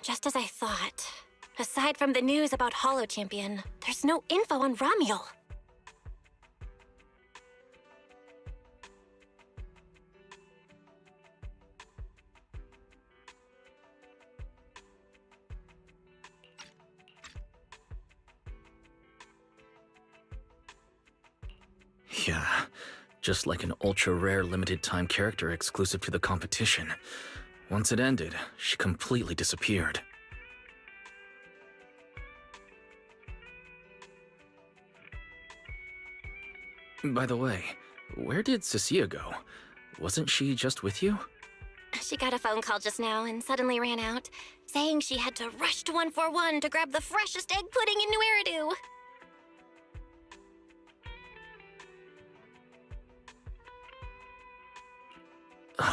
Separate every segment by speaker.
Speaker 1: just as I thought. Aside from the news about Holo Champion, there's no info on Ramiel.
Speaker 2: Yeah, just like an ultra-rare limited-time character exclusive to the competition. Once it ended, she completely disappeared. By the way, where did Cecilia go? Wasn't she just with you?
Speaker 1: She got a phone call just now and suddenly ran out, saying she had to rush to 141 to grab the freshest egg pudding in New Eridu.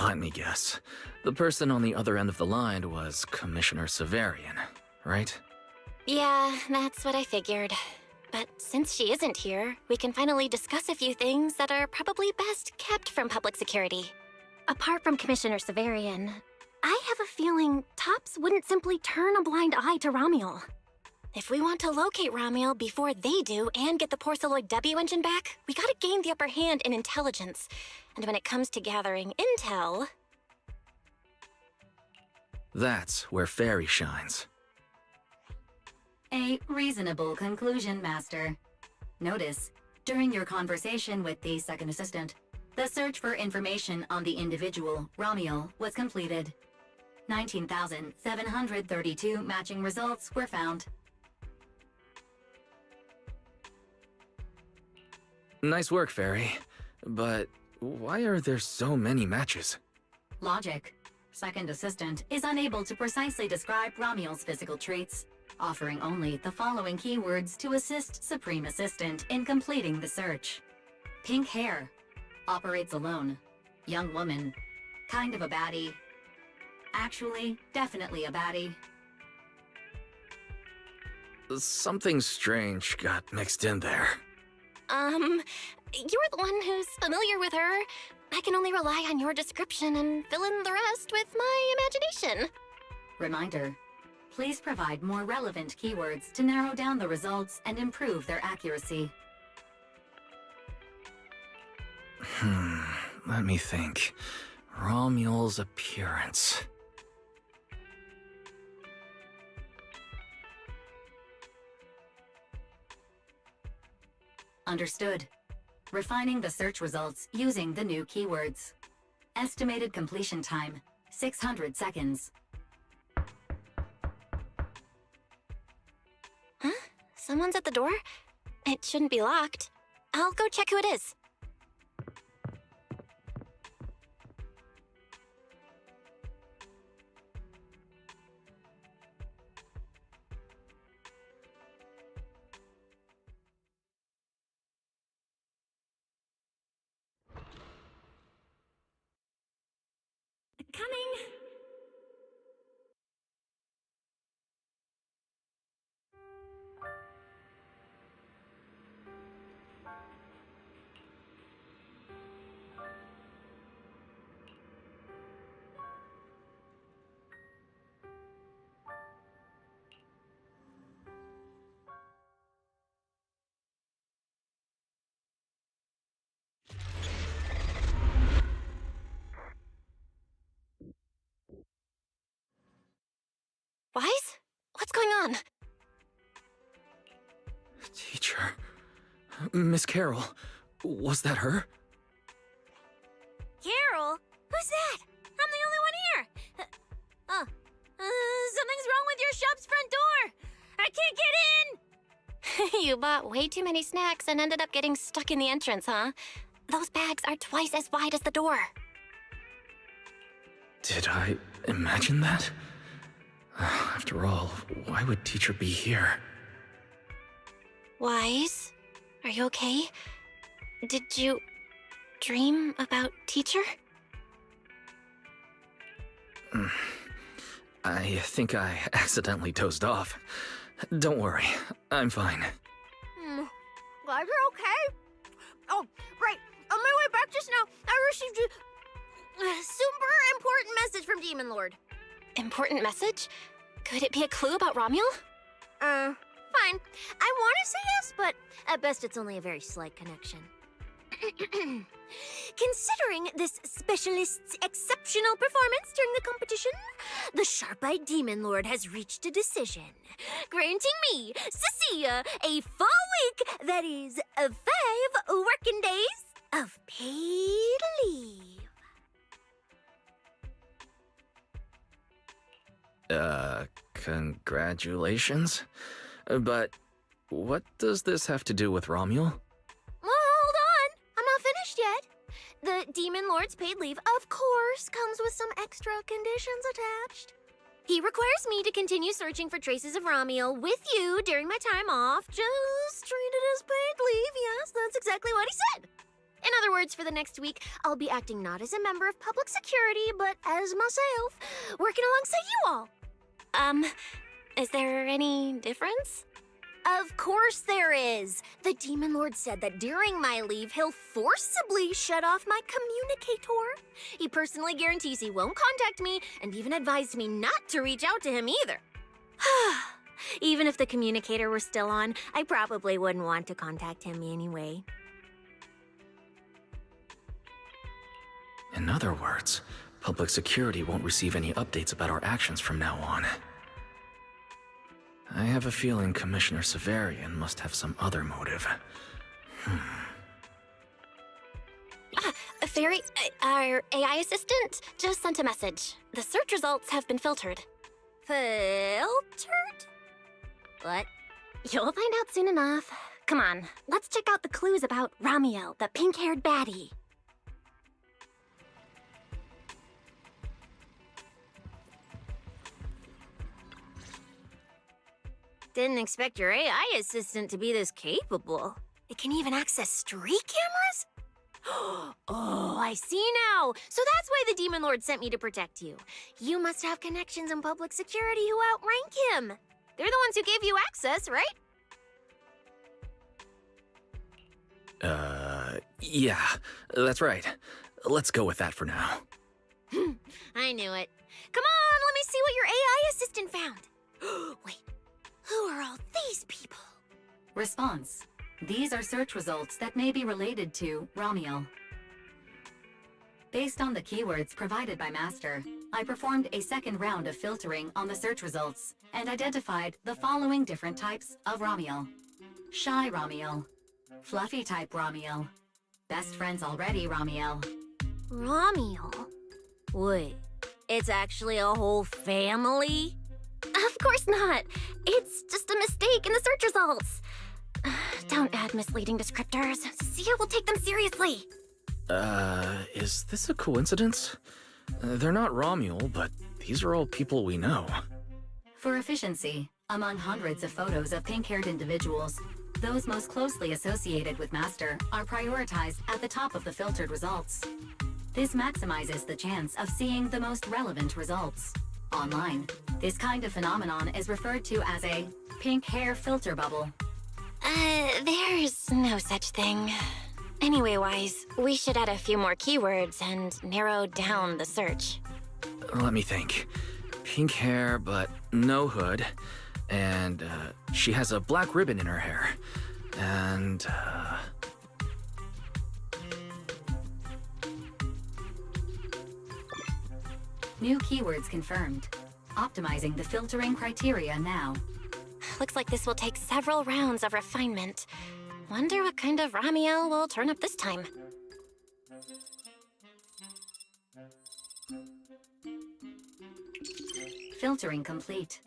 Speaker 2: Let me guess. The person on the other end of the line was Commissioner Severian, right?
Speaker 1: Yeah, that's what I figured. But since she isn't here, we can finally discuss a few things that are probably best kept from public security. Apart from Commissioner Severian, I have a feeling Tops wouldn't simply turn a blind eye to Ramiel. If we want to locate Ramiel before they do and get the Porceloid W engine back, we gotta gain the upper hand in intelligence. And when it comes to gathering intel...
Speaker 2: That's where Fairy shines.
Speaker 3: A reasonable conclusion, Master. Notice, during your conversation with the second assistant, the search for information on the individual, Ramiel, was completed. 19,732 matching results were found.
Speaker 2: Nice work, Fairy. But why are there so many matches?
Speaker 3: Logic. Second assistant is unable to precisely describe Ramiel's physical traits, offering only the following keywords to assist Supreme Assistant in completing the search. Pink hair. Operates alone. Young woman. Kind of a baddie. Actually, definitely a baddie.
Speaker 2: Something strange got mixed in there.
Speaker 1: You're the one who's familiar with her. I can only rely on your description and fill in the rest with my imagination.
Speaker 3: Reminder. Please provide more relevant keywords to narrow down the results and improve their accuracy.
Speaker 2: Let me think. Ramiel's appearance.
Speaker 3: Understood. Refining the search results using the new keywords. Estimated completion time, 600 seconds.
Speaker 1: Huh? Someone's at the door? It shouldn't be locked. I'll go check who it is. Coming! Wise? What's going on?
Speaker 2: Teacher. Miss Carroll. Was that her?
Speaker 1: Carol? Who's that? I'm the only one here! Something's wrong with your shop's front door! I can't get in! You bought way too many snacks and ended up getting stuck in the entrance, huh? Those bags are twice as wide as the door.
Speaker 2: Did I imagine that? After all, why would Teacher be here?
Speaker 1: Wise? Are you okay? Did you dream about Teacher?
Speaker 2: I think I accidentally dozed off. Don't worry, I'm fine.
Speaker 1: Glad you're okay. Oh, right. On my way back just now, I received a super important message from Demon Lord. Important message? Could it be a clue about Romuel?
Speaker 4: Fine. I want to say yes, but at best it's only a very slight connection. Considering this specialist's exceptional performance during the competition, the sharp-eyed Demon Lord has reached a decision, granting me, Cecilia, a full week, that is, 5 working days of paid leave.
Speaker 2: Congratulations. But what does this have to do with Romuel?
Speaker 4: Well, hold on. I'm not finished yet. The Demon Lord's paid leave, of course, comes with some extra conditions attached. He requires me to continue searching for traces of Romuel with you during my time off. Just treat it as paid leave. Yes, that's exactly what he said. In other words, for the next week, I'll be acting not as a member of public security, but as myself, working alongside you all.
Speaker 1: Is there any difference?
Speaker 4: Of course there is. The Demon Lord said that during my leave, he'll forcibly shut off my communicator. He personally guarantees he won't contact me and even advised me not to reach out to him either. Even if the communicator were still on, I probably wouldn't want to contact him anyway.
Speaker 2: In other words, public security won't receive any updates about our actions from now on. I have a feeling Commissioner Severian must have some other motive.
Speaker 1: Fairy, our AI assistant just sent a message. The search results have been filtered.
Speaker 4: Filtered? What?
Speaker 1: You'll find out soon enough. Come on, let's check out the clues about Romuel, the pink-haired baddie.
Speaker 4: Didn't expect your AI assistant to be this capable. It can even access street cameras? Oh, I see now. So that's why the Demon Lord sent me to protect you. You must have connections in public security who outrank him. They're the ones who gave you access, right?
Speaker 2: Yeah, that's right. Let's go with that for now.
Speaker 4: I knew it. Come on, let me see what your AI assistant found. Wait, who are all these people?
Speaker 3: Response. These are search results that may be related to Romuel. Based on the keywords provided by Master, I performed a second round of filtering on the search results and identified the following different types of Romuel. Shy Romuel, Fluffy type Romuel, Best Friends Already Romuel.
Speaker 4: Romuel? Wait, it's actually a whole family?
Speaker 1: Of course not. It's just a mistake in the search results. Don't add misleading descriptors. Cia will take them seriously.
Speaker 2: Is this a coincidence? They're not Romuel, but these are all people we know.
Speaker 3: For efficiency, among hundreds of photos of pink-haired individuals, those most closely associated with Master are prioritized at the top of the filtered results. This maximizes the chance of seeing the most relevant results. Online, this kind of phenomenon is referred to as a pink hair filter bubble.
Speaker 1: There's no such thing. Anyway, Wise, we should add a few more keywords and narrow down the search.
Speaker 2: Let me think. Pink hair, but no hood. And, she has a black ribbon in her hair. And,
Speaker 3: New keywords confirmed. Optimizing the filtering criteria now.
Speaker 1: Looks like this will take several rounds of refinement. Wonder what kind of Romuel will turn up this time.
Speaker 3: Filtering complete.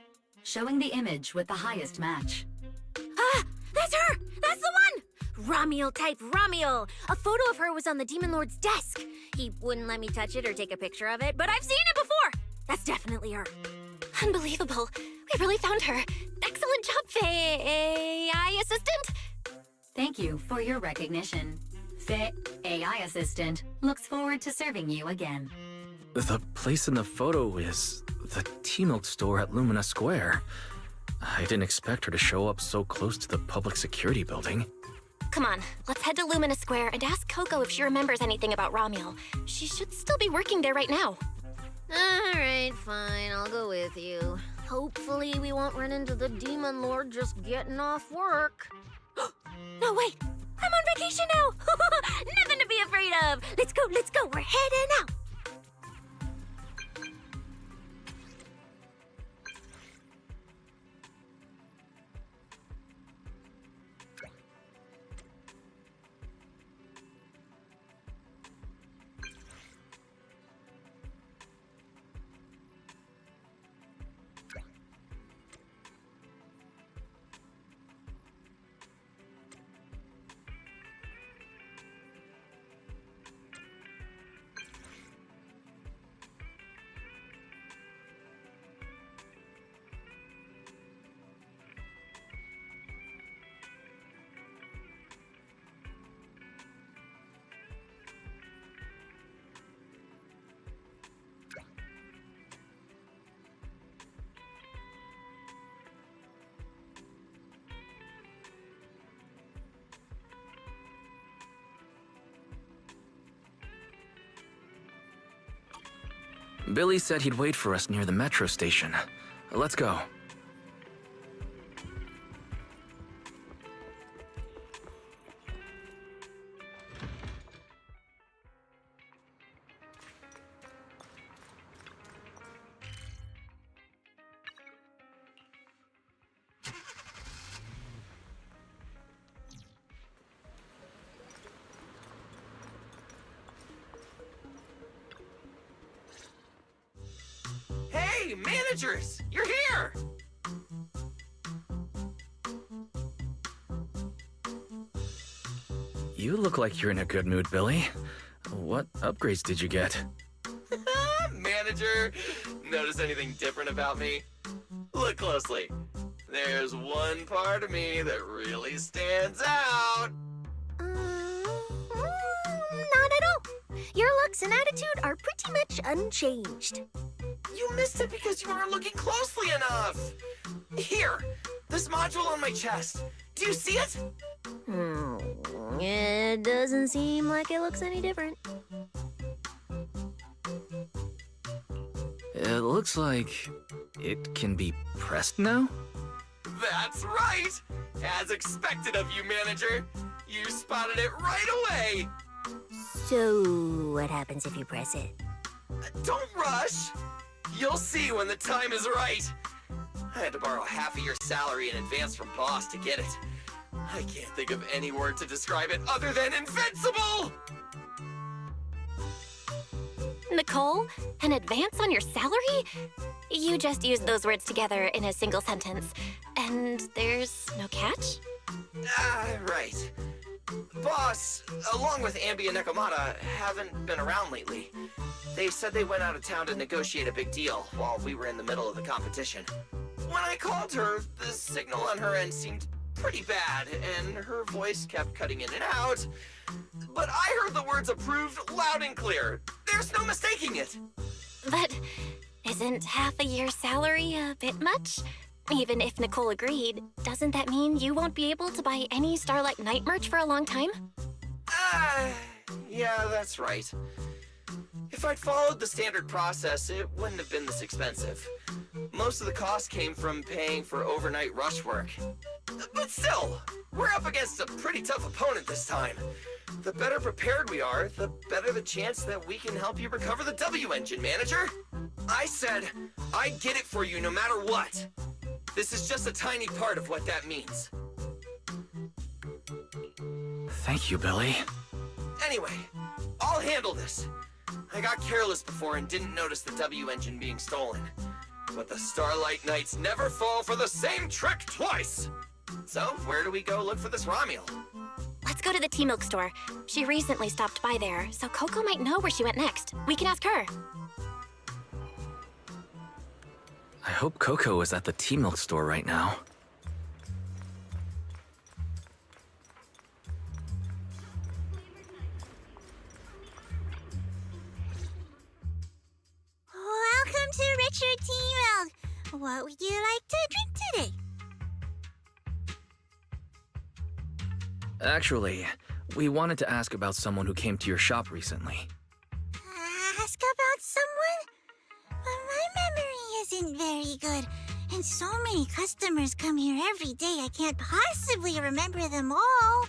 Speaker 3: Showing the image with the highest match.
Speaker 4: Ah! That's her! That's the one! Romuel type Romuel! A photo of her was on the Demon Lord's desk. He wouldn't let me touch it or take a picture of it, but I've seen it before! That's definitely her.
Speaker 1: Unbelievable. We really found her. Excellent job, AI assistant.
Speaker 3: Thank you for your recognition. AI assistant looks forward to serving you again.
Speaker 2: the place in the photo is the T-Milk store at Lumina Square. I didn't expect her to show up so close to the public security building.
Speaker 1: Come on, let's head to Lumina Square and ask Coco if she remembers anything about Romuel. She should still be working there right now.
Speaker 4: All right, fine, I'll go with you. Hopefully we won't run into the Demon Lord just getting off work. No, wait! I'm on vacation now! Nothing to be afraid of! Let's go, we're heading out!
Speaker 2: Billy said he'd wait for us near the metro station. Let's go.
Speaker 5: Hey, managers! You're here!
Speaker 2: You look like you're in a good mood, Billy. What upgrades did you get?
Speaker 5: Manager, notice anything different about me? Look closely. There's one part of me that really stands out.
Speaker 4: Not at all. Your looks and attitude are pretty much unchanged.
Speaker 5: You missed it because you weren't looking closely enough. Here, this module on my chest. Do you see it?
Speaker 4: It doesn't seem like it looks any different.
Speaker 2: It looks like it can be pressed now?
Speaker 5: That's right! As expected of you, manager. You spotted it right away.
Speaker 4: So, what happens if you press it?
Speaker 5: Don't rush. You'll see when the time is right. I had to borrow half of your salary in advance from boss to get it. I can't think of any word to describe it other than invincible!
Speaker 1: Nicole, an advance on your salary? You just used those words together in a single sentence. And there's no catch?
Speaker 5: Right. Boss, along with Ambi and Nekomata, haven't been around lately. They said they went out of town to negotiate a big deal while we were in the middle of the competition. When I called her, the signal on her end seemed pretty bad, and her voice kept cutting in and out. But I heard the words approved loud and clear. There's no mistaking it.
Speaker 1: But isn't half a year's salary a bit much? Even if Nicole agreed, doesn't that mean you won't be able to buy any Starlight Knight merch for a long time?
Speaker 5: Yeah, that's right. If I'd followed the standard process, it wouldn't have been this expensive. Most of the cost came from paying for overnight rush work. But still, we're up against a pretty tough opponent this time. The better prepared we are, the better the chance that we can help you recover the W engine, manager. I said I'd get it for you no matter what. This is just a tiny part of what that means.
Speaker 2: Thank you, Billy.
Speaker 5: Anyway, I'll handle this. I got careless before and didn't notice the W engine being stolen. But the Starlight Knights never fall for the same trick twice! So, where do we go look for this Romuel?
Speaker 1: Let's go to the tea milk store. She recently stopped by there, so Coco might know where she went next. We can ask her.
Speaker 2: I hope Coco is at the tea milk store right now.
Speaker 4: Welcome to Richard Tea Milk. What would you like to drink today?
Speaker 2: Actually, we wanted to ask about someone who came to your shop recently.
Speaker 4: Ask about someone? My memory isn't very good.
Speaker 6: And so many customers come here every day, I can't possibly remember them all.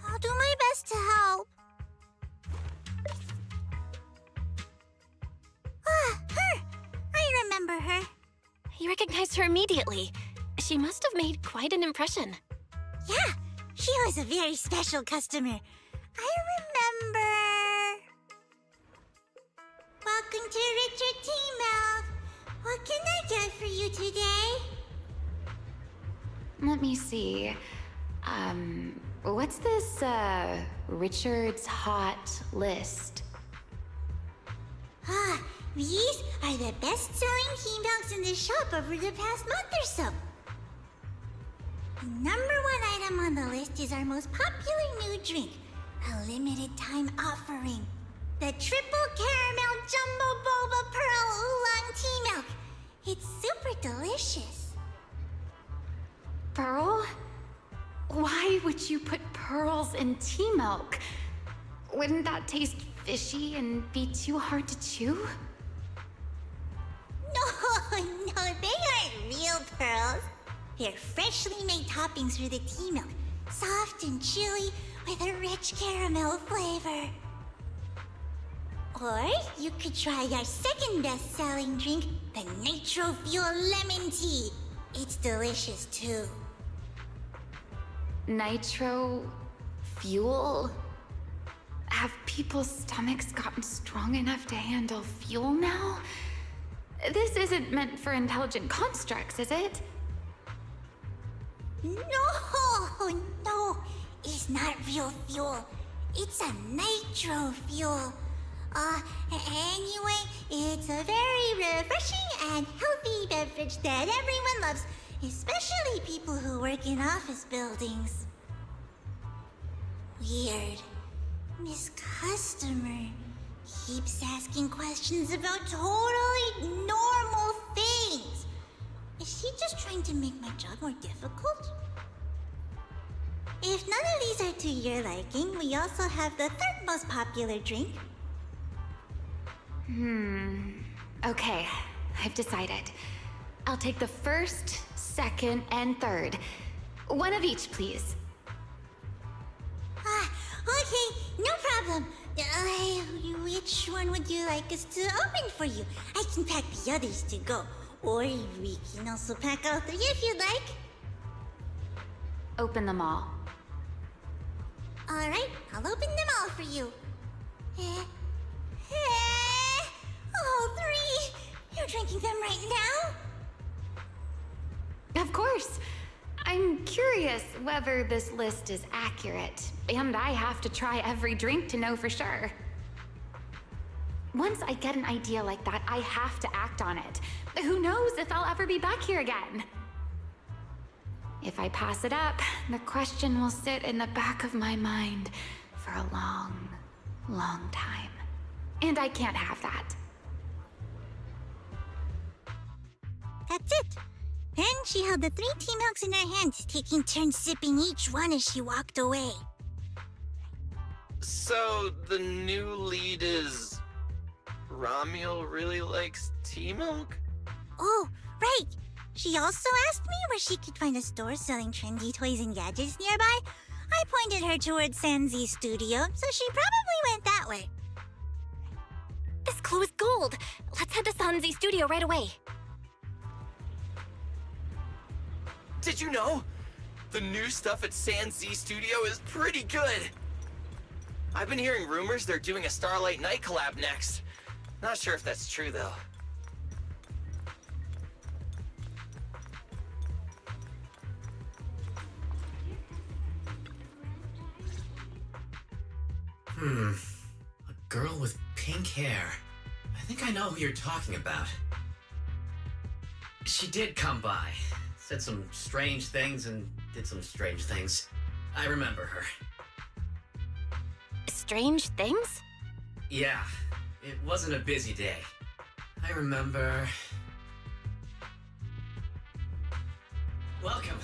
Speaker 6: I'll do my best to help. Ah, her! I remember her.
Speaker 1: You recognized her immediately. She must have made quite an impression.
Speaker 6: Yeah, she was a very special customer. I remember. Welcome to Richard T. Milk. What can I get for you today?
Speaker 7: Let me see. What's this, Richard's Hot List?
Speaker 6: Ah, these are the best-selling tea milks in the shop over the past month or so. The #1 item on the list is our most popular new drink, a limited-time offering. The Triple Caramel Jumbo Boba Pearl Oolong Tea Milk. It's super delicious.
Speaker 7: Pearl? Why would you put pearls in tea milk? Wouldn't that taste fishy and be too hard to chew?
Speaker 6: No, they aren't real pearls. They're freshly made toppings for the tea milk, soft and chewy with a rich caramel flavor. Or you could try our second best-selling drink, the Nitro Fuel Lemon Tea. It's delicious too.
Speaker 7: Nitro fuel? Have people's stomachs gotten strong enough to handle fuel now? This isn't meant for intelligent constructs, is it?
Speaker 6: No, it's not real fuel. It's a nitro fuel. Anyway, it's a very refreshing and healthy beverage that everyone loves, especially people who work in office buildings. Weird. This customer keeps asking questions about totally normal things. Is she just trying to make my job more difficult? If none of these are to your liking, we also have the third most popular drink.
Speaker 7: Okay, I've decided. I'll take the first, second, and third. One of each, please.
Speaker 6: Okay, no problem. Which one would you like us to open for you? I can pack the others to go. Or we can also pack all 3 if you'd like.
Speaker 7: Open them all.
Speaker 6: Alright, I'll open them all for you. All 3! You're drinking them right now?
Speaker 7: Of course. I'm curious whether this list is accurate, and I have to try every drink to know for sure. Once I get an idea like that, I have to act on it. Who knows if I'll ever be back here again? If I pass it up, the question will sit in the back of my mind for a long, long time. And I can't have that.
Speaker 6: That's it. Then she held the 3 tea milks in her hands, taking turns sipping each one as she walked away.
Speaker 5: So, the new lead is... Ramiel really likes tea milk?
Speaker 6: Oh, right. She also asked me where she could find a store selling trendy toys and gadgets nearby. I pointed her towards ZZZ Studio, so she probably went that way.
Speaker 1: This clue is gold. Let's head to ZZZ Studio right away.
Speaker 5: Did you know? The new stuff at ZZZ Studio is pretty good. I've been hearing rumors they're doing a Starlight Night collab next. Not sure if that's true, though.
Speaker 2: A girl with pink hair. I think I know who you're talking about. She did come by. Said some strange things and did some strange things. I remember her.
Speaker 1: Strange things?
Speaker 2: Yeah, it wasn't a busy day. I remember... Welcome.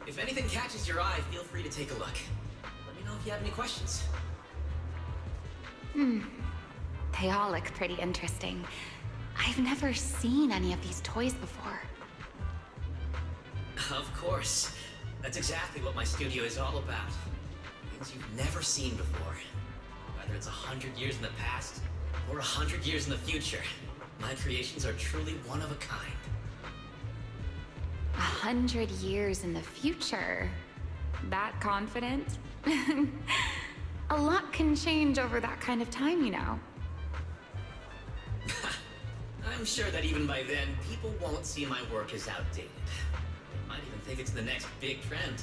Speaker 2: If anything catches your eye, feel free to take a look. Let me know if you have any questions.
Speaker 7: They all look pretty interesting. I've never seen any of these toys before.
Speaker 8: Of course. That's exactly what my studio is all about. Things you've never seen before. Whether it's 100 years in the past or 100 years in the future, my creations are truly one of a kind.
Speaker 7: 100 years in the future? That confident? A lot can change over that kind of time, you know.
Speaker 8: I'm sure that even by then, people won't see my work as outdated. They might even think it's the next big trend.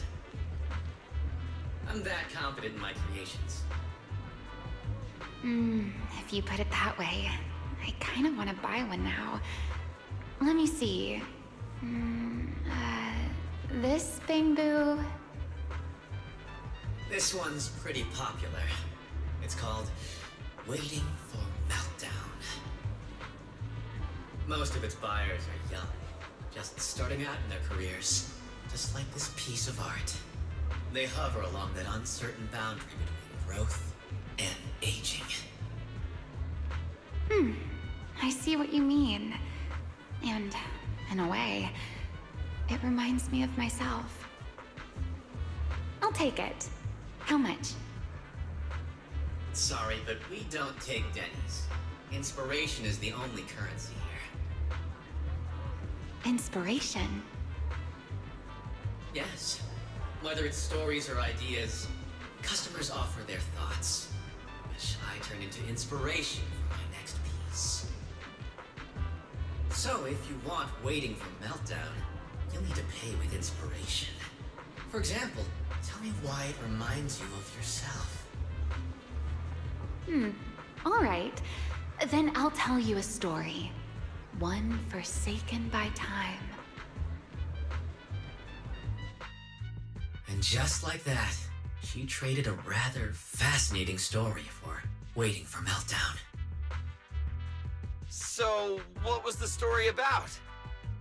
Speaker 8: I'm that confident in my creations.
Speaker 7: If you put it that way, I kind of want to buy one now. Let me see. This bamboo.
Speaker 8: This one's pretty popular. It's called Waiting for Meltdown. Most of its buyers are young, just starting out in their careers, just like this piece of art. They hover along that uncertain boundary between growth and aging.
Speaker 7: I see what you mean. And, in a way, it reminds me of myself. I'll take it. How much?
Speaker 8: Sorry, but we don't take Denny's. Inspiration is the only currency here.
Speaker 7: Inspiration?
Speaker 8: Yes. Whether it's stories or ideas, customers offer their thoughts, which I turn into inspiration for my next piece. So if you want Waiting for Meltdown, you'll need to pay with inspiration. For example, tell me why it reminds you of yourself.
Speaker 7: All right. Then I'll tell you a story. One forsaken by time.
Speaker 8: And just like that, she traded a rather fascinating story for Waiting for Meltdown.
Speaker 5: So, what was the story about?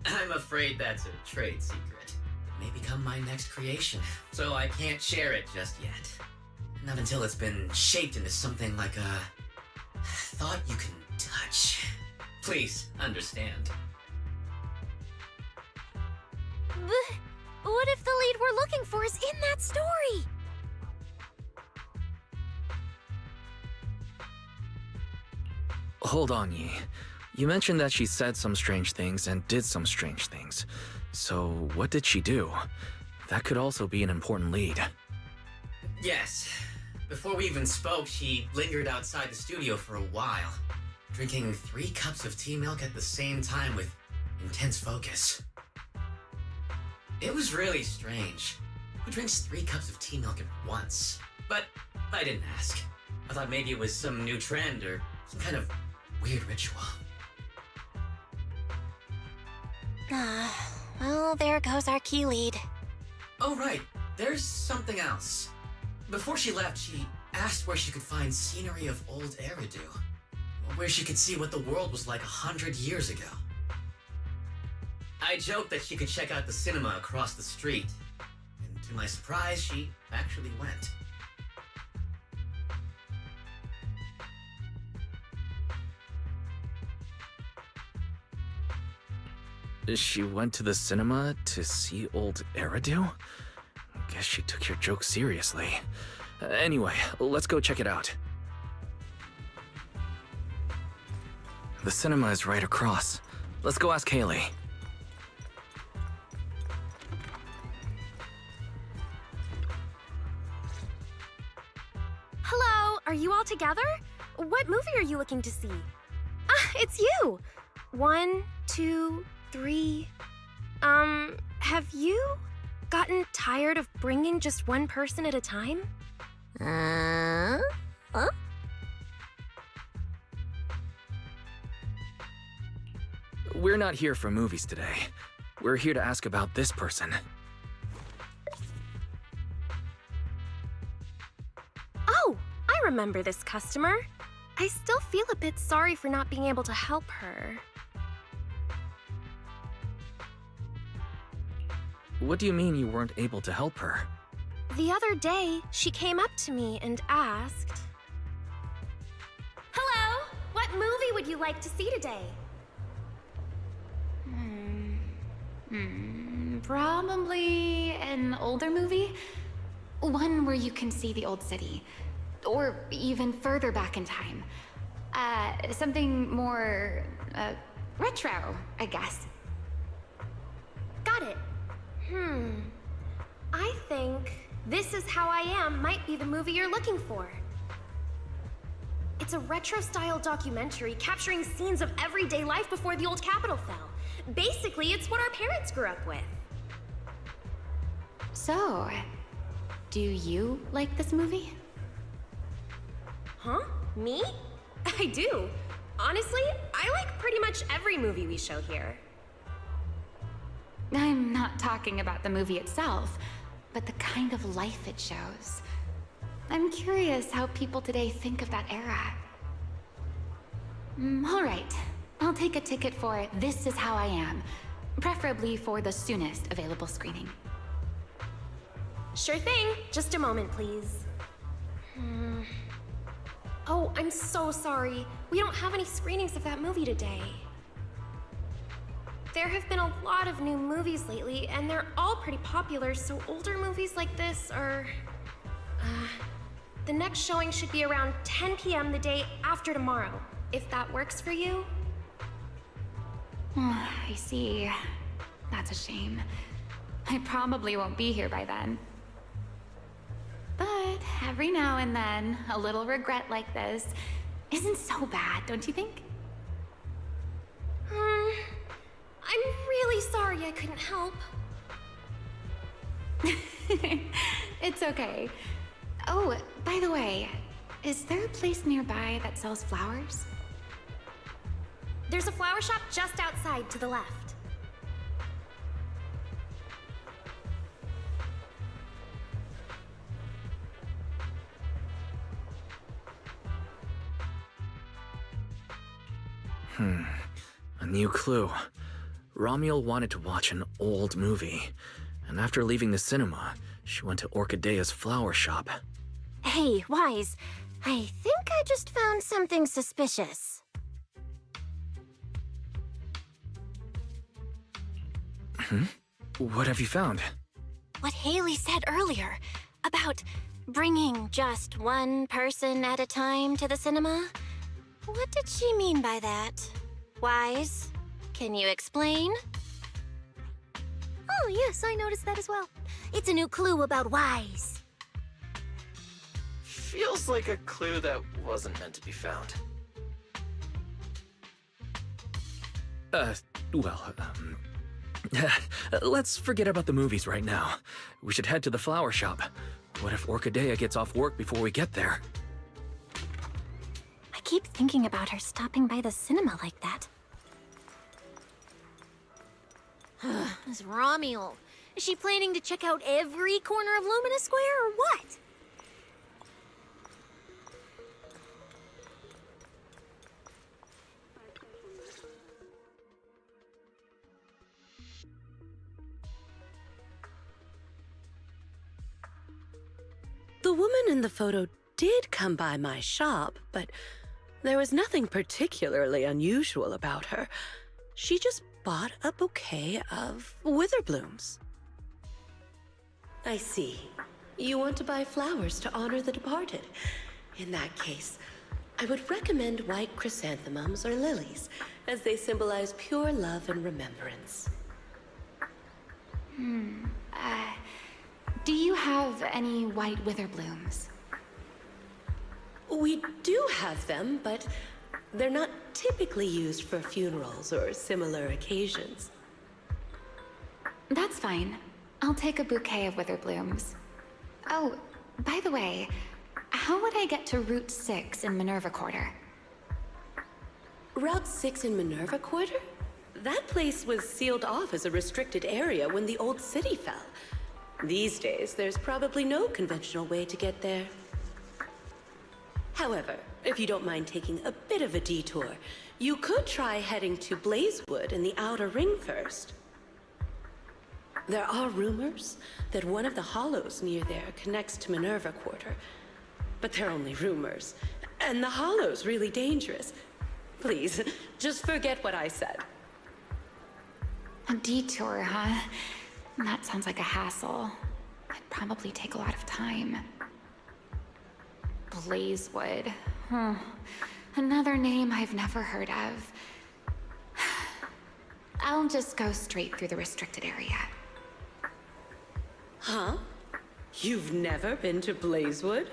Speaker 8: I'm afraid that's a trade secret. It may become my next creation, so I can't share it just yet. Not until it's been shaped into something like a thought you can touch. Please, understand.
Speaker 4: What if the lead we're looking for is in that story?
Speaker 2: Hold on, Yi. You mentioned that she said some strange things and did some strange things. So, what did she do? That could also be an important lead.
Speaker 8: Yes. Before we even spoke, she lingered outside the studio for a while, drinking 3 cups of tea milk at the same time with intense focus. It was really strange. Who drinks 3 cups of tea milk at once? But I didn't ask. I thought maybe it was some new trend or some kind of weird ritual.
Speaker 1: Well, there goes our key lead.
Speaker 8: Oh, right. There's something else. Before she left, she asked where she could find scenery of old Eridu, where she could see what the world was like 100 years ago. I joked that she could check out the cinema across the street, and to my surprise, she actually went.
Speaker 2: She went to the cinema to see old Eridu? Guess she took your joke seriously. Anyway, let's go check it out. The cinema is right across. Let's go ask Haley.
Speaker 4: Hello, are you all together? What movie are you looking to see? Ah, it's you! 1, 2, 3. Have you gotten tired of bringing just one person at a time? Huh?
Speaker 2: We're not here for movies today. We're here to ask about this person.
Speaker 4: Oh, I remember this customer. I still feel a bit sorry for not being able to help her.
Speaker 2: What do you mean you weren't able to help her?
Speaker 4: The other day, she came up to me and asked, "Hello, what movie would you like to see today?"
Speaker 7: Probably an older movie. One where you can see the old city. Or even further back in time. Something more, retro, I guess.
Speaker 4: Got it. I think This Is How I Am might be the movie you're looking for. It's a retro-style documentary capturing scenes of everyday life before the old capital fell. Basically, it's what our parents grew up with.
Speaker 7: So, do you like this movie?
Speaker 4: Huh? Me? I do. Honestly, I like pretty much every movie we show here.
Speaker 7: I'm not talking about the movie itself, but the kind of life it shows. I'm curious how people today think of that era. All right, I'll take a ticket for This Is How I Am, preferably for the soonest available screening.
Speaker 4: Sure thing. Just a moment, please. Oh, I'm so sorry. We don't have any screenings of that movie today. There have been a lot of new movies lately, and they're all pretty popular, so older movies like this are... the next showing should be around 10 p.m. the day after tomorrow, if that works for you.
Speaker 7: I see. That's a shame. I probably won't be here by then. But every now and then, a little regret like this isn't so bad, don't you think?
Speaker 4: I'm really sorry I couldn't help.
Speaker 7: It's okay. Oh, by the way, is there a place nearby that sells flowers?
Speaker 4: There's a flower shop just outside to the left.
Speaker 2: A new clue. Romuald wanted to watch an old movie, and after leaving the cinema, she went to Orchidea's flower shop.
Speaker 1: Hey, Wise, I think I just found something suspicious.
Speaker 2: What have you found?
Speaker 1: What Haley said earlier about bringing just one person at a time to the cinema. What did she mean by that? Wise, can you explain?
Speaker 4: Oh, yes, I noticed that as well. It's a new clue about Wise.
Speaker 5: Feels like a clue that wasn't meant to be found.
Speaker 2: Let's forget about the movies right now. We should head to the flower shop. What if Orchidea gets off work before we get there?
Speaker 1: I keep thinking about her stopping by the cinema like that.
Speaker 4: This Romuald. Is she planning to check out every corner of Lumina Square or what?
Speaker 9: The woman in the photo did come by my shop, but there was nothing particularly unusual about her. She just bought a bouquet of witherblooms. I see. You want to buy flowers to honor the departed. In that case, I would recommend white chrysanthemums or lilies, as they symbolize pure love and remembrance.
Speaker 7: Do you have any white witherblooms?
Speaker 9: We do have them, but they're not typically used for funerals or similar occasions.
Speaker 7: That's fine. I'll take a bouquet of witherblooms. Oh, by the way, how would I get to Route 6 in Minerva Quarter?
Speaker 9: Route 6 in Minerva Quarter? That place was sealed off as a restricted area when the old city fell. These days, there's probably no conventional way to get there. However, if you don't mind taking a bit of a detour, you could try heading to Blazewood in the Outer Ring first. There are rumors that one of the hollows near there connects to Minerva Quarter, but they're only rumors, and the hollow's really dangerous. Please, just forget what I said.
Speaker 7: A detour, huh? That sounds like a hassle. It'd probably take a lot of time. Blazewood. Another name I've never heard of. I'll just go straight through the restricted area.
Speaker 9: Huh? You've never been to Blazewood?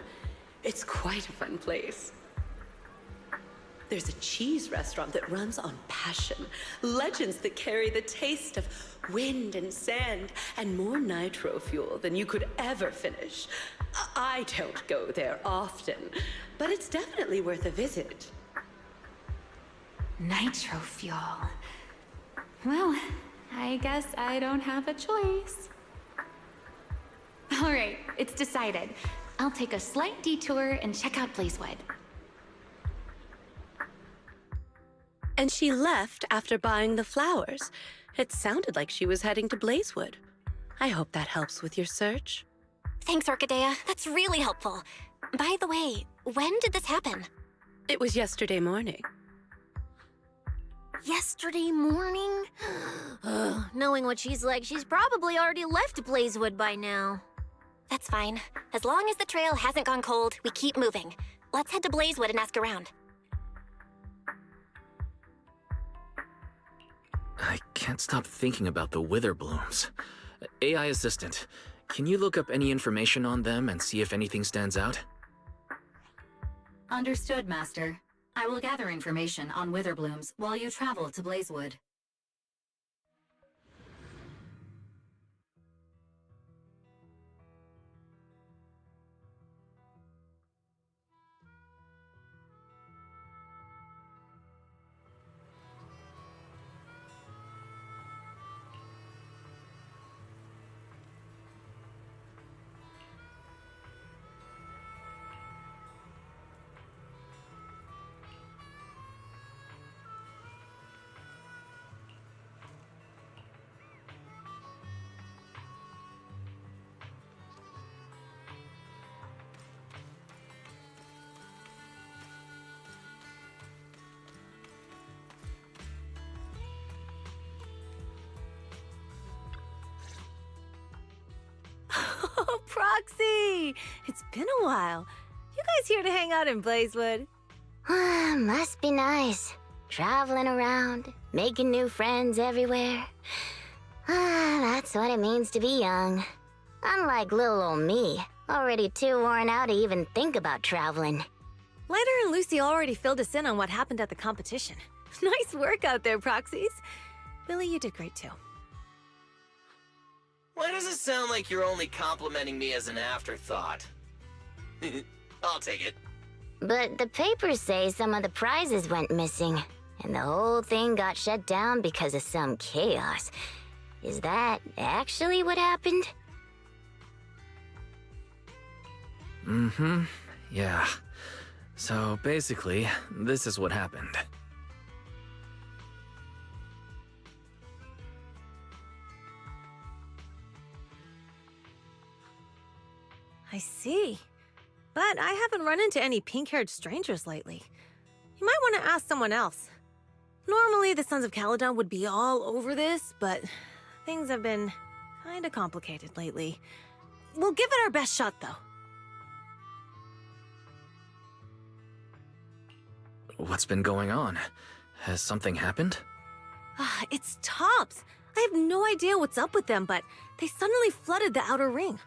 Speaker 9: It's quite a fun place. There's a cheese restaurant that runs on passion. Legends that carry the taste of wind and sand and more nitro fuel than you could ever finish. I don't go there often, but it's definitely worth a visit.
Speaker 7: Nitro fuel. Well, I guess I don't have a choice. All right, it's decided. I'll take a slight detour and check out Blazewood.
Speaker 9: And she left after buying the flowers. It sounded like she was heading to Blazewood. I hope that helps with your search.
Speaker 1: Thanks, Orchidea. That's really helpful. By the way, when did this happen?
Speaker 9: It was yesterday morning.
Speaker 4: Yesterday morning? Ugh, knowing what she's like, she's probably already left Blazewood by now.
Speaker 1: That's fine. As long as the trail hasn't gone cold, we keep moving. Let's head to Blazewood and ask around.
Speaker 2: I can't stop thinking about the wither blooms. AI assistant, can you look up any information on them and see if anything stands out?
Speaker 3: Understood, Master. I will gather information on Witherblooms while you travel to Blazewood.
Speaker 10: Oh, Proxy! It's been a while. You guys here to hang out in Blazewood?
Speaker 6: Must be nice. Traveling around, making new friends everywhere. That's what it means to be young. Unlike little old me, already too worn out to even think about traveling.
Speaker 10: Lighter and Lucy already filled us in on what happened at the competition. Nice work out there, Proxies. Billy, you did great too.
Speaker 5: Why does it sound like you're only complimenting me as an afterthought? I'll take it.
Speaker 6: But the papers say some of the prizes went missing, and the whole thing got shut down because of some chaos. Is that actually what happened?
Speaker 2: Mm-hmm. Yeah. So basically, this is what happened.
Speaker 10: I see. But I haven't run into any pink-haired strangers lately. You might want to ask someone else. Normally, the Sons of Caledon would be all over this, but things have been kinda complicated lately. We'll give it our best shot, though.
Speaker 2: What's been going on? Has something happened?
Speaker 10: It's Tops. I have no idea what's up with them, but they suddenly flooded the outer ring.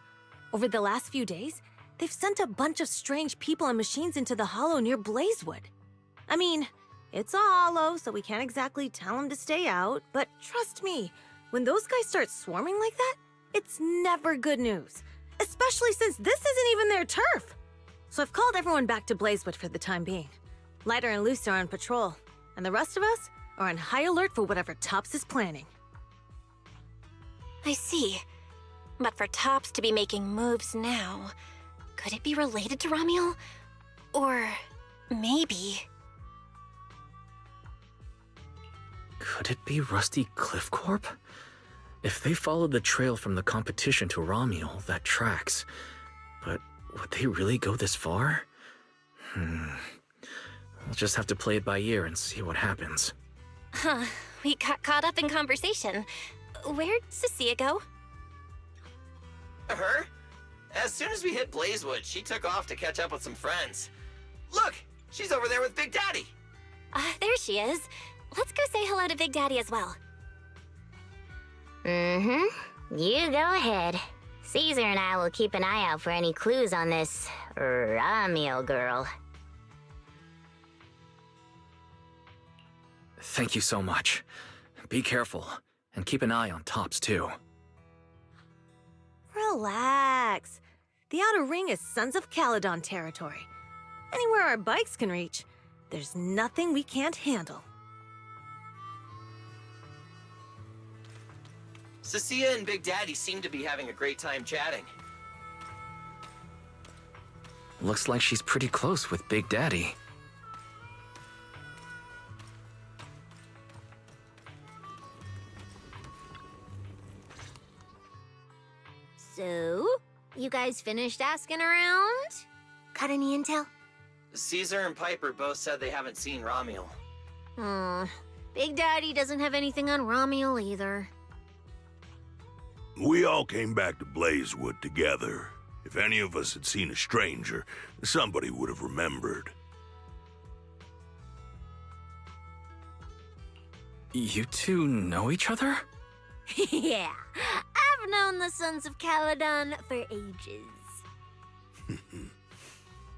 Speaker 10: Over the last few days, they've sent a bunch of strange people and machines into the hollow near Blazewood. I mean, it's a hollow, so we can't exactly tell them to stay out, but trust me, when those guys start swarming like that, it's never good news. Especially since this isn't even their turf. So I've called everyone back to Blazewood for the time being. Lighter and Lucy are on patrol, and the rest of us are on high alert for whatever Tops is planning.
Speaker 1: I see. But for Tops to be making moves now, could it be related to Ramiel? Or maybe...
Speaker 2: Could it be Rusty Cliff Corp? If they followed the trail from the competition to Ramiel, that tracks. But would they really go this far? We'll just have to play it by ear and see what happens.
Speaker 1: Huh. we got caught up in conversation. Where'd Cecilia go?
Speaker 5: Her? As soon as we hit Blazewood, she took off to catch up with some friends. Look, she's over there with Big Daddy.
Speaker 1: There she is. Let's go say hello to Big Daddy as well.
Speaker 4: Mm-hmm. You go ahead. Caesar and I will keep an eye out for any clues on this Ramio girl.
Speaker 2: Thank you so much. Be careful, and keep an eye on Tops, too.
Speaker 10: Relax. The Outer Ring is Sons of Caledon territory. Anywhere our bikes can reach, there's nothing we can't handle.
Speaker 5: Cecilia and Big Daddy seem to be having a great time chatting.
Speaker 2: Looks like she's pretty close with Big Daddy.
Speaker 4: So, you guys finished asking around? Got any intel?
Speaker 5: Caesar and Piper both said they haven't seen Ramiel.
Speaker 4: Big Daddy doesn't have anything on Ramiel either.
Speaker 11: We all came back to Blazewood together. If any of us had seen a stranger, somebody would have remembered.
Speaker 2: You two know each other?
Speaker 4: Yeah, I've known the Sons of Caledon for ages.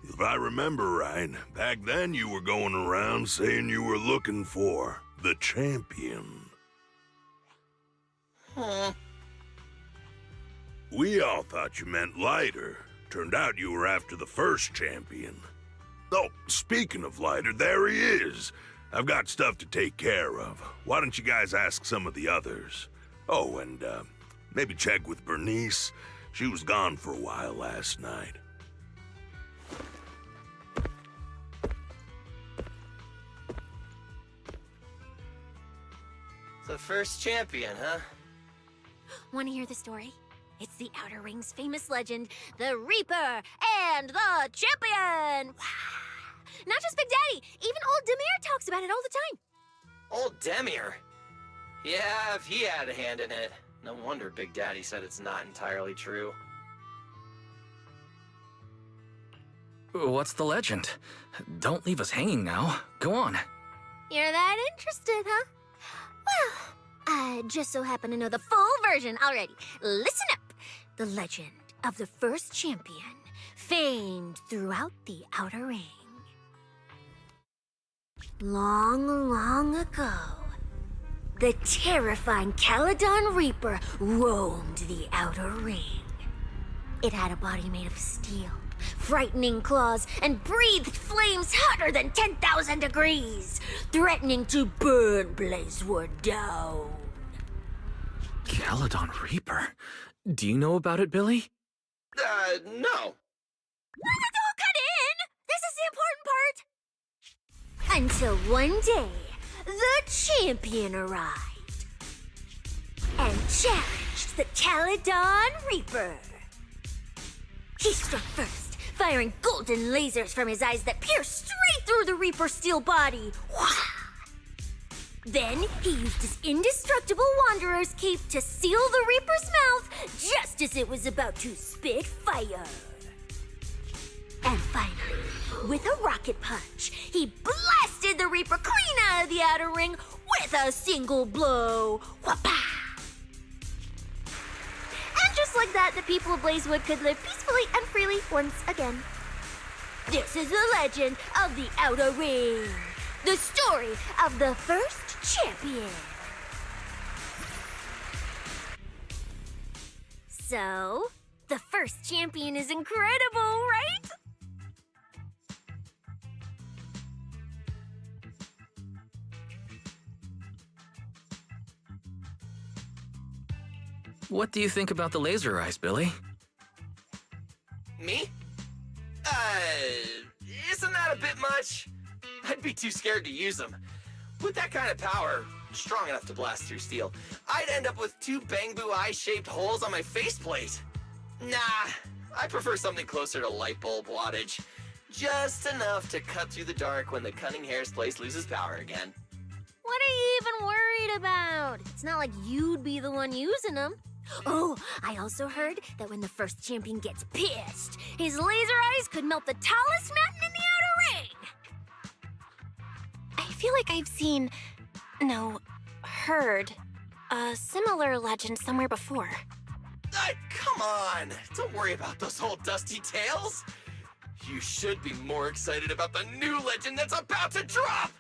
Speaker 11: If I remember right, back then you were going around saying you were looking for the champion. We all thought you meant Lighter. Turned out you were after the first champion. Oh, speaking of Lighter, there he is. I've got stuff to take care of. Why don't you guys ask some of the others? Oh, and maybe check with Bernice. She was gone for a while last night.
Speaker 5: The first champion, huh?
Speaker 4: Want to hear the story? It's the Outer Ring's famous legend, the Reaper and the Champion! Not just Big Daddy, even old Demir talks about it all the time.
Speaker 5: Old Demir? Yeah, if he had a hand in it. No wonder Big Daddy said it's not entirely true.
Speaker 2: What's the legend? Don't leave us hanging now. Go on.
Speaker 4: You're that interested, huh? Well, I just so happen to know the full version already. Listen up. The legend of the first champion, famed throughout the Outer Ring. Long, long ago, the terrifying Caledon Reaper roamed the Outer Ring. It had a body made of steel, frightening claws, and breathed flames hotter than 10,000 degrees, threatening to burn Blazewood down.
Speaker 2: Caledon Reaper? Do you know about it, Billy?
Speaker 5: No.
Speaker 4: Don't cut in! This is the important part! Until one day, the champion arrived and challenged the Caledon Reaper. He struck first, firing golden lasers from his eyes that pierced straight through the Reaper's steel body. Then he used his indestructible Wanderer's cape to seal the Reaper's mouth just as it was about to spit fire. And finally, with a rocket punch, he blasted the Reaper clean out of the Outer Ring with a single blow. Whapa! And just like that, the people of Blazewood could live peacefully and freely once again. This is the legend of the Outer Ring. The story of the first champion. So, the first champion is incredible, right?
Speaker 2: What do you think about the laser eyes, Billy?
Speaker 5: Me? Isn't that a bit much? I'd be too scared to use them. With that kind of power, strong enough to blast through steel, I'd end up with 2 Bangbu eye-shaped holes on my faceplate. Nah, I prefer something closer to light bulb wattage. Just enough to cut through the dark when the cunning hair's place loses power again.
Speaker 4: What are you even worried about? It's not like you'd be the one using them. Oh, I also heard that when the first champion gets pissed, his laser eyes could melt the tallest mountain in the outer ring.
Speaker 1: I feel like I've seen, no, heard a similar legend somewhere before.
Speaker 5: Come on! Don't worry about those old dusty tales! You should be more excited about the new legend that's about to drop!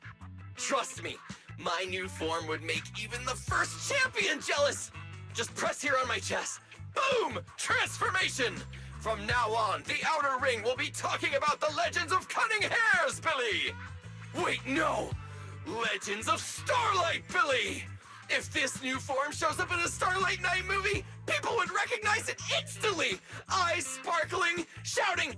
Speaker 5: Trust me, my new form would make even the first champion jealous! Just press here on my chest. Boom! Transformation! From now on, the Outer Ring will be talking about the legends of Cunning Hairs, Billy! Wait, no! Legends of Starlight, Billy! If this new form shows up in a Starlight Night movie, people would recognize it instantly! Eyes sparkling, shouting,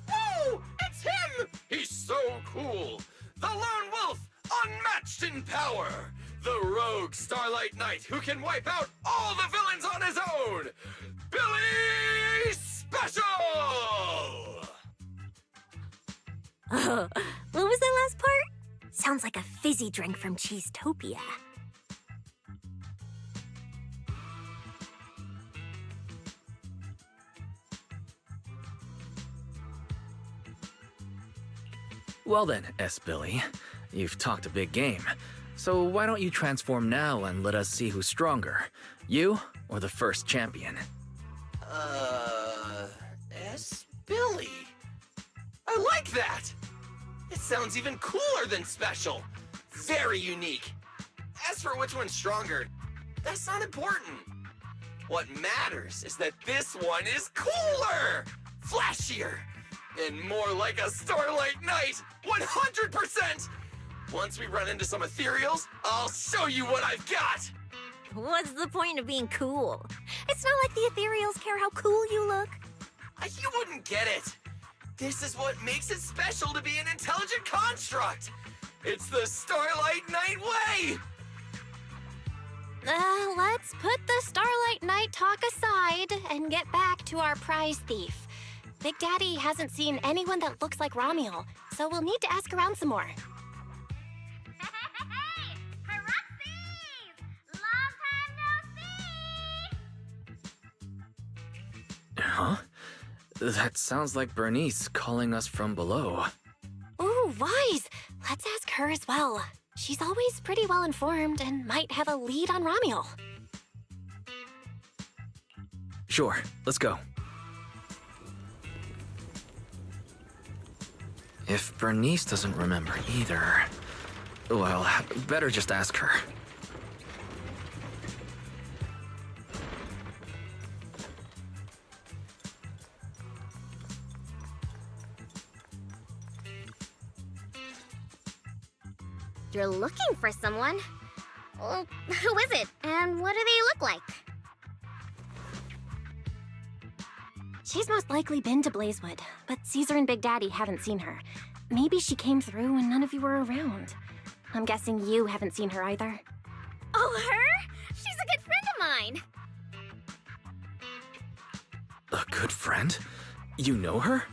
Speaker 5: "Whoa! It's him! He's so cool! The Lone Wolf, unmatched in power! The rogue Starlight Knight who can wipe out all the villains on his own! Billy Special!"
Speaker 4: Oh, what was that last part? Sounds like a fizzy drink from Cheesetopia.
Speaker 2: Well then, S. Billy, you've talked a big game. So why don't you transform now and let us see who's stronger? You or the first champion?
Speaker 5: S. Billy. I like that! It sounds even cooler than special. Very unique. As for which one's stronger, that's not important. What matters is that this one is cooler, flashier, and more like a Starlight Knight, 100%! Once we run into some ethereals, I'll show you what I've got!
Speaker 4: What's the point of being cool? It's not like the ethereals care how cool you look.
Speaker 5: You wouldn't get it. This is what makes it special to be an intelligent construct. It's the Starlight Knight way!
Speaker 1: Let's put the Starlight Night talk aside and get back to our prize thief. Big Daddy hasn't seen anyone that looks like Ramiel, so we'll need to ask around some more.
Speaker 6: Hey! Haruxes! Long time no see!
Speaker 2: Huh? That sounds like Bernice calling us from below.
Speaker 1: Ooh, wise! Let's ask her as well. She's always pretty well informed and might have a lead on Ramiel.
Speaker 2: Sure, let's go. If Bernice doesn't remember either, well, better just ask her.
Speaker 4: You're looking for someone? Well, who is it, and what do they look like?
Speaker 1: She's most likely been to Blazewood, but Caesar and Big Daddy haven't seen her. Maybe she came through when none of you were around. I'm guessing you haven't seen her either.
Speaker 4: Oh, her? She's a good friend of mine.
Speaker 2: A good friend? You know her?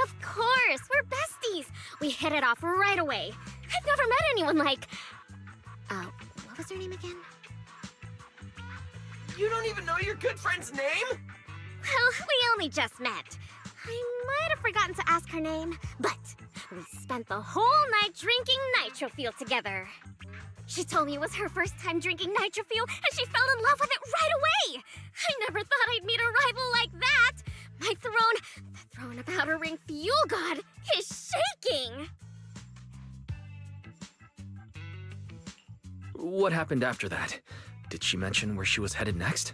Speaker 4: Of course, we're besties. We hit it off right away. I've never met anyone like... what was her name again?
Speaker 5: You don't even know your good friend's name?
Speaker 4: Well, we only just met. I might have forgotten to ask her name, but we spent the whole night drinking Nitrofuel together. She told me it was her first time drinking Nitrofuel, and she fell in love with it right away. I never thought I'd meet a rival like that. My throne, the throne of Outer Ring Fuel God, is shaking.
Speaker 2: What happened after that? Did she mention where she was headed next?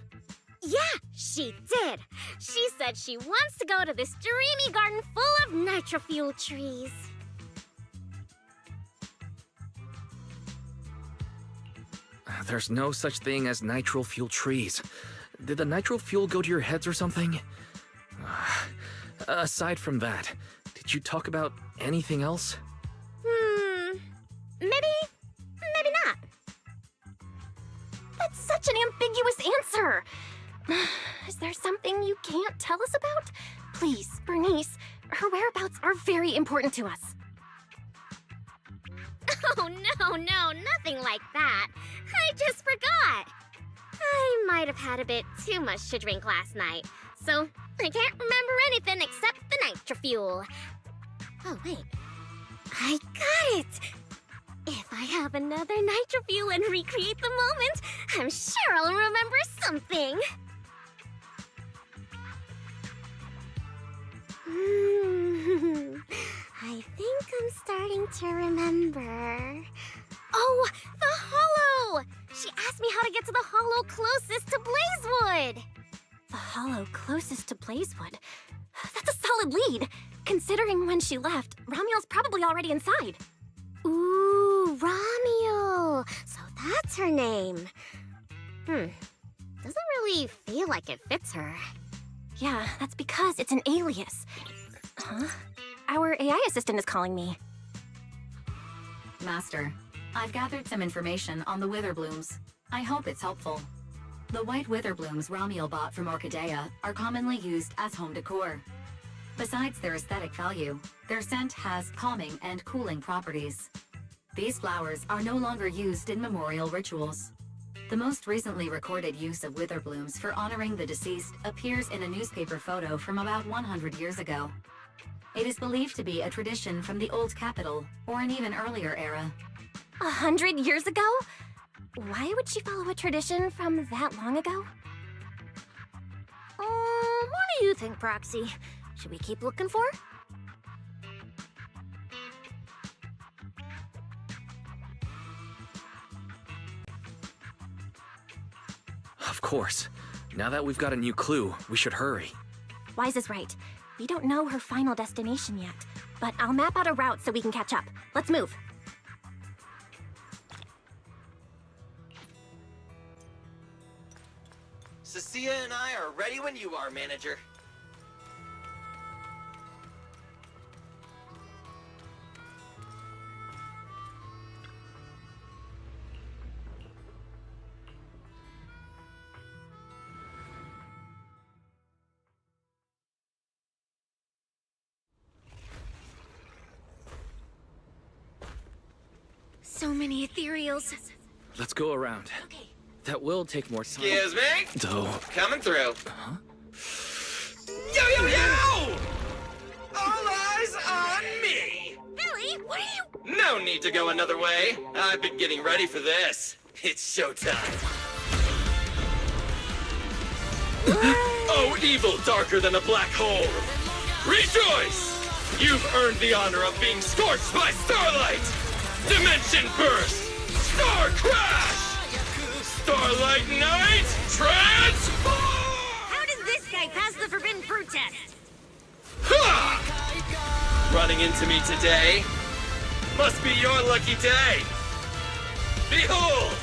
Speaker 4: Yeah, she did. She said she wants to go to this dreamy garden full of Nitrofuel trees.
Speaker 2: There's no such thing as nitro fuel trees. Did the nitro fuel go to your heads or something? Aside from that, did you talk about anything else?
Speaker 4: Maybe not.
Speaker 1: That's such an ambiguous answer. Is there something you can't tell us about? Please, Bernice, her whereabouts are very important to us.
Speaker 4: Oh, no, nothing like that. I just forgot. I might have had a bit too much to drink last night, so I can't remember anything except the nitro-fuel. Oh, wait. I got it! If I have another nitro-fuel and recreate the moment, I'm sure I'll remember something. I think I'm starting to remember. Oh, the hollow! She asked me how to get to the hollow closest to Blazewood.
Speaker 1: The hollow closest to Blazewood. That's a solid lead. Considering when she left, Ramiel's probably already inside.
Speaker 4: Ooh, Ramiel. So that's her name. Doesn't really feel like it fits her.
Speaker 1: Yeah, that's because it's an alias. Huh? Our AI assistant is calling me.
Speaker 3: Master, I've gathered some information on the Witherblooms. I hope it's helpful. The white Witherblooms Ramiel bought from Orchidea are commonly used as home decor. Besides their aesthetic value, their scent has calming and cooling properties. These flowers are no longer used in memorial rituals. The most recently recorded use of Witherblooms for honoring the deceased appears in a newspaper photo from about 100 years ago. It is believed to be a tradition from the Old Capital, or an even earlier era.
Speaker 1: 100 years ago? Why would she follow a tradition from that long ago?
Speaker 4: What do you think, Proxy? Should we keep looking for her?
Speaker 2: Of course. Now that we've got a new clue, we should hurry.
Speaker 1: Wise is right. We don't know her final destination yet, but I'll map out a route so we can catch up. Let's move.
Speaker 5: Cecilia and I are ready when you are, Manager.
Speaker 4: So many ethereals.
Speaker 2: Let's go around.
Speaker 4: Okay.
Speaker 2: That will take more time.
Speaker 5: Excuse me?
Speaker 2: Though.
Speaker 5: Coming through.
Speaker 2: Huh?
Speaker 5: Yo, yo, yo! All eyes on me!
Speaker 4: Billy, what are you...
Speaker 5: No need to go another way. I've been getting ready for this. It's showtime. Oh, evil darker than a black hole! Rejoice! You've earned the honor of being scorched by starlight! Dimension burst! Star crash! Starlight Night, transform!
Speaker 4: How did this guy pass the forbidden fruit test?
Speaker 5: Ha! Running into me today? Must be your lucky day. Behold,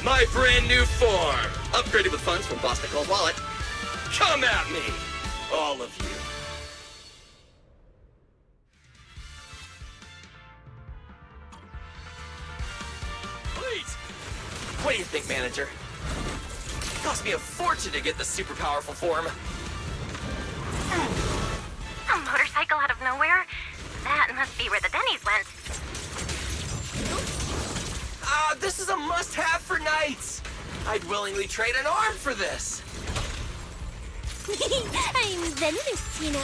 Speaker 5: my brand new form, upgraded with funds from Boss Nicole's wallet. Come at me, all of you. Please. What do you think, Manager? It cost me a fortune to get this super powerful form.
Speaker 1: A motorcycle out of nowhere? That must be where the Denny's went.
Speaker 5: This is a must-have for knights. I'd willingly trade an arm for this.
Speaker 4: I'm venomous, Tina.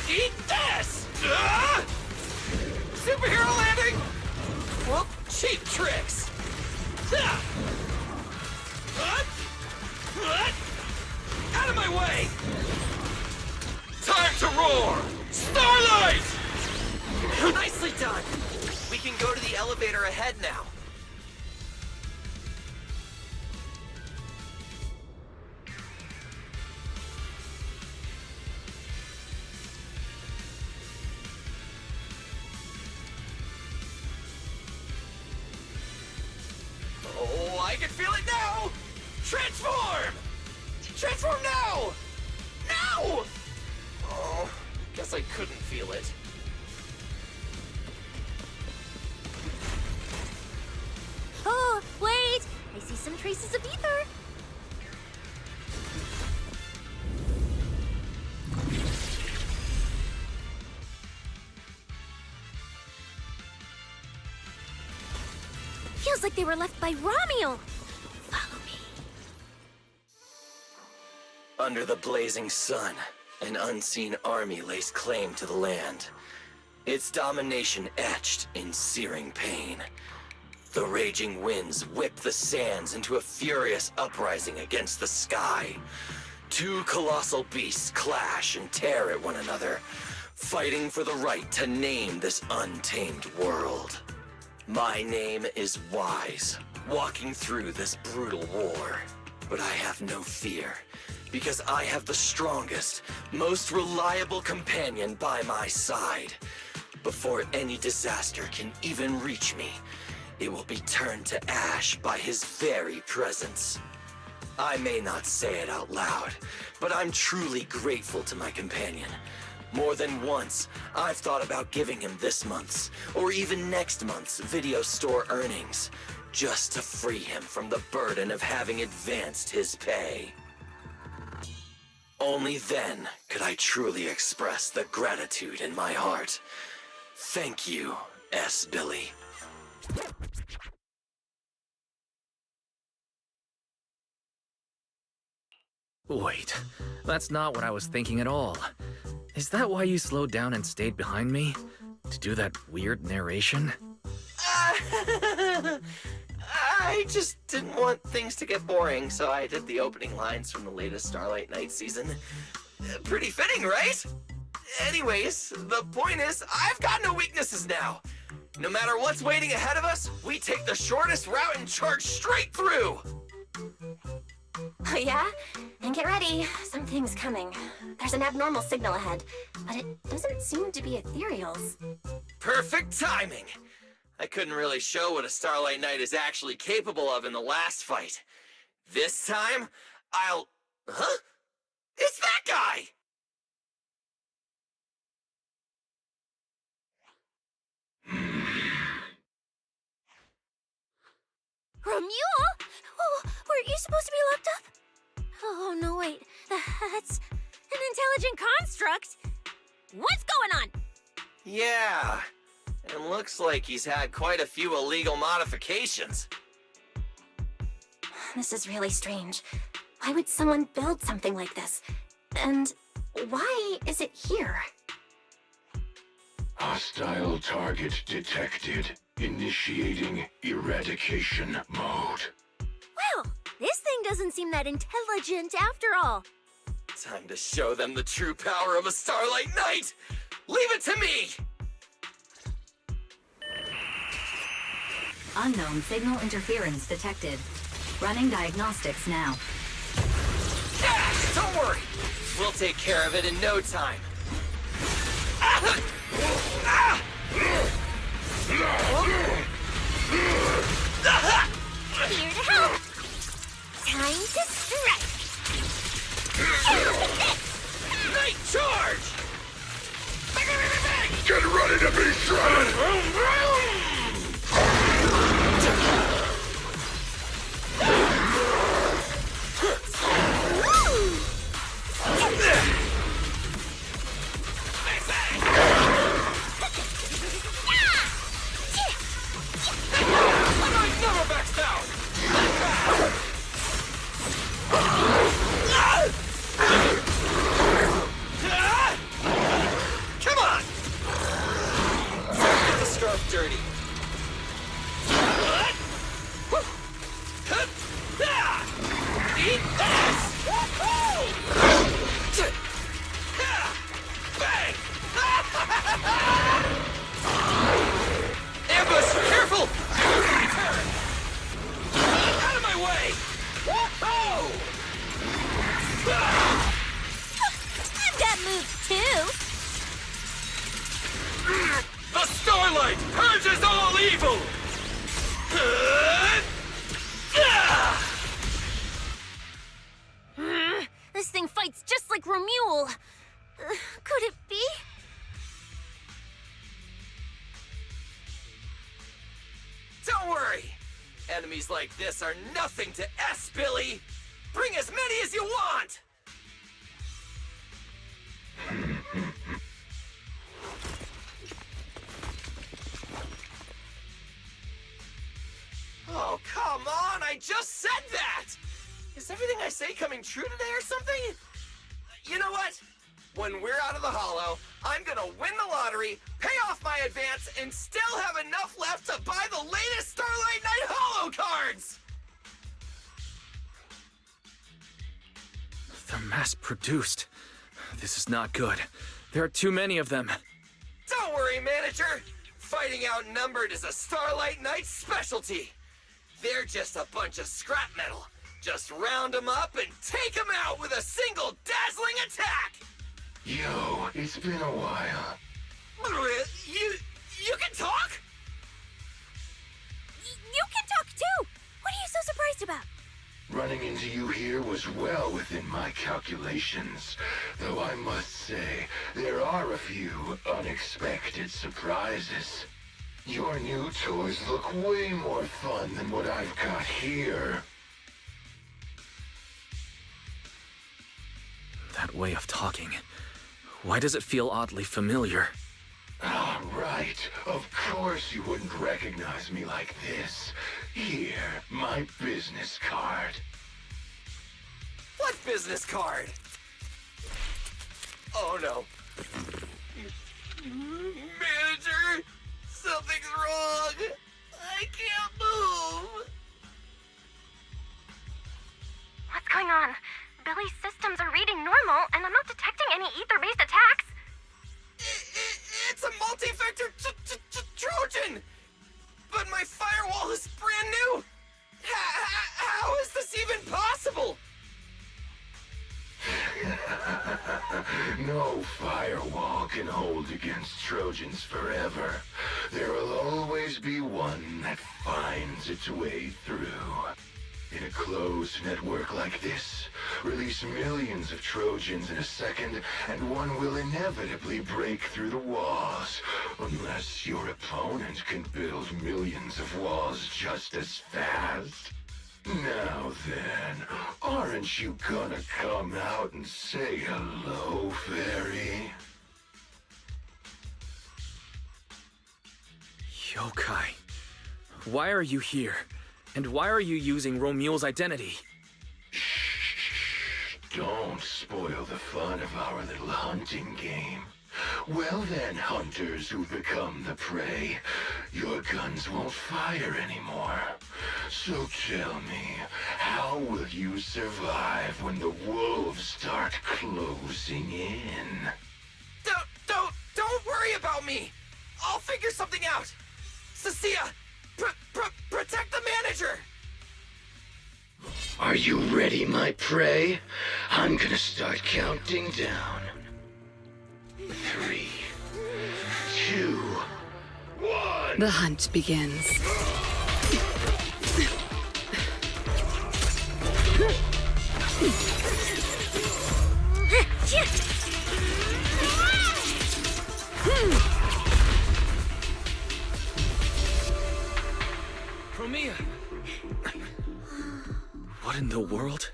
Speaker 5: Eat this! Superhero landing? Whoop, cheap tricks. Out of my way! Time to roar! Starlight! Nicely done. We can go to the elevator ahead now. Oh, I can feel it now! Transform! Transform now! Now! Oh, guess I couldn't feel it.
Speaker 4: Oh, wait! I see some traces of ether. Feels like they were left by Romeo. Follow me.
Speaker 5: Under the blazing sun, an unseen army lays claim to the land. Its domination etched in searing pain. The raging winds whip the sands into a furious uprising against the sky. Two colossal beasts clash and tear at one another, fighting for the right to name this untamed world. My name is Wise, walking through this brutal war. But I have no fear, because I have the strongest, most reliable companion by my side. Before any disaster can even reach me, it will be turned to ash by his very presence. I may not say it out loud, but I'm truly grateful to my companion. More than once, I've thought about giving him this month's, or even next month's, video store earnings, just to free him from the burden of having advanced his pay. Only then could I truly express the gratitude in my heart. Thank you, S. Billy.
Speaker 2: Wait, that's not what I was thinking at all. Is that why you slowed down and stayed behind me? To do that weird narration?
Speaker 5: I just didn't want things to get boring, so I did the opening lines from the latest Starlight Night season. Pretty fitting, right? Anyways, the point is, I've got no weaknesses now. No matter what's waiting ahead of us, we take the shortest route and charge straight through!
Speaker 1: Oh yeah? Then get ready. Something's coming. There's an abnormal signal ahead, but it doesn't seem to be ethereals.
Speaker 5: Perfect timing! I couldn't really show what a Starlight Knight is actually capable of in the last fight. This time, I'll... Huh? It's that guy!
Speaker 4: Romuald? Oh, weren't you supposed to be locked up? Oh, no, wait. That's an intelligent construct. What's going on?
Speaker 5: Yeah, and looks like he's had quite a few illegal modifications.
Speaker 1: This is really strange. Why would someone build something like this? And why is it here?
Speaker 12: Hostile target detected. Initiating eradication mode.
Speaker 4: Well, this thing doesn't seem that intelligent after all.
Speaker 5: Time to show them the true power of a Starlight Knight! Leave it to me!
Speaker 3: Unknown signal interference detected. Running diagnostics now.
Speaker 5: Ah, don't worry! We'll take care of it in no time. Ah! Ah!
Speaker 4: Here to help. Time to strike.
Speaker 5: Night charge!
Speaker 11: Get ready to be shredded!
Speaker 5: Come on! Get the scarf dirty. Eat this! Bang! Ambush! Careful! Turn! Out of my way!
Speaker 4: I've got moves too.
Speaker 5: The Starlight purges all evil!
Speaker 4: This thing fights just like Romuald. Could it be?
Speaker 5: Don't worry! Enemies like this are nothing to S, Billy! Bring as many as you want! Come on, I just said that! Is everything I say coming true today or something? You know what? When we're out of the Hollow, I'm gonna win the lottery, pay off my advance, and still have enough left to buy the latest Starlight Knight Hollow cards!
Speaker 2: They're mass-produced. This is not good. There are too many of them.
Speaker 5: Don't worry, manager! Fighting outnumbered is a Starlight Knight specialty. They're just a bunch of scrap metal. Just round them up and take them out with a single dazzling attack!
Speaker 12: Yo, it's been a while.
Speaker 5: You can talk?
Speaker 4: You can talk too! What are you so surprised about?
Speaker 12: Running into you here was well within my calculations, though I must say, there are a few unexpected surprises. Your new toys look way more fun than what I've got here.
Speaker 2: That way of talking. Why does it feel oddly familiar?
Speaker 12: Ah, right. Of course you wouldn't recognize me like this. Here, my business card.
Speaker 5: What business card? Oh no. Manager, something's wrong. I can't move.
Speaker 1: What's going on? Billy's systems are reading normal, and I'm not detecting any ether-based attacks.
Speaker 5: It's a multi-vector Trojan! But my firewall is brand new! How is this even possible?
Speaker 12: No firewall can hold against Trojans forever. There will always be one that finds its way through. In a closed network like this, release millions of Trojans in a second, and one will inevitably break through the walls, unless your opponent can build millions of walls just as fast. Now then, aren't you gonna come out and say hello, fairy?
Speaker 2: Yokai. Why are you here? And why are you using Romule's identity?
Speaker 12: Shh, don't spoil the fun of our little hunting game. Well then, hunters who become the prey, your guns won't fire anymore. So tell me, how will you survive when the wolves start closing in?
Speaker 5: Don't worry about me! I'll figure something out! Cecilia, protect the manager!
Speaker 12: Are you ready, my prey? I'm gonna start counting down. 3, 2, 1.
Speaker 9: The hunt begins.
Speaker 2: Promia! What in the world?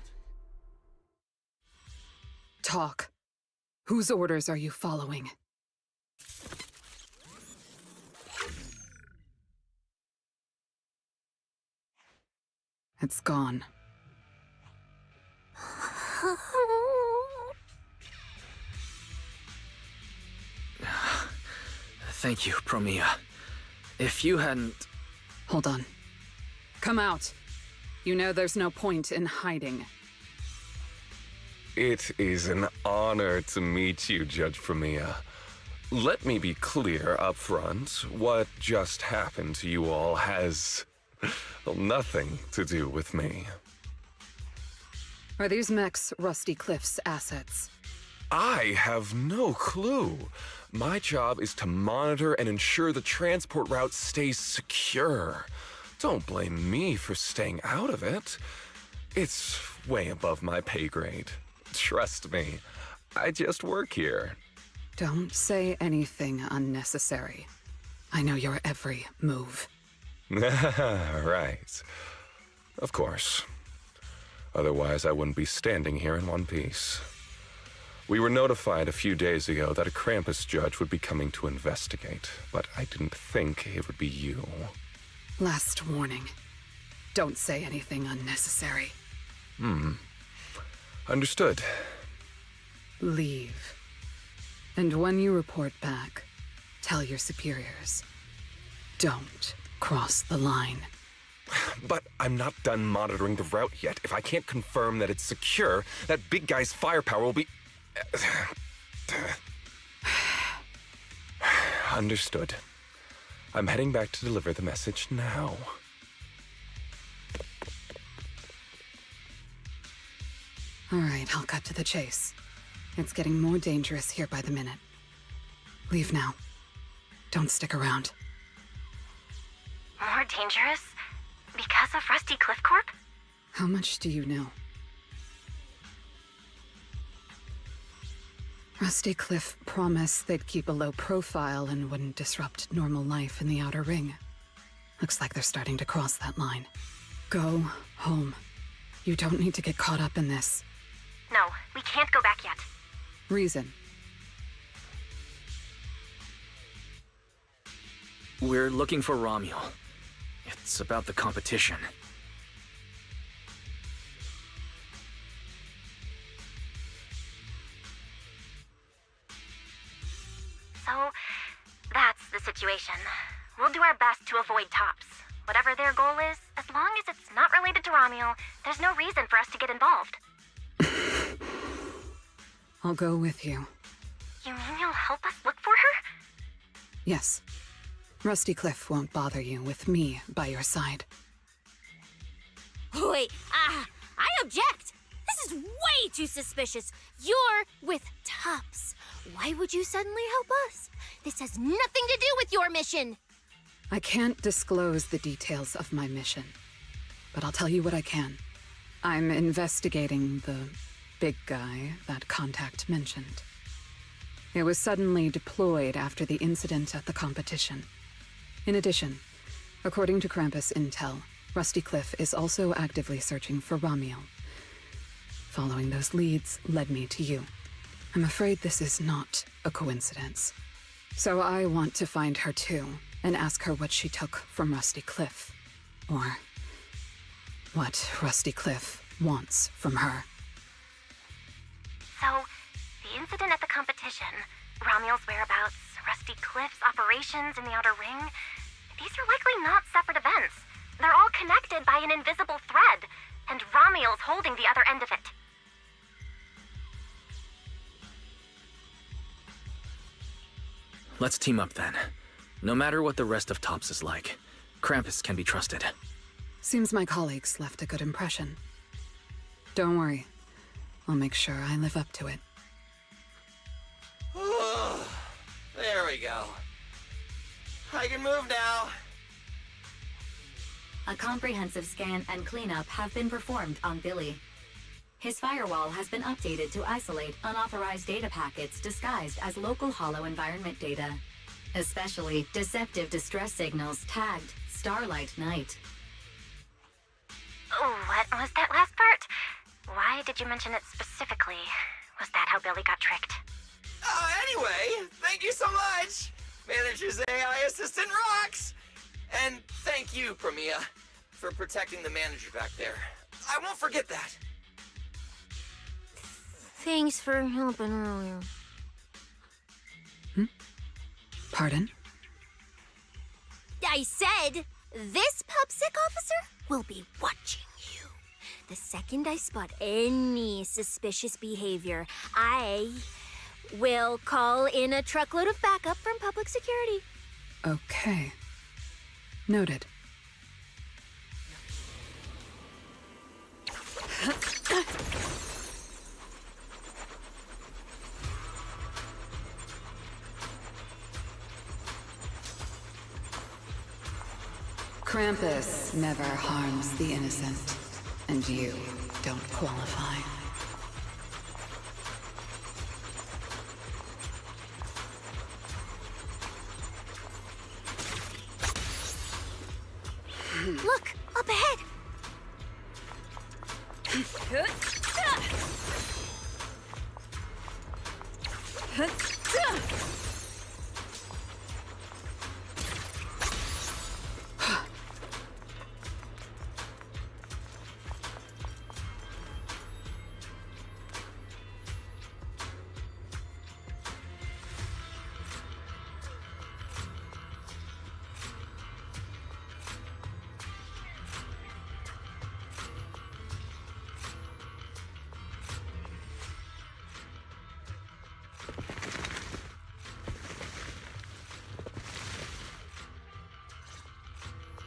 Speaker 13: Talk. Whose orders are you following? It's gone.
Speaker 2: Thank you, Promia. If you hadn't...
Speaker 13: Hold on. Come out. You know there's no point in hiding.
Speaker 14: It is an honor to meet you, Judge Promia. Let me be clear up front. What just happened to you all has nothing to do with me.
Speaker 13: Are these mechs Rusty Cliff's assets?
Speaker 14: I have no clue. My job is to monitor and ensure the transport route stays secure. Don't blame me for staying out of it. It's way above my pay grade. Trust me, I just work here.
Speaker 13: Don't say anything unnecessary. I know your every move.
Speaker 14: Right. Of course. Otherwise, I wouldn't be standing here in one piece. We were notified a few days ago that a Krampus judge would be coming to investigate, but I didn't think it would be you.
Speaker 13: Last warning. don't say anything unnecessary.
Speaker 14: Understood.
Speaker 13: Leave. And when you report back, tell your superiors. Don't cross the line.
Speaker 14: But I'm not done monitoring the route yet. If I can't confirm that it's secure, that big guy's firepower will be... Understood. I'm heading back to deliver the message now.
Speaker 13: All right, I'll cut to the chase. It's getting more dangerous here by the minute. Leave now. Don't stick around.
Speaker 1: More dangerous? Because of Rusty Cliff Corp?
Speaker 13: How much do you know? Rusty Cliff promised they'd keep a low profile and wouldn't disrupt normal life in the Outer Ring. Looks like they're starting to cross that line. Go home. You don't need to get caught up in this.
Speaker 1: No, we can't go back yet.
Speaker 13: Reason.
Speaker 2: We're looking for Romuel. It's about the competition.
Speaker 1: So, that's the situation. We'll do our best to avoid Tops. Whatever their goal is, as long as it's not related to Romuel, there's no reason for us to get involved.
Speaker 13: I'll go with you.
Speaker 1: You mean you'll help us look for her?
Speaker 13: Yes. Rusty Cliff won't bother you with me by your side.
Speaker 4: Wait, I object! This is way too suspicious. You're with Tops. Why would you suddenly help us? This has nothing to do with your mission!
Speaker 13: I can't disclose the details of my mission, but I'll tell you what I can. I'm investigating the big guy that Contact mentioned. It was suddenly deployed after the incident at the competition. In addition, according to Krampus intel, Rusty Cliff is also actively searching for Romuel. Following those leads led me to you. I'm afraid this is not a coincidence. So I want to find her too, and ask her what she took from Rusty Cliff. Or what Rusty Cliff wants from her.
Speaker 1: So, the incident at the competition, Romuel's whereabouts, Rusty Cliff's operations in the Outer Ring, these are likely not separate events. They're all connected by an invisible thread, and Romuel's holding the other end of it.
Speaker 2: Let's team up then. No matter what the rest of Tops is like, Krampus can be trusted.
Speaker 13: Seems my colleagues left a good impression. Don't worry. I'll make sure I live up to it.
Speaker 5: There we go. I can move now.
Speaker 3: A comprehensive scan and cleanup have been performed on Billy. His firewall has been updated to isolate unauthorized data packets disguised as local hollow environment data, especially deceptive distress signals tagged Starlight Night.
Speaker 1: What was that last part? Why did you mention it specifically? Was that how Billy got tricked?
Speaker 5: Anyway, thank you so much! Manager's AI assistant rocks! And thank you, Premia, for protecting the manager back there. I won't forget that.
Speaker 4: Thanks for helping earlier.
Speaker 13: Pardon?
Speaker 4: I said, this PubSec officer will be watching you. The second I spot any suspicious behavior, I will call in a truckload of backup from public security.
Speaker 13: Okay. Noted. Krampus never harms the innocent, and you don't qualify.
Speaker 4: Look, up ahead!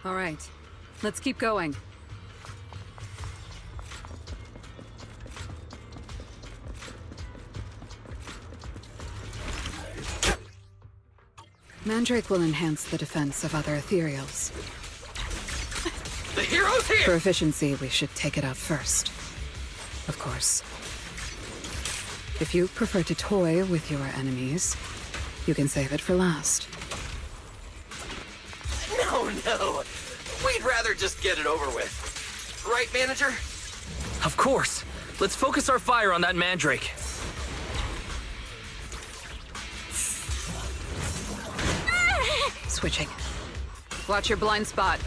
Speaker 13: All right, let's keep going. Mandrake will enhance the defense of other ethereals.
Speaker 5: The hero's here!
Speaker 13: For efficiency, we should take it out first. Of course. If you prefer to toy with your enemies, you can save it for last.
Speaker 5: No. We'd rather just get it over with. Right, manager?
Speaker 2: Of course. Let's focus our fire on that mandrake.
Speaker 13: Switching. Watch your blind spot.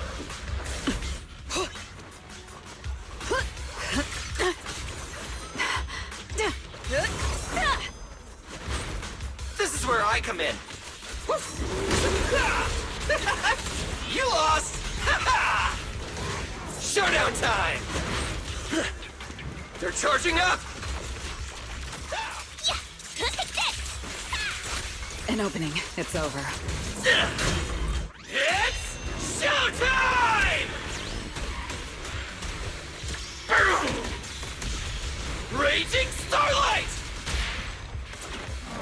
Speaker 5: This is where I come in. You lost! Showdown time! They're charging up!
Speaker 13: An opening. It's over.
Speaker 5: It's showtime! Raging Starlight!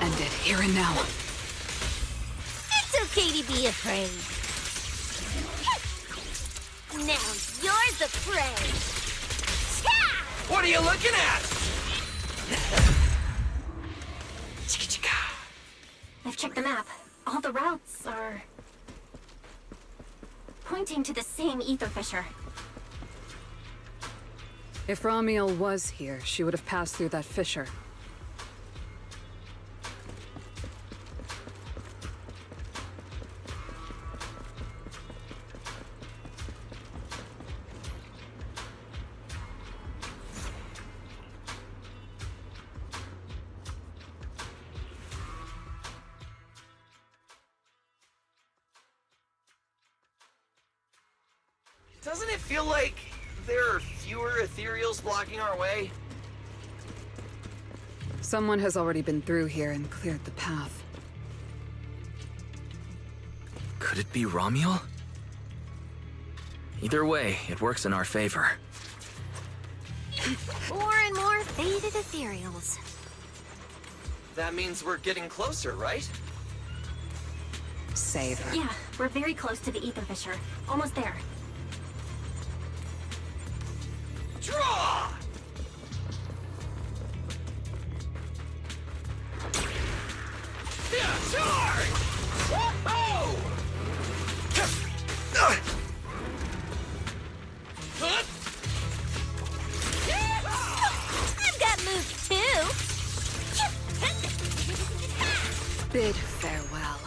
Speaker 13: End it here and now.
Speaker 4: It's okay to be afraid. Now you're the prey.
Speaker 5: What are you looking at?
Speaker 1: I've checked the map. All the routes are pointing to the same ether fissure.
Speaker 13: If Ramiel was here, she would have passed through that fissure.
Speaker 5: Doesn't it feel like there are fewer ethereals blocking our way?
Speaker 13: Someone has already been through here and cleared the path.
Speaker 2: Could it be Ramiel? Either way, it works in our favor.
Speaker 4: More and more faded ethereals.
Speaker 5: That means we're getting closer, right?
Speaker 13: Save her.
Speaker 1: Yeah, we're very close to the ether fissure. Almost there.
Speaker 5: Draw! Yeah, charge! Whoa!
Speaker 4: I've got moves too.
Speaker 13: Bid farewell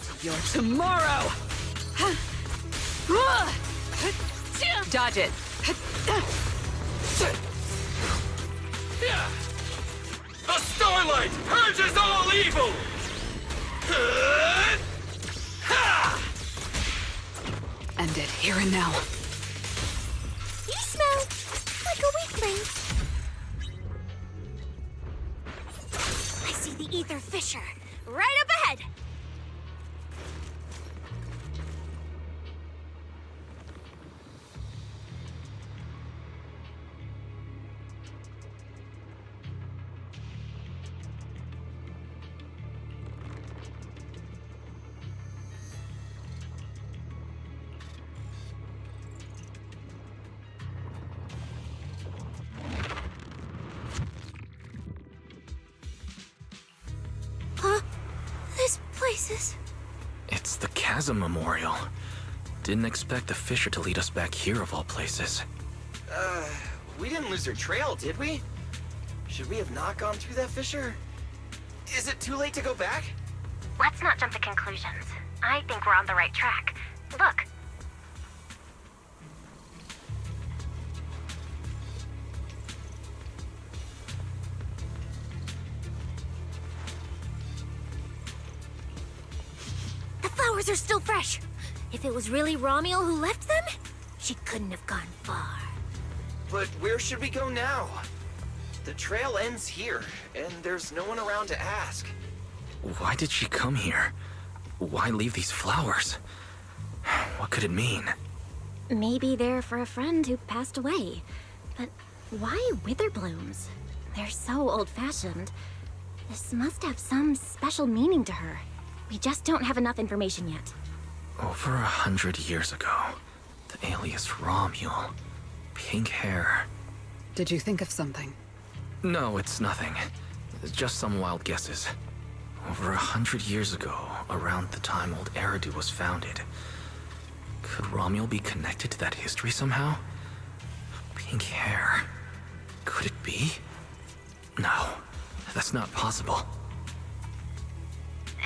Speaker 13: to your tomorrow! Dodge it.
Speaker 5: The Starlight purges all evil!
Speaker 13: End it here and now.
Speaker 4: You smell like a weakling. I see the ether fissure right up ahead. This place is...
Speaker 2: It's the Chasm Memorial. Didn't expect the fissure to lead us back here of all places.
Speaker 5: We didn't lose our trail, did we? Should we have not gone through that fissure? Is it too late to go back?
Speaker 1: Let's not jump to conclusions. I think we're on the right track. Look.
Speaker 4: The flowers are still fresh. If it was really Ramiel who left them, she couldn't have gone far.
Speaker 5: But where should we go now? The trail ends here, and there's no one around to ask.
Speaker 2: Why did she come here? Why leave these flowers? What could it mean?
Speaker 1: Maybe they're for a friend who passed away. But why wither blooms? They're so old-fashioned. This must have some special meaning to her. We just don't have enough information yet.
Speaker 2: Over 100 years ago, the alias Romule. Pink hair.
Speaker 13: Did you think of something?
Speaker 2: No, it's nothing. It's just some wild guesses. Over 100 years ago, around the time old Eridu was founded, could Romule be connected to that history somehow? Pink hair. Could it be? No, that's not possible.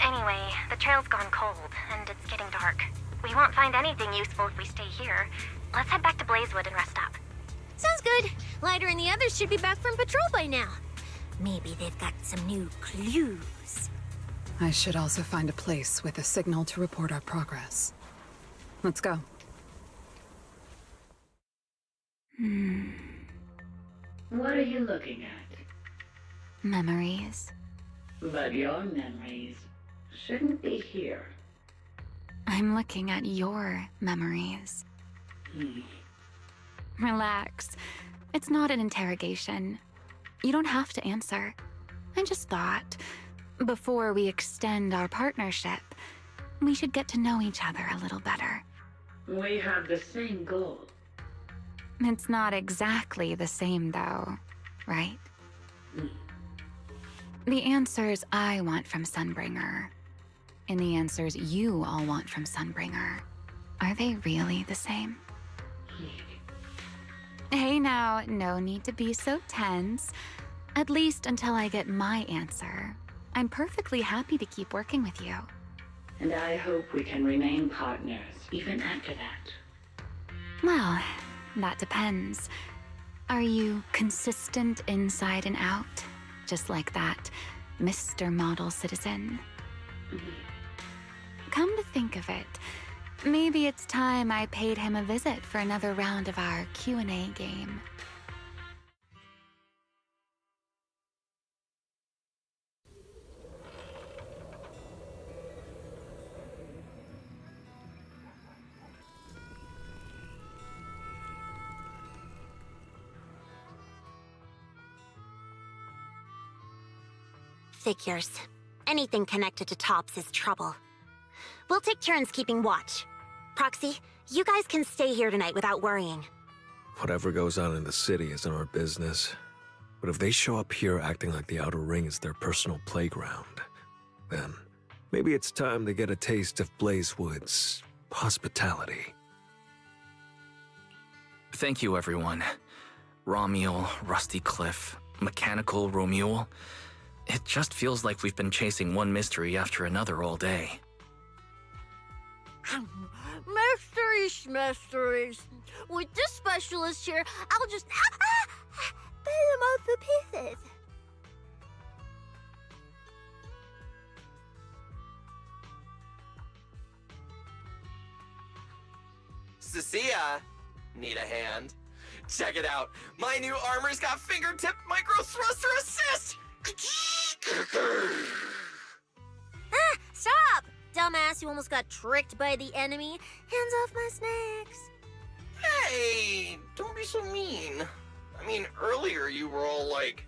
Speaker 1: Anyway, the trail's gone cold, and it's getting dark. We won't find anything useful if we stay here. Let's head back to Blazewood and rest up.
Speaker 4: Sounds good. Lighter and the others should be back from patrol by now. Maybe they've got some new clues.
Speaker 13: I should also find a place with a signal to report our progress. Let's go.
Speaker 15: What are you looking at?
Speaker 7: Memories.
Speaker 15: But your memories shouldn't be here.
Speaker 7: I'm looking at your memories. Relax. It's not an interrogation. You don't have to answer. I just thought, before we extend our partnership, we should get to know each other a little better.
Speaker 15: We have the same goal.
Speaker 7: It's not exactly the same, though, right? The answers I want from Sunbringer, and the answers you all want from Sunbringer, are they really the same? Hey now, no need to be so tense. At least until I get my answer. I'm perfectly happy to keep working with you.
Speaker 15: And I hope we can remain partners even after that.
Speaker 7: Well, that depends. Are you consistent inside and out? Just like that Mr. Model Citizen? Come to think of it, maybe it's time I paid him a visit for another round of our Q&A game.
Speaker 4: Figures. Anything connected to Tops is trouble. We'll take turns keeping watch. Proxy, you guys can stay here tonight without worrying.
Speaker 16: Whatever goes on in the city isn't our business. But if they show up here acting like the Outer Ring is their personal playground, then maybe it's time to get a taste of Blazewood's hospitality.
Speaker 2: Thank you, everyone. Romule, Rusty Cliff, Mechanical Romule. It just feels like we've been chasing one mystery after another all day.
Speaker 4: Mysteries. With this specialist here, I'll just pull them off the pieces.
Speaker 5: Cecilia, need a hand? Check it out. My new armor's got fingertip micro thruster assist.
Speaker 4: Stop! Dumbass who almost got tricked by the enemy. Hands off my snacks.
Speaker 5: Hey, don't be so mean. I mean, earlier you were all like...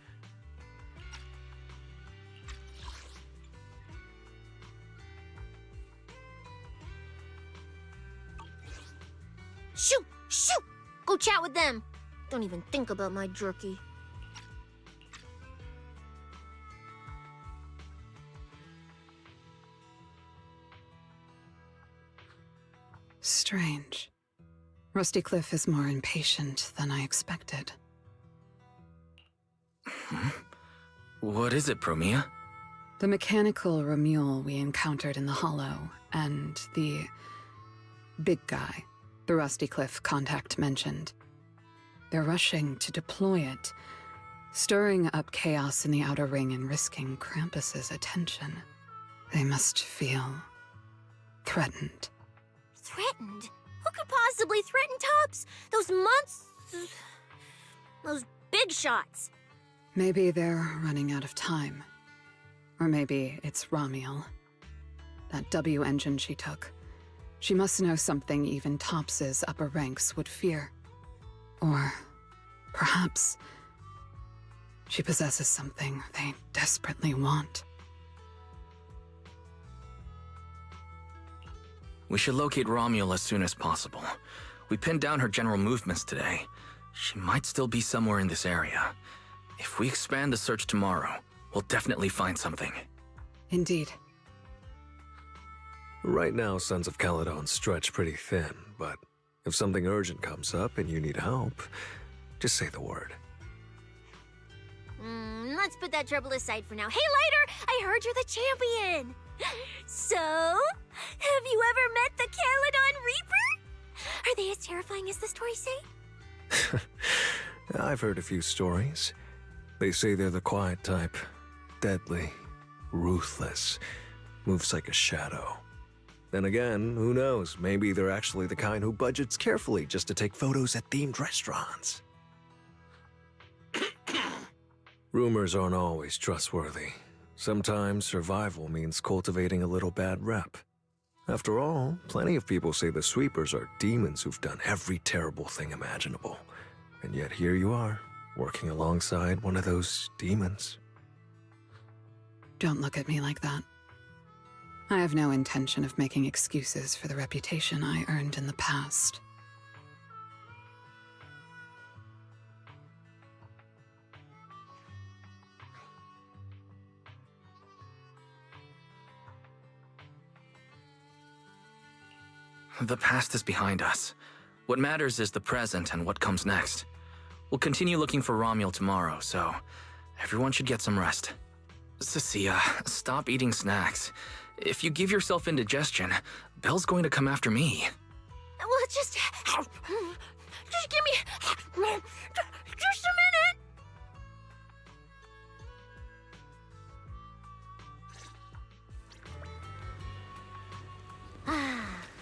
Speaker 4: Shoot! Shoot! Go chat with them. Don't even think about my jerky.
Speaker 13: Strange. Rusty Cliff is more impatient than I expected.
Speaker 2: What is it, Promia?
Speaker 13: The mechanical Romule we encountered in the Hollow, and the big guy the Rusty Cliff contact mentioned. They're rushing to deploy it, stirring up chaos in the Outer Ring and risking Krampus's attention. They must feel threatened.
Speaker 4: Threatened? Who could possibly threaten Tops? Those monsters... Those big shots.
Speaker 13: Maybe they're running out of time. Or maybe it's Romule. That W engine she took. She must know something even Tops's upper ranks would fear. Or perhaps she possesses something they desperately want.
Speaker 2: We should locate Romuald as soon as possible. We pinned down her general movements today. She might still be somewhere in this area. If we expand the search tomorrow, we'll definitely find something.
Speaker 13: Indeed.
Speaker 16: Right now, Sons of Caledon stretch pretty thin, but if something urgent comes up and you need help, just say the word.
Speaker 4: Let's put that trouble aside for now. Hey, Lighter! I heard you're the champion! So, have you ever met the Caledon Reaper? Are they as terrifying as the stories say?
Speaker 16: I've heard a few stories. They say they're the quiet type. Deadly. Ruthless. Moves like a shadow. Then again, who knows? Maybe they're actually the kind who budgets carefully just to take photos at themed restaurants. Rumors aren't always trustworthy. Sometimes survival means cultivating a little bad rep. After all, plenty of people say the sweepers are demons who've done every terrible thing imaginable. And yet here you are, working alongside one of those demons.
Speaker 13: Don't look at me like that. I have no intention of making excuses for the reputation I earned in the past.
Speaker 2: The past is behind us. What matters is the present and what comes next. We'll continue looking for Romuald tomorrow, so everyone should get some rest. Cecilia, stop eating snacks. If you give yourself indigestion, Belle's going to come after me.
Speaker 4: Well, just give me just a minute.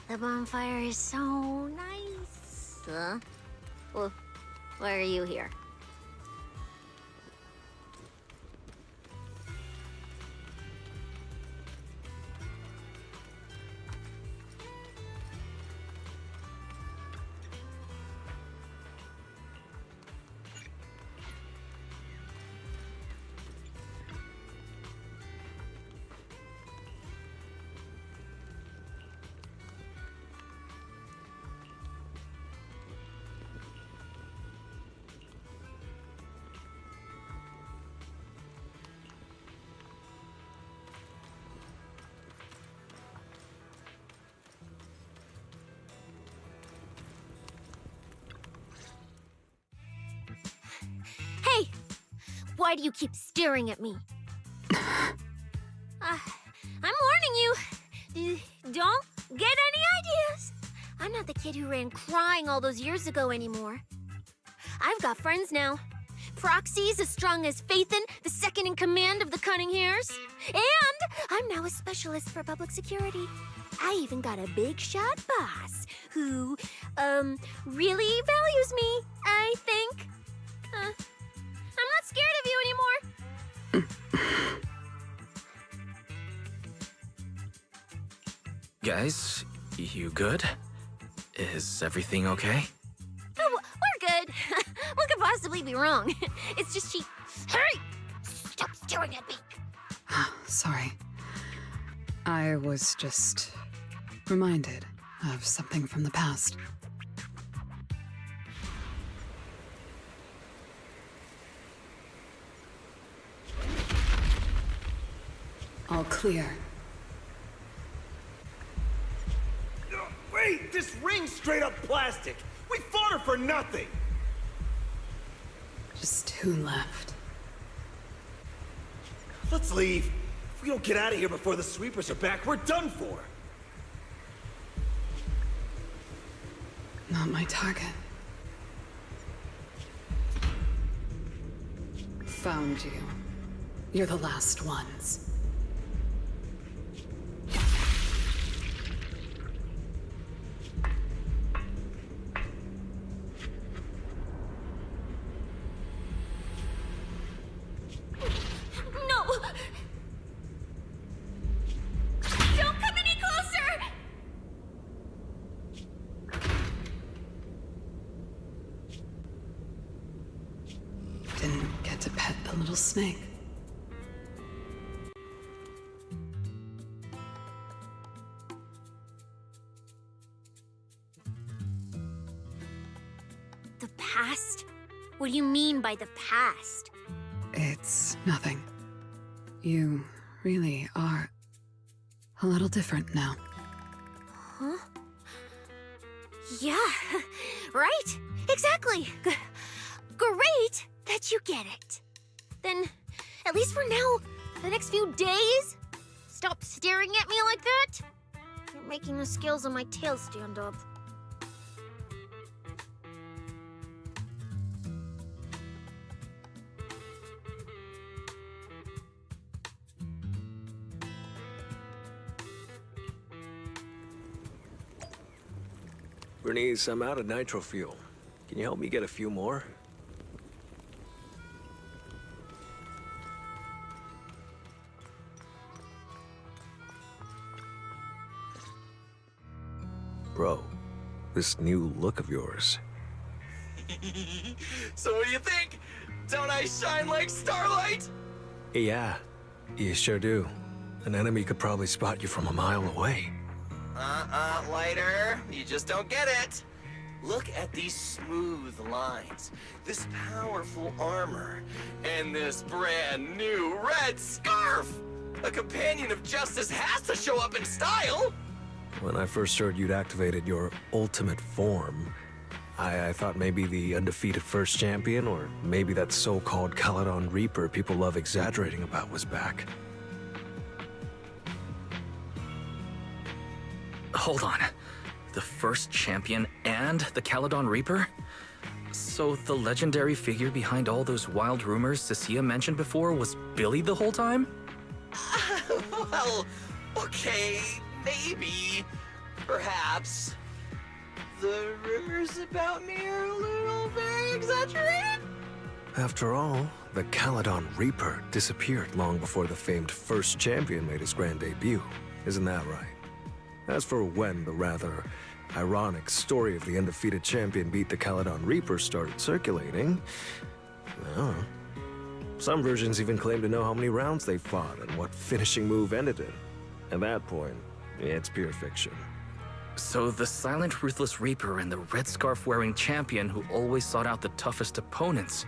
Speaker 4: The bonfire is so nice. Well, why are you here? Hey! Why do you keep staring at me? I'm warning you. Don't get any ideas. I'm not the kid who ran crying all those years ago anymore. I've got friends now. Proxy's as strong as Phaethon, the second in command of the Cunning Hares. And I'm now a specialist for public security. I even got a big shot boss who, really values me, I think. I'm not scared of you anymore.
Speaker 2: Guys, you good? Is everything okay?
Speaker 4: Oh, we're good. What could possibly be wrong? It's just she... Hey! Stop staring at me!
Speaker 13: Sorry. I was just reminded of something from the past. All clear.
Speaker 17: Wait, this ring's straight up plastic. We fought her for nothing.
Speaker 13: Just 2 left.
Speaker 17: Let's leave. If we don't get out of here before the sweepers are back, we're done for.
Speaker 13: Not my target. Found you. You're the last ones.
Speaker 4: No! Don't come any closer!
Speaker 13: a little snake.
Speaker 4: The past? What do you mean by the past?
Speaker 13: It's nothing. You really are a little different now.
Speaker 4: Huh? Yeah, right? Exactly. Great that you get it. Then, at least for now, the next few days, stop staring at me like that. You're making the scales on my tail stand up.
Speaker 16: Bernice, I'm out of nitro fuel. Can you help me get a few more? Bro, this new look of yours.
Speaker 5: So what do you think? Don't I shine like starlight?
Speaker 16: Yeah, you sure do. An enemy could probably spot you from a mile away.
Speaker 5: Lighter. You just don't get it. Look at these smooth lines, this powerful armor, and this brand new red scarf! A companion of justice has to show up in style!
Speaker 16: When I first heard you'd activated your ultimate form, I thought maybe the undefeated first champion, or maybe that so-called Caledon Reaper people love exaggerating about was back.
Speaker 2: Hold on. The first champion and the Caledon Reaper? So the legendary figure behind all those wild rumors Cecilia mentioned before was Billy the whole time?
Speaker 5: Well, okay, maybe. Perhaps. The rumors about me are a little very exaggerated?
Speaker 16: After all, the Caledon Reaper disappeared long before the famed first champion made his grand debut. Isn't that right? As for when the rather ironic story of the undefeated champion beat the Caledon Reaper started circulating, well, some versions even claim to know how many rounds they fought and what finishing move ended in. At that point, it's pure fiction.
Speaker 2: So the silent, ruthless Reaper and the red scarf-wearing champion who always sought out the toughest opponents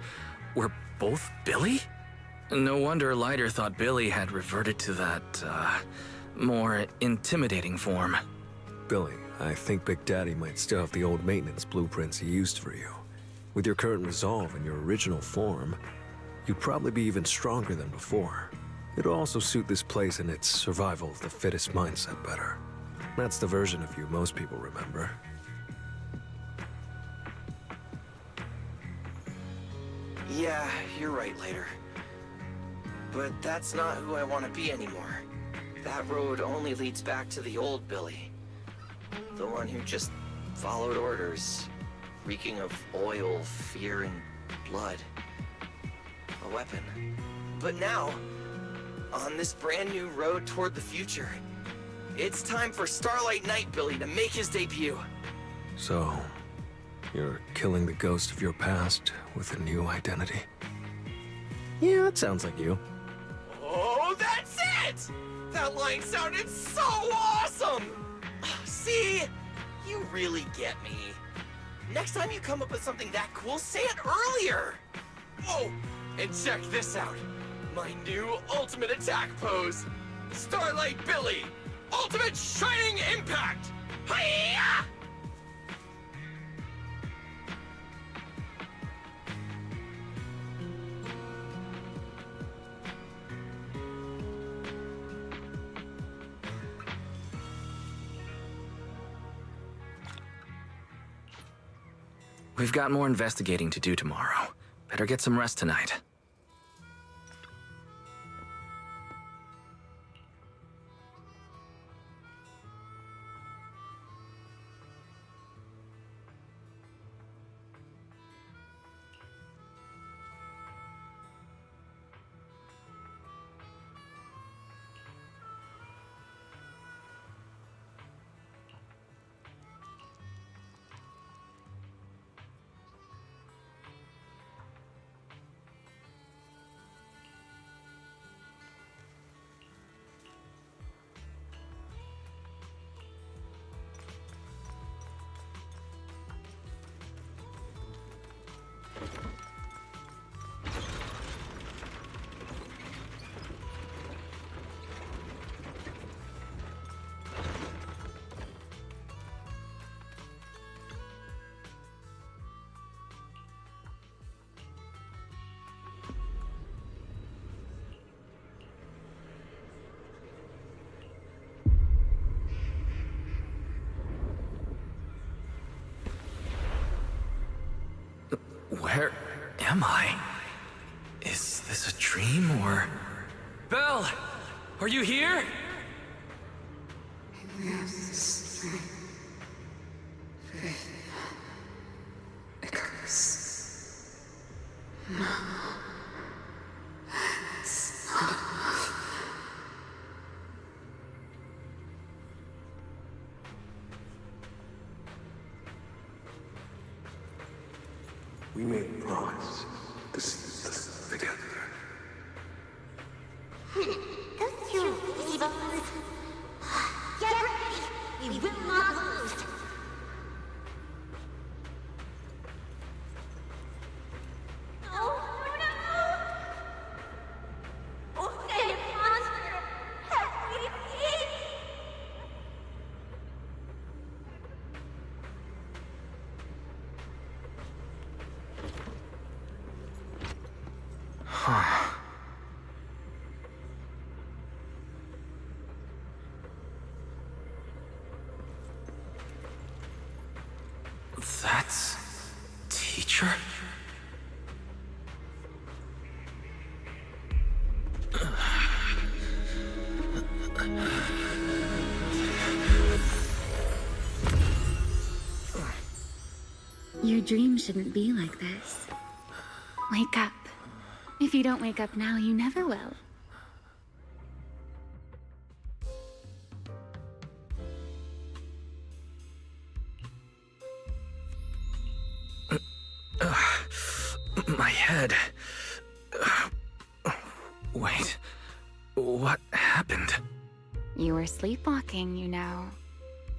Speaker 2: were both Billy? No wonder Lighter thought Billy had reverted to that, more intimidating form.
Speaker 16: Billy, I think Big Daddy might still have the old maintenance blueprints he used for you. With your current resolve and your original form, you'd probably be even stronger than before. It'll also suit this place and its survival of the fittest mindset better. That's the version of you most people remember.
Speaker 5: Yeah, you're right, Later. But that's not who I want to be anymore. That road only leads back to the old Billy. The one who just followed orders, reeking of oil, fear, and blood. A weapon. But now, on this brand new road toward the future, it's time for Starlight Knight Billy to make his debut.
Speaker 16: So, you're killing the ghost of your past with a new identity? Yeah, that sounds like you.
Speaker 5: Oh, that's it! That line sounded so awesome! See? You really get me. Next time you come up with something that cool, say it earlier! Oh, and check this out. My new ultimate attack pose. Starlight Billy. Ultimate Shining Impact! Hi-ya!
Speaker 2: We've got more investigating to do tomorrow. Better get some rest tonight. Where am I? Is this a dream or... Belle! Are you here?
Speaker 16: We made a promise to see this together.
Speaker 6: Don't you easy bones. Get ready. We will not lose. No, no. Okay, monster. Help me, please.
Speaker 2: Huh. That's... teacher?
Speaker 7: Your dream shouldn't be like this. Wake up. If you don't wake up now, you never will.
Speaker 2: My head... Wait... What happened?
Speaker 7: You were sleepwalking, you know.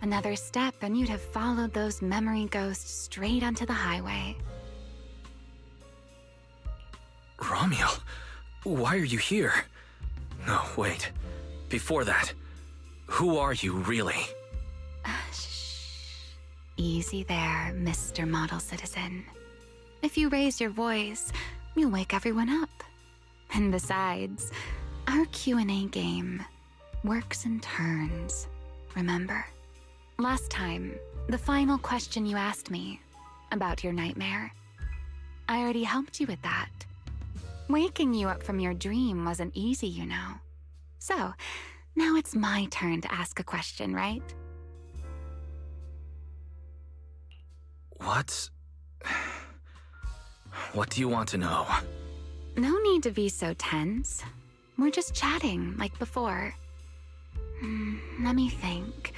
Speaker 7: Another step and you'd have followed those memory ghosts straight onto the highway.
Speaker 2: Ramiel, why are you here? No, wait. Before that, who are you really?
Speaker 7: Shh. Easy there, Mr. Model Citizen. If you raise your voice, you'll wake everyone up. And besides, our Q&A game works in turns, remember? Last time, the final question you asked me about your nightmare, I already helped you with that. Waking you up from your dream wasn't easy, you know. So, now it's my turn to ask a question, right?
Speaker 2: What do you want to know?
Speaker 7: No need to be so tense. We're just chatting, like before. Let me think.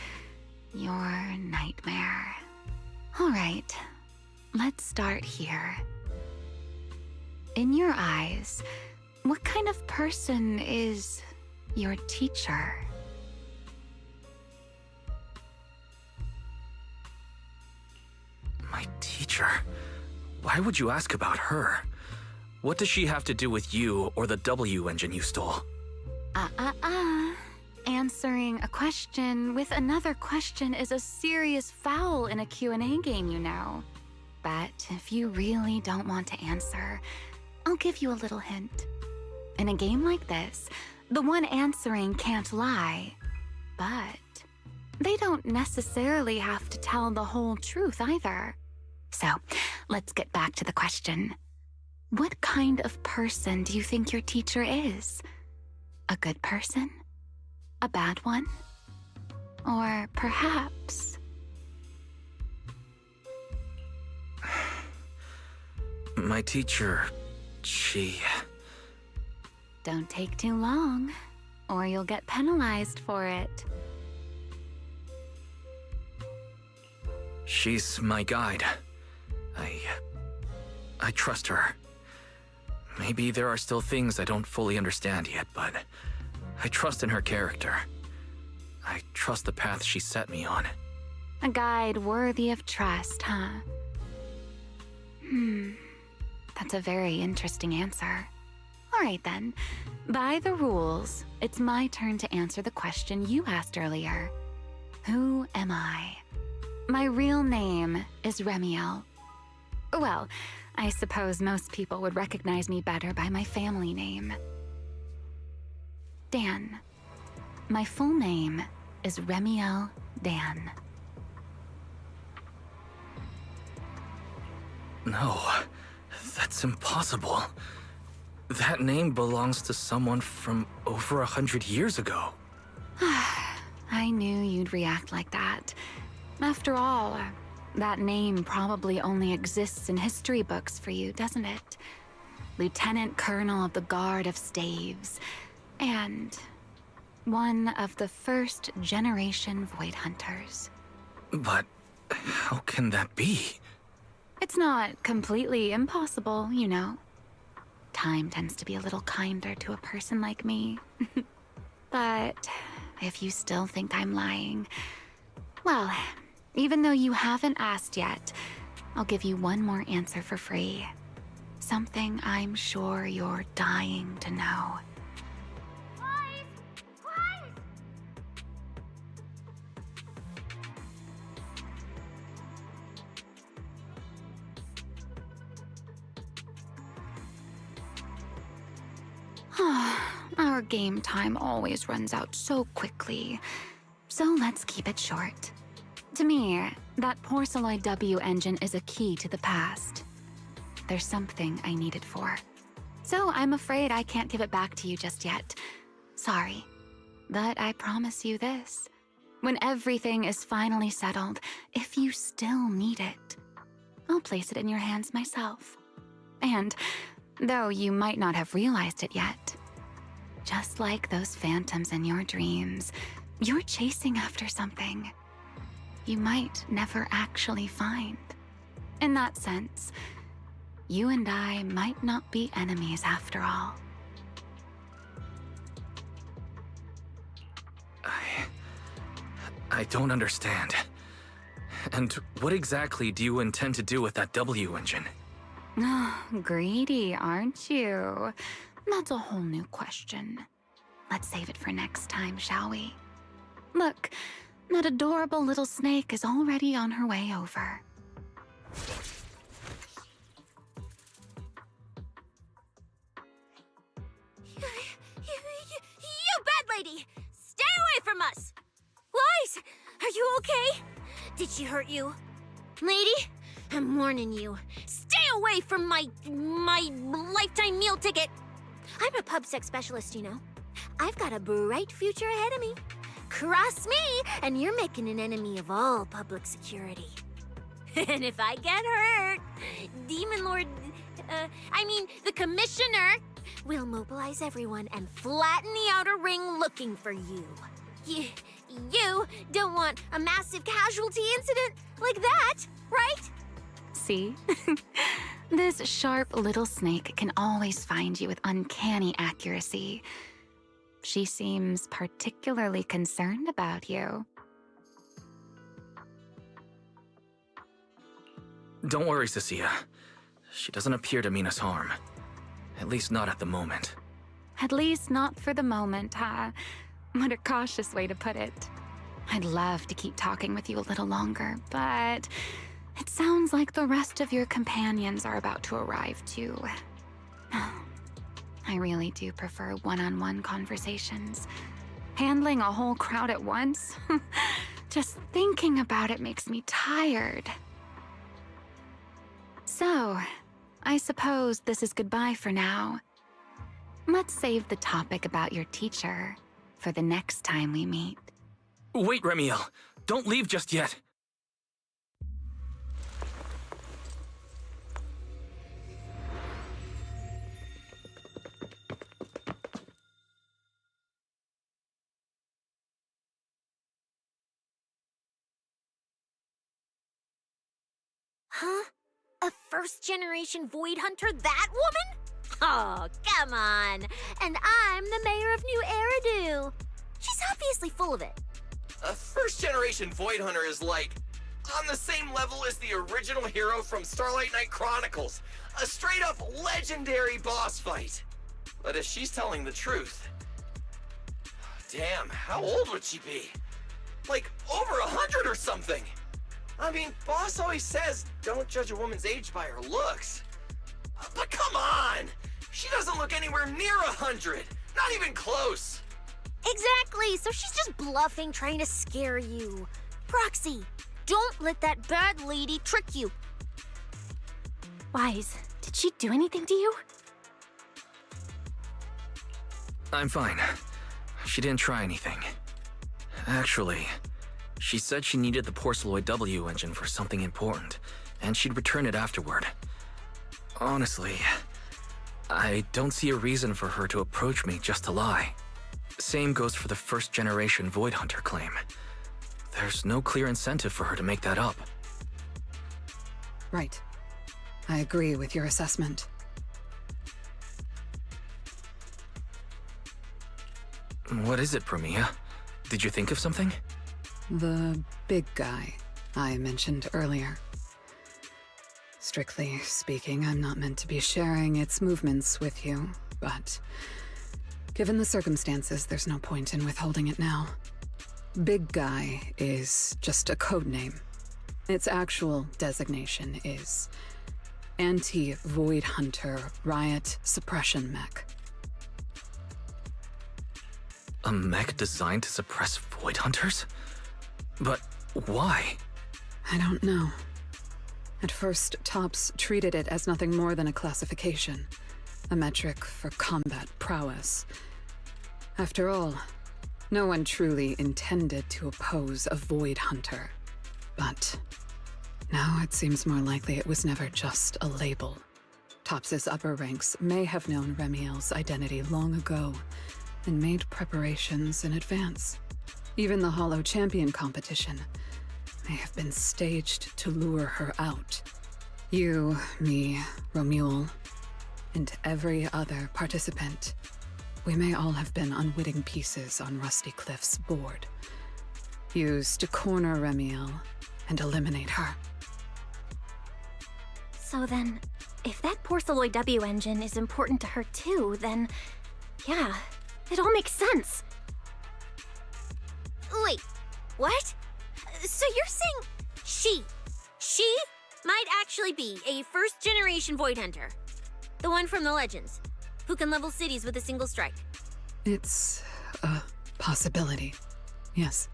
Speaker 7: Your nightmare. All right, let's start here. In your eyes, what kind of person is your teacher?
Speaker 2: My teacher? Why would you ask about her? What does she have to do with you or the W engine you stole?
Speaker 7: Answering a question with another question is a serious foul in a Q&A game, you know. But if you really don't want to answer, I'll give you a little hint. In a game like this, the one answering can't lie, but they don't necessarily have to tell the whole truth either. So, let's get back to the question. What kind of person do you think your teacher is? A good person? A bad one? Or perhaps...
Speaker 2: My teacher, she...
Speaker 7: Don't take too long, or you'll get penalized for it.
Speaker 2: She's my guide. I trust her. Maybe there are still things I don't fully understand yet, but I trust in her character. I trust the path she set me on.
Speaker 7: A guide worthy of trust, huh? That's a very interesting answer. All right then. By the rules, it's my turn to answer the question you asked earlier. Who am I? My real name is Ramiel. Well, I suppose most people would recognize me better by my family name. Dan. My full name is Ramiel Dan.
Speaker 2: No, That's impossible. That name belongs to someone from over 100 years ago.
Speaker 7: I knew you'd react like that. After all, that name probably only exists in history books for you, doesn't it? Lieutenant Colonel of the Guard of Staves, and one of the first generation Void Hunters.
Speaker 2: But how can that be?
Speaker 7: It's not completely impossible, you know. Time tends to be a little kinder to a person like me. But if you still think I'm lying, well, even though you haven't asked yet, I'll give you one more answer for free. Something I'm sure you're dying to know. Our game time always runs out so quickly, so let's keep it short. To me, that Porceloid W engine is a key to the past. There's something I need it for. So I'm afraid I can't give it back to you just yet. Sorry. But I promise you this. When everything is finally settled, if you still need it, I'll place it in your hands myself. And though you might not have realized it yet, just like those phantoms in your dreams, you're chasing after something you might never actually find. In that sense, you and I might not be enemies after all.
Speaker 2: I don't understand. And what exactly do you intend to do with that W engine?
Speaker 7: Oh, greedy, aren't you? That's a whole new question. Let's save it for next time, shall we? Look, that adorable little snake is already on her way over.
Speaker 4: You bad lady! Stay away from us! Wise, are you okay? Did she hurt you? Lady, I'm warning you. Stay away from my lifetime meal ticket! I'm a pub sex specialist, you know. I've got a bright future ahead of me. Cross me, and you're making an enemy of all public security. And if I get hurt, Demon Lord, the Commissioner will mobilize everyone and flatten the outer ring looking for you. You don't want a massive casualty incident like that, right?
Speaker 7: See? This sharp little snake can always find you with uncanny accuracy. She seems particularly concerned about you.
Speaker 2: Don't worry, Cecilia. She doesn't appear to mean us harm. At least not at the moment.
Speaker 7: At least not for the moment, huh? What a cautious way to put it. I'd love to keep talking with you a little longer, but it sounds like the rest of your companions are about to arrive too. I really do prefer one-on-one conversations. Handling a whole crowd at once? Just thinking about it makes me tired. So, I suppose this is goodbye for now. Let's save the topic about your teacher for the next time we meet.
Speaker 2: Wait, Remiel! Don't leave just yet!
Speaker 4: Huh? A first-generation Void Hunter, that woman? Oh, come on. And I'm the mayor of New Eridu. She's obviously full of it.
Speaker 5: A first-generation Void Hunter is like on the same level as the original hero from Starlight Knight Chronicles. A straight-up legendary boss fight. But if she's telling the truth... Damn, how old would she be? Like, over 100 or something! I mean, Boss always says, don't judge a woman's age by her looks. But come on! She doesn't look anywhere near 100! Not even close!
Speaker 4: Exactly, so she's just bluffing, trying to scare you. Proxy, don't let that bad lady trick you. Wise,
Speaker 1: Did she do anything to you?
Speaker 2: I'm fine. She didn't try anything. Actually, she said she needed the Porceloid W engine for something important, and she'd return it afterward. Honestly, I don't see a reason for her to approach me just to lie. Same goes for the first-generation Void Hunter claim. There's no clear incentive for her to make that up.
Speaker 13: Right. I agree with your assessment.
Speaker 2: What is it, Premia? Did you think of something?
Speaker 13: The big guy I mentioned earlier. Strictly speaking, I'm not meant to be sharing its movements with you, but given the circumstances, there's no point in withholding it now. Big Guy is just a code name. Its actual designation is Anti-Void Hunter Riot Suppression Mech.
Speaker 2: A mech designed to suppress Void Hunters? But why?
Speaker 13: I don't know. At first, Tops treated it as nothing more than a classification, a metric for combat prowess. After all, no one truly intended to oppose a Void Hunter. But now it seems more likely it was never just a label. Tops's upper ranks may have known Remiel's identity long ago and made preparations in advance. Even the Hollow Champion competition may have been staged to lure her out. You, me, Romuald, and every other participant, we may all have been unwitting pieces on Rusty Cliff's board, used to corner Remiel and eliminate her.
Speaker 1: So then, if that Porceloid W engine is important to her too, then yeah, it all makes sense.
Speaker 4: Wait, what? So you're saying she might actually be a first-generation Void Hunter? The one from the Legends, who can level cities with a single strike?
Speaker 13: It's a possibility, yes.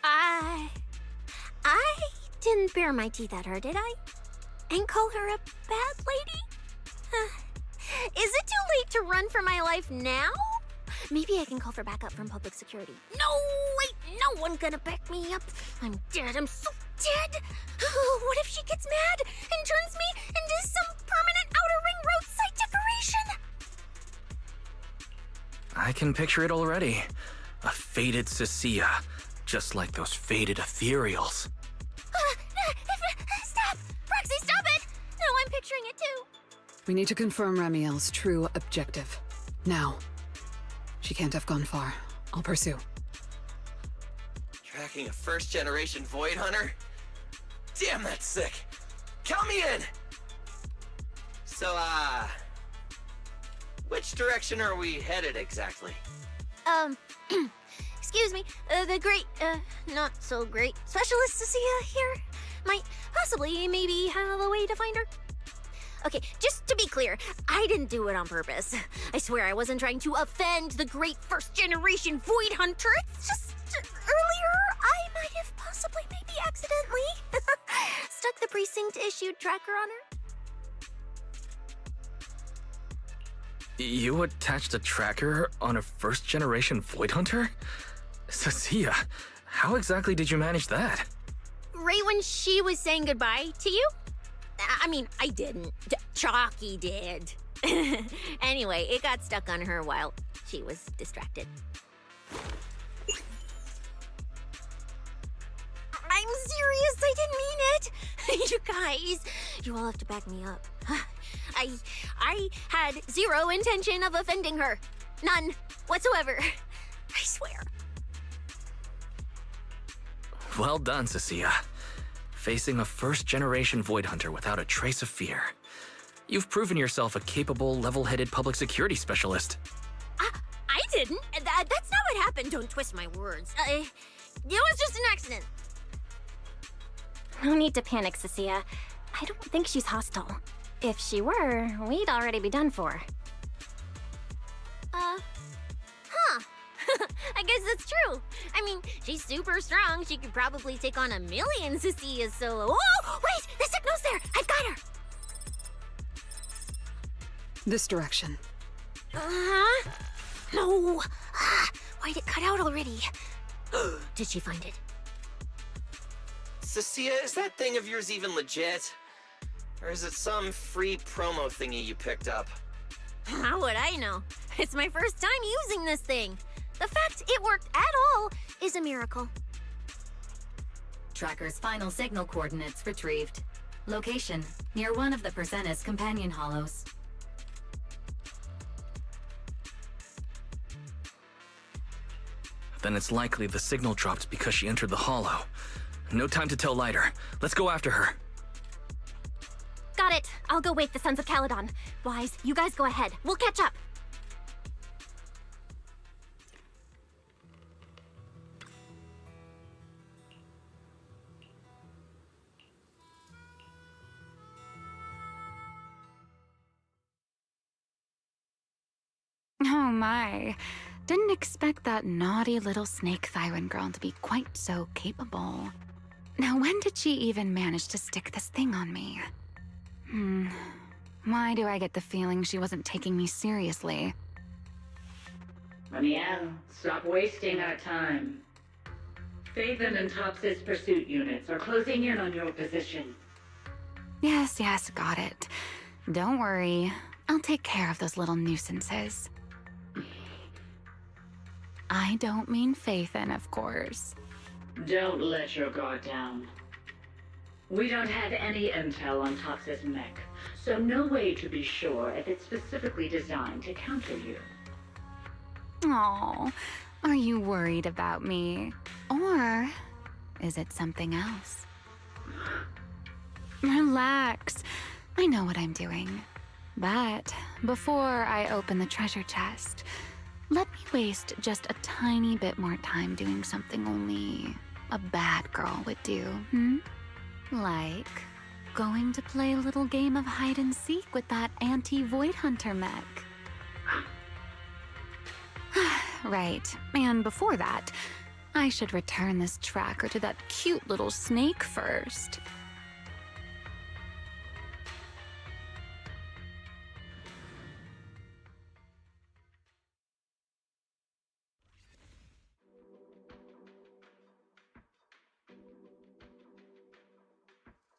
Speaker 4: I didn't bare my teeth at her, did I? And call her a bad lady? Is it too late to run for my life now? Maybe I can call for backup from public security. No, wait, no one gonna back me up. I'm dead, I'm so dead. What if she gets mad and turns me into some permanent outer ring roadside decoration?
Speaker 2: I can picture it already. A faded Cecilia, just like those faded ethereals.
Speaker 4: Stop! Proxy, stop it! No, I'm picturing it too.
Speaker 13: We need to confirm Remiel's true objective. Now. She can't have gone far. I'll pursue.
Speaker 5: Tracking a first-generation Void Hunter? Damn, that's sick. Count me in! So, which direction are we headed exactly?
Speaker 4: Excuse me, the great, not so great specialist Cecilia here might possibly maybe have a way to find her. Okay, just to be clear, I didn't do it on purpose. I swear I wasn't trying to offend the great first-generation Void Hunter. It's just, earlier, I might have possibly maybe accidentally stuck the precinct-issued tracker on her.
Speaker 2: You attached a tracker on a first-generation Void Hunter? Cecilia, how exactly did you manage that?
Speaker 4: Right when she was saying goodbye to you? I mean, I didn't. Chalky did. Anyway, it got stuck on her while she was distracted. I'm serious, I didn't mean it. You guys, you all have to back me up. I had zero intention of offending her. None whatsoever. I swear.
Speaker 2: Well done, Cecilia. Facing a first-generation Void Hunter without a trace of fear. You've proven yourself a capable, level-headed public security specialist.
Speaker 4: I didn't. That's not what happened. Don't twist my words. It was just an accident.
Speaker 1: No need to panic, Cecilia. I don't think she's hostile. If she were, we'd already be done for.
Speaker 4: I guess that's true. I mean, she's super strong. She could probably take on 1,000,000 Cecilias solo. Oh, wait! The signal's there! I've got her!
Speaker 13: This direction.
Speaker 4: Uh-huh. No! Why'd it cut out already? Did she find it?
Speaker 5: Cecilia, is that thing of yours even legit? Or is it some free promo thingy you picked up?
Speaker 4: How would I know? It's my first time using this thing. The fact it worked at all is a miracle.
Speaker 3: Tracker's final signal coordinates retrieved. Location, near one of the Persenis companion hollows.
Speaker 2: Then it's likely the signal dropped because she entered the hollow. No time to tell Lighter. Let's go after her.
Speaker 1: Got it. I'll go wake the Sons of Caledon. Wise, you guys go ahead. We'll catch up.
Speaker 7: Oh my. Didn't expect that naughty little snake Thyran girl to be quite so capable. Now, when did she even manage to stick this thing on me? Why do I get the feeling she wasn't taking me seriously?
Speaker 15: Ramiel, stop wasting our time. Faven and Tops's pursuit units are closing in on your position.
Speaker 7: Yes, got it. Don't worry. I'll take care of those little nuisances. I don't mean Faithen, of course.
Speaker 15: Don't let your guard down. We don't have any intel on Tops's mech, so no way to be sure if it's specifically designed to counter you.
Speaker 7: Oh, are you worried about me? Or is it something else? Relax. I know what I'm doing. But before I open the treasure chest, let me waste just a tiny bit more time doing something only a bad girl would do, Like going to play a little game of hide and seek with that anti-Void Hunter mech. Right, and before that, I should return this tracker to that cute little snake first.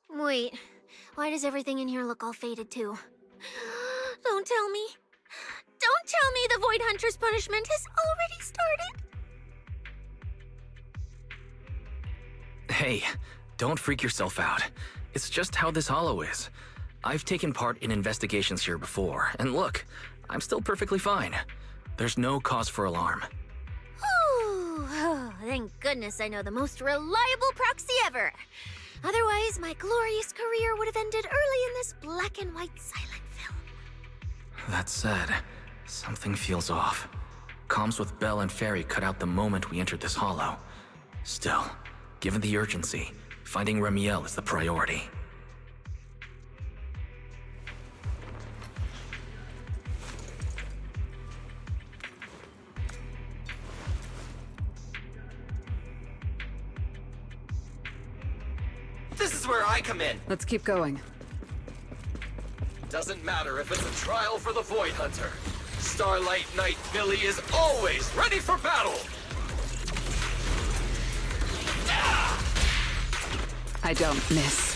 Speaker 4: Wait, why does everything in here look all faded too? Don't tell me. Don't tell me the Void Hunter's punishment has already started.
Speaker 2: Hey, don't freak yourself out. It's just how this hollow is. I've taken part in investigations here before, and look, I'm still perfectly fine. There's no cause for alarm.
Speaker 4: Oh, thank goodness I know the most reliable proxy ever. Otherwise, my glorious career would have ended early in this black and white silent film.
Speaker 2: That said, something feels off. Comms with Belle and Fairy cut out the moment we entered this hollow. Still, given the urgency, finding Ramiel is the priority.
Speaker 5: This is where I come in.
Speaker 13: Let's keep going.
Speaker 5: Doesn't matter if it's a trial for the Void Hunter. Starlight Knight Billy is always ready for battle!
Speaker 13: I don't miss.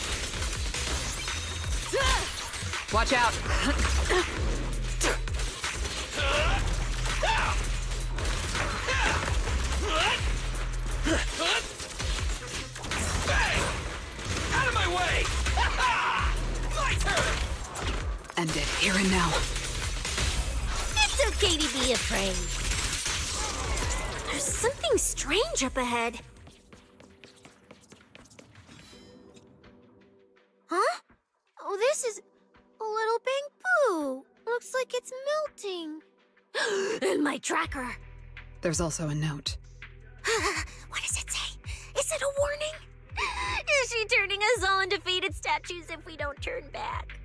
Speaker 13: Watch out!
Speaker 5: Bang! Out of my way! My turn!
Speaker 13: End it here and now.
Speaker 4: It's okay to be afraid. There's something strange up ahead. Huh? Oh, this is a little bamboo. Looks like it's melting. And my tracker.
Speaker 13: There's also a note.
Speaker 4: What does it say? Is it a warning? Is she turning us all into faded statues if we don't turn back?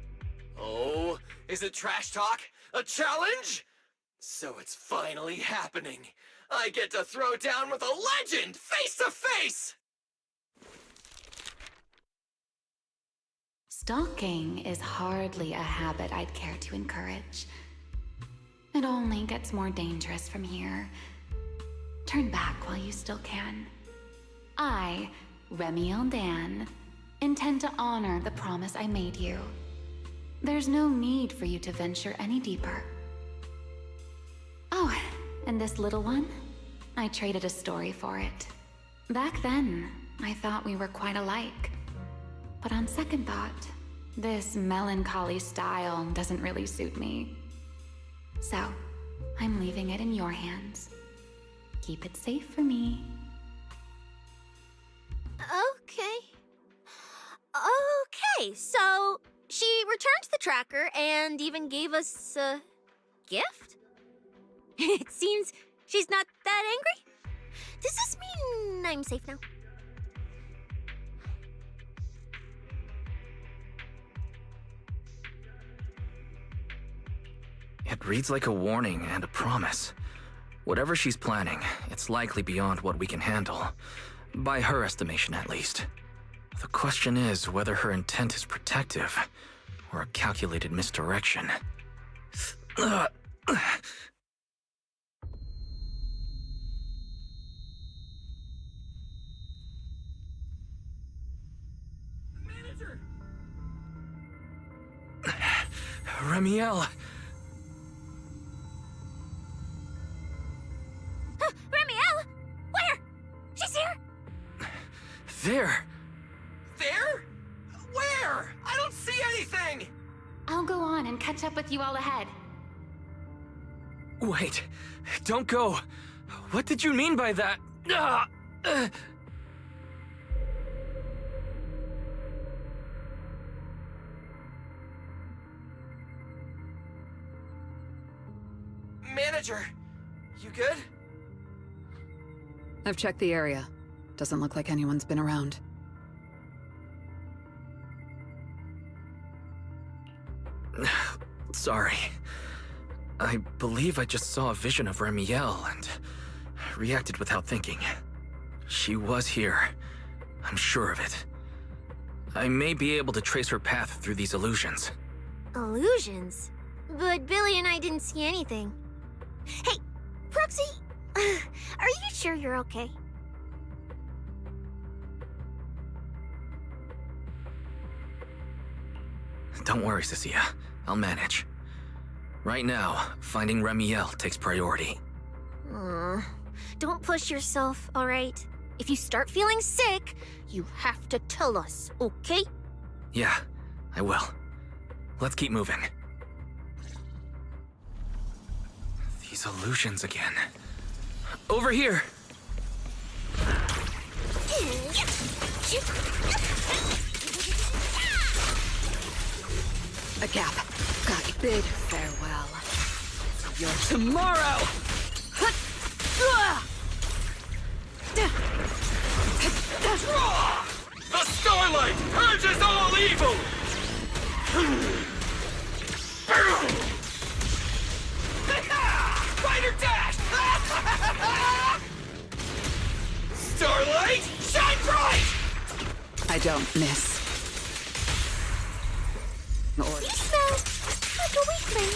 Speaker 5: Oh, is it trash talk? A challenge? So it's finally happening. I get to throw down with a legend, face to face!
Speaker 7: Stalking is hardly a habit I'd care to encourage. It only gets more dangerous from here. Turn back while you still can. I, Remiel Dan, intend to honor the promise I made you. There's no need for you to venture any deeper. Oh, and this little one? I traded a story for it. Back then, I thought we were quite alike. But on second thought, this melancholy style doesn't really suit me. So, I'm leaving it in your hands. Keep it safe for me.
Speaker 4: Okay. Okay, so she returned the tracker and even gave us a gift? It seems she's not that angry. Does this mean I'm safe now?
Speaker 2: It reads like a warning and a promise. Whatever she's planning, it's likely beyond what we can handle. By her estimation, at least. The question is whether her intent is protective or a calculated misdirection.
Speaker 5: Manager!
Speaker 2: Remiel!
Speaker 4: Remiel! Where? She's here!
Speaker 2: There!
Speaker 5: There? Where? I don't see anything!
Speaker 7: I'll go on and catch up with you all ahead.
Speaker 2: Wait, don't go. What did you mean by that?
Speaker 5: Manager, you good?
Speaker 13: I've checked the area. Doesn't look like anyone's been around.
Speaker 2: Sorry. I believe I just saw a vision of Remiel and reacted without thinking. She was here. I'm sure of it. I may be able to trace her path through these illusions.
Speaker 4: Illusions? But Billy and I didn't see anything. Hey, Proxy, are you sure you're okay?
Speaker 2: Don't worry, Cecilia. I'll manage. Right now, finding Remiel takes priority.
Speaker 4: Don't push yourself, all right? If you start feeling sick, you have to tell us, okay?
Speaker 2: Yeah, I will. Let's keep moving. These illusions again. Over here!
Speaker 9: A gap. Got bid farewell. Your tomorrow!
Speaker 11: The starlight purges all evil!
Speaker 5: Spider dash! Starlight, shine bright!
Speaker 13: I don't miss.
Speaker 4: You smell like a weakling.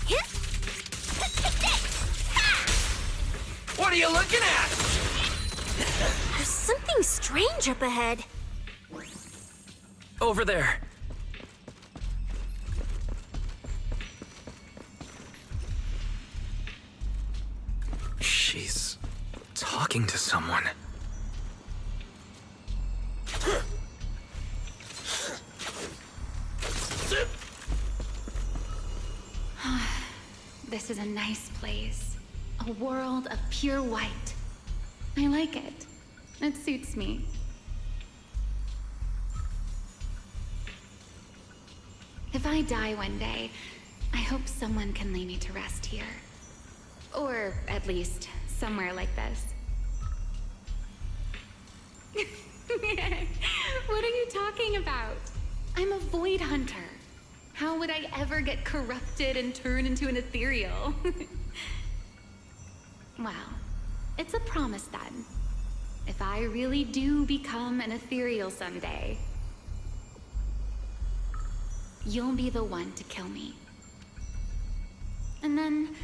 Speaker 4: Yeah.
Speaker 5: What are you looking at?
Speaker 4: There's something strange up ahead.
Speaker 2: Over there. She's talking to someone.
Speaker 7: This is a nice place. A world of pure white. I like it. It suits me. If I die one day, I hope someone can lay me to rest here. Or at least somewhere like this. What are you talking about? I'm a void hunter. How would I ever get corrupted and turn into an ethereal? Well, it's a promise then. If I really do become an ethereal someday, you'll be the one to kill me. And then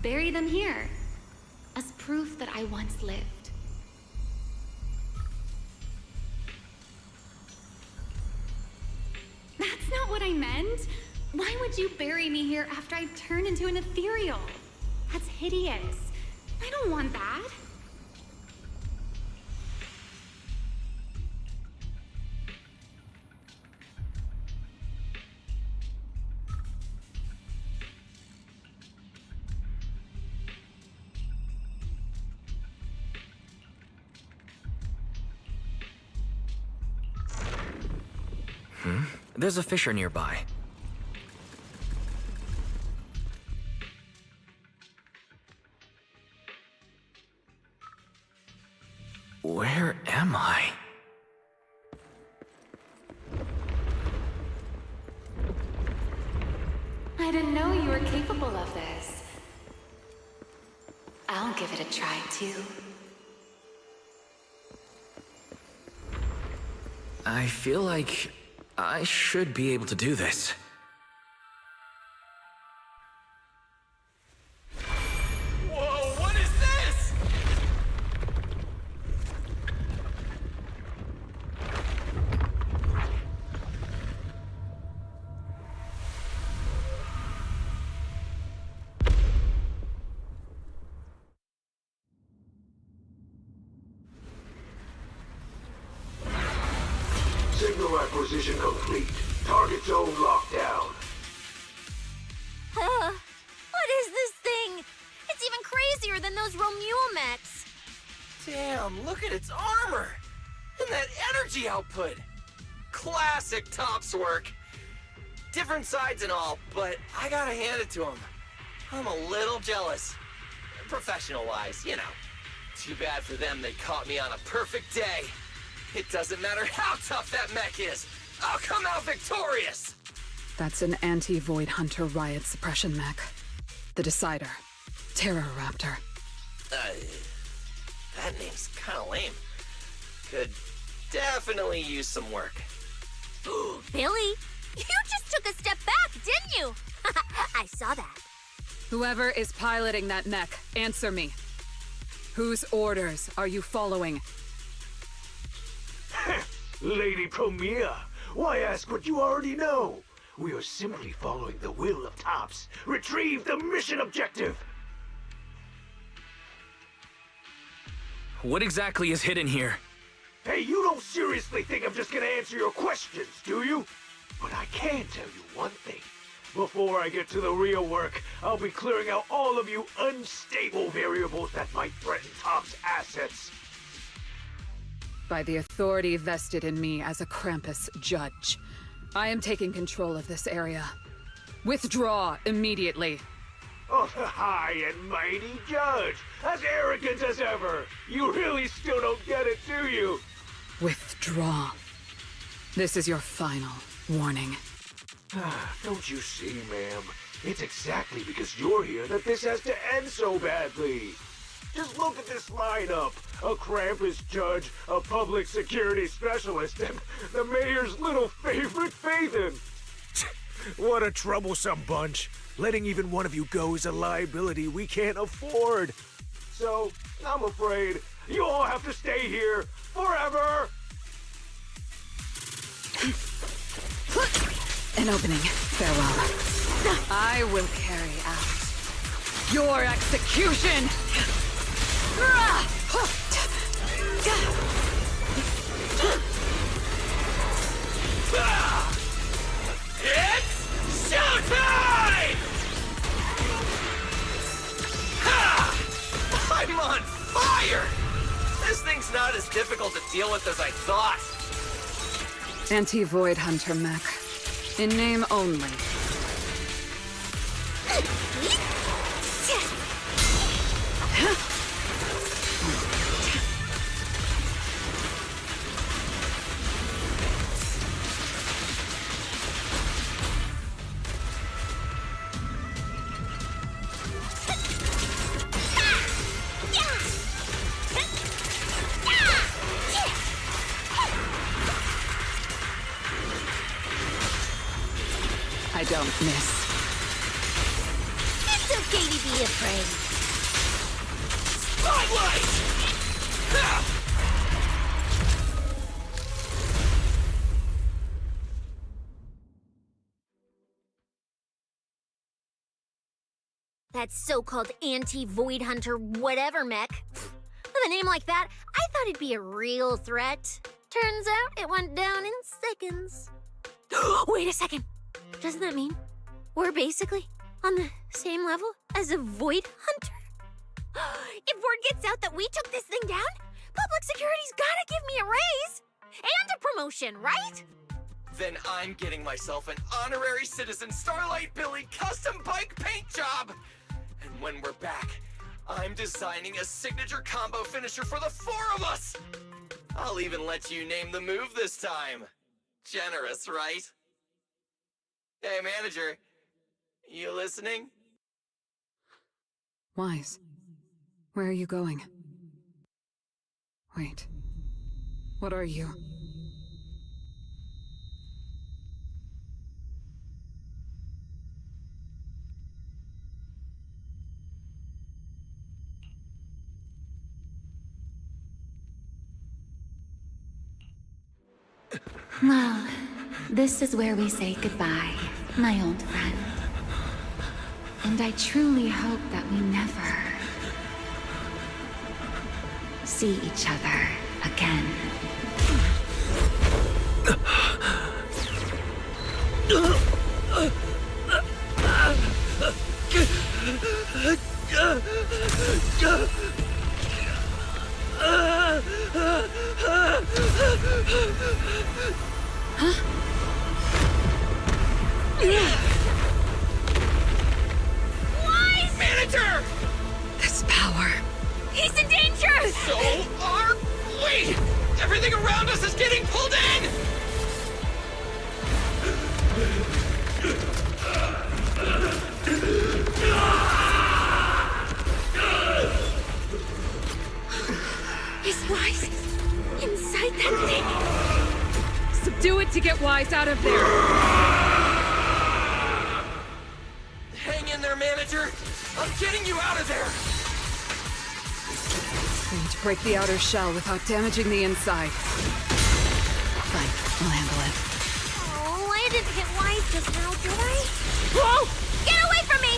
Speaker 7: bury them here as proof that I once lived. That's not what I meant. Why would you bury me here after I've turned into an ethereal? That's hideous. I don't want that.
Speaker 2: There's a fissure nearby. Where am I?
Speaker 7: I didn't know you were capable of this. I'll give it a try, too.
Speaker 2: I feel like I should be able to do this.
Speaker 5: Whoa, what is this?
Speaker 12: Signal acquisition complete. Target zone locked down.
Speaker 4: What is this thing? It's even crazier than those Romuel mechs.
Speaker 5: Damn, look at its armor! And that energy output! Classic Topps work. Different sides and all, but I gotta hand it to him. I'm a little jealous. Professional-wise, you know. Too bad for them they caught me on a perfect day. It doesn't matter how tough that mech is. I'll come out victorious!
Speaker 13: That's an anti-Void Hunter riot suppression mech. The Decider. Terror Raptor.
Speaker 5: That name's kinda lame. Could definitely use some work.
Speaker 4: Billy, you just took a step back, didn't you? I saw that.
Speaker 13: Whoever is piloting that mech, answer me. Whose orders are you following?
Speaker 17: Lady Promia, why ask what you already know? We are simply following the will of Topps. Retrieve the mission objective!
Speaker 2: What exactly is hidden here?
Speaker 17: Hey, you don't seriously think I'm just gonna answer your questions, do you? But I can tell you one thing. Before I get to the real work, I'll be clearing out all of you unstable variables that might threaten Topps' assets.
Speaker 13: By the authority vested in me as a Krampus judge, I am taking control of this area. Withdraw immediately.
Speaker 17: Oh, the high and mighty judge! As arrogant as ever! You really still don't get it, do you?
Speaker 13: Withdraw. This is your final warning.
Speaker 17: Don't you see, ma'am? It's exactly because you're here that this has to end so badly. Just look at this lineup. A Krampus judge, a public security specialist, and the mayor's little favorite, Phaethon. What a troublesome bunch. Letting even one of you go is a liability we can't afford. So, I'm afraid you all have to stay here forever.
Speaker 13: An opening. Farewell. I will carry out your execution!
Speaker 5: It's showtime! Ha! I'm on fire! This thing's not as difficult to deal with as I thought.
Speaker 13: Anti-Void Hunter mech. In name only. Don't miss.
Speaker 4: It's okay to be afraid.
Speaker 5: Spotlight! Ha!
Speaker 4: That so-called anti-Void Hunter whatever mech. With a name like that, I thought it'd be a real threat. Turns out it went down in seconds. Wait a second. Doesn't that mean we're basically on the same level as a Void Hunter? If word gets out that we took this thing down, public security's gotta give me a raise and a promotion, right?
Speaker 5: Then I'm getting myself an honorary citizen Starlight Billy custom bike paint job. And when we're back, I'm designing a signature combo finisher for the four of us. I'll even let you name the move this time. Generous, right? Hey, manager. You listening?
Speaker 13: Wise, where are you going? Wait. What are you?
Speaker 7: Well, this is where we say goodbye, my old friend. And I truly hope that we never see each other again.
Speaker 4: Wise!
Speaker 5: Manager!
Speaker 13: This power.
Speaker 4: He's in danger!
Speaker 5: So are we! Everything around us is getting pulled in!
Speaker 4: Is Wise inside that thing?
Speaker 13: Subdue it to get Wise out of there!
Speaker 5: Hang in there, manager! I'm getting you out of there!
Speaker 13: Going to break the outer shell without damaging the inside. Fine, I'll handle it.
Speaker 4: Oh, I didn't hit Wise just now, did I? Whoa! Get away from me!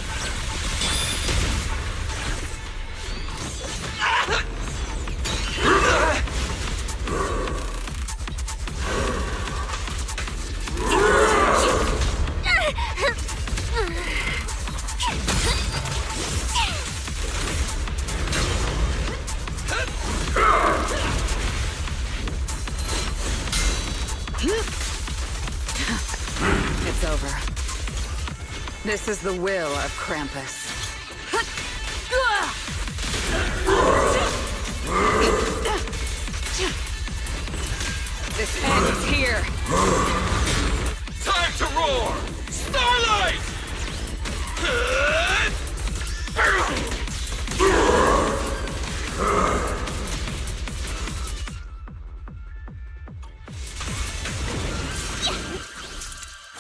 Speaker 13: It's over. This is the will of Krampus. This ends here.
Speaker 5: Time to roar! Starlight!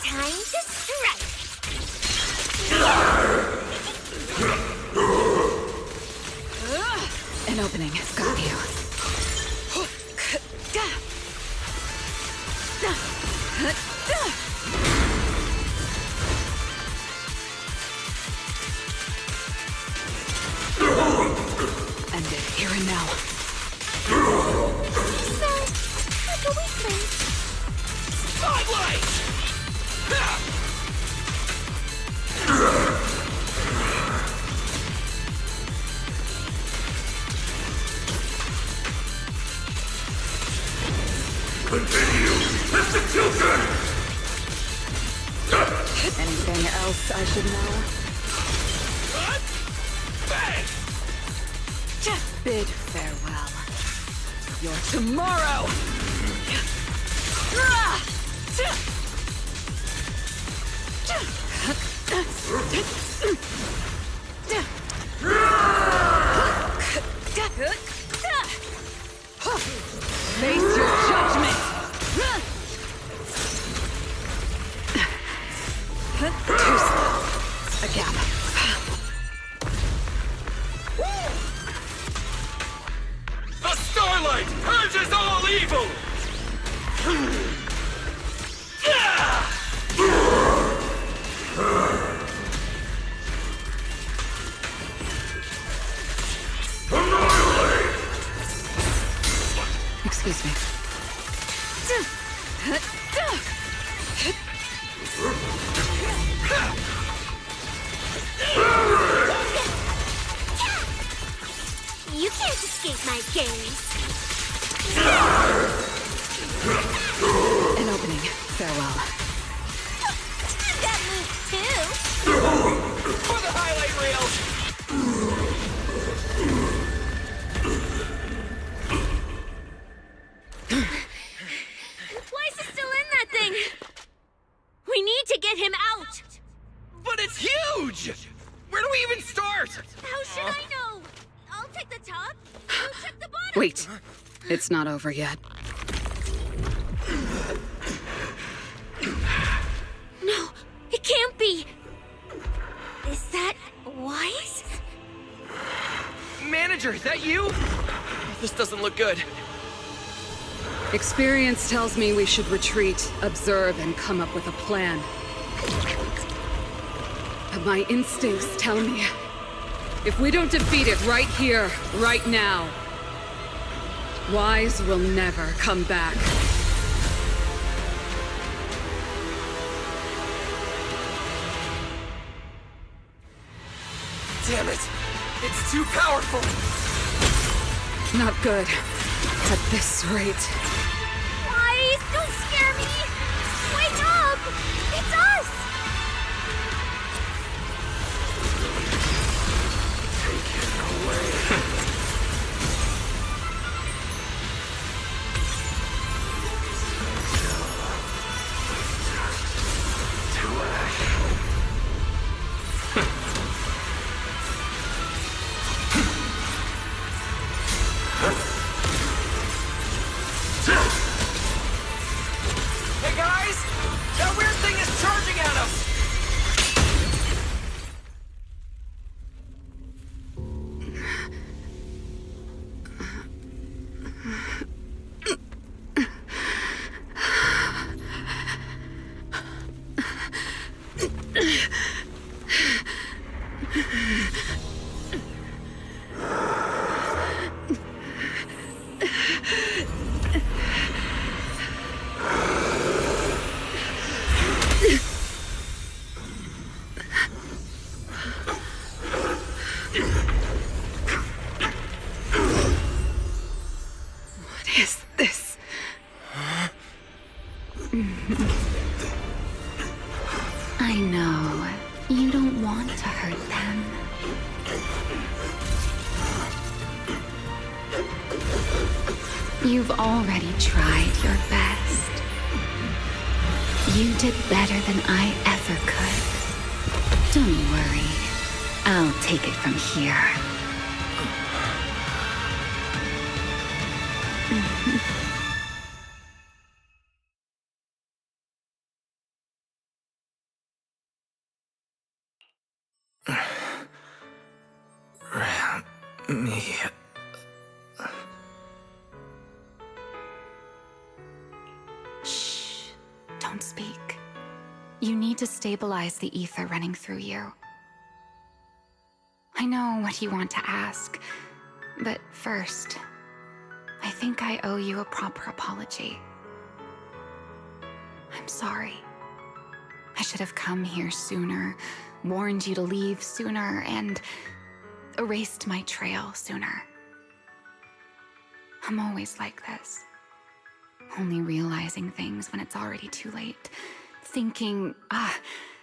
Speaker 4: Time to strike!
Speaker 13: An opening. Got you. End it here and now.
Speaker 4: Like a weakling.
Speaker 5: Spotlight!
Speaker 12: Continue! Execution!
Speaker 13: Anything else I should know?
Speaker 5: Bang!
Speaker 13: Bid farewell. Your tomorrow! Face your judgment! gap.
Speaker 17: The starlight purges all evil!
Speaker 13: Excuse me.
Speaker 4: You can't escape my gaze.
Speaker 13: An opening. Farewell.
Speaker 4: That moves too.
Speaker 5: For the highlight reel!
Speaker 4: Weiss is still in that thing. We need to get him out.
Speaker 5: But it's huge! Where do we even start?
Speaker 4: How should I know? I'll take the top. You check the bottom.
Speaker 13: Wait. It's not over yet.
Speaker 4: No, it can't be. Is that Weiss?
Speaker 5: Manager, is that you? This doesn't look good.
Speaker 13: Experience tells me we should retreat, observe, and come up with a plan. But my instincts tell me, if we don't defeat it right here, right now, Weiss will never come back.
Speaker 5: Damn it! It's too powerful!
Speaker 13: Not good. At this rate.
Speaker 4: Weiss, don't scare me! Wake up! It's us!
Speaker 12: Take it away. To ash.
Speaker 5: Hey guys! That weird thing is charging at us!
Speaker 13: What is this?
Speaker 7: I know. You don't want to hurt them. You've already tried your best. You did better than I ever could. Don't worry. I'll take it from here.
Speaker 2: Me.
Speaker 7: Shh. Don't speak. You need to stabilize the ether running through you. I know what you want to ask, but first, I think I owe you a proper apology. I'm sorry. I should have come here sooner, warned you to leave sooner, and erased my trail sooner. I'm always like this. Only realizing things when it's already too late. Thinking,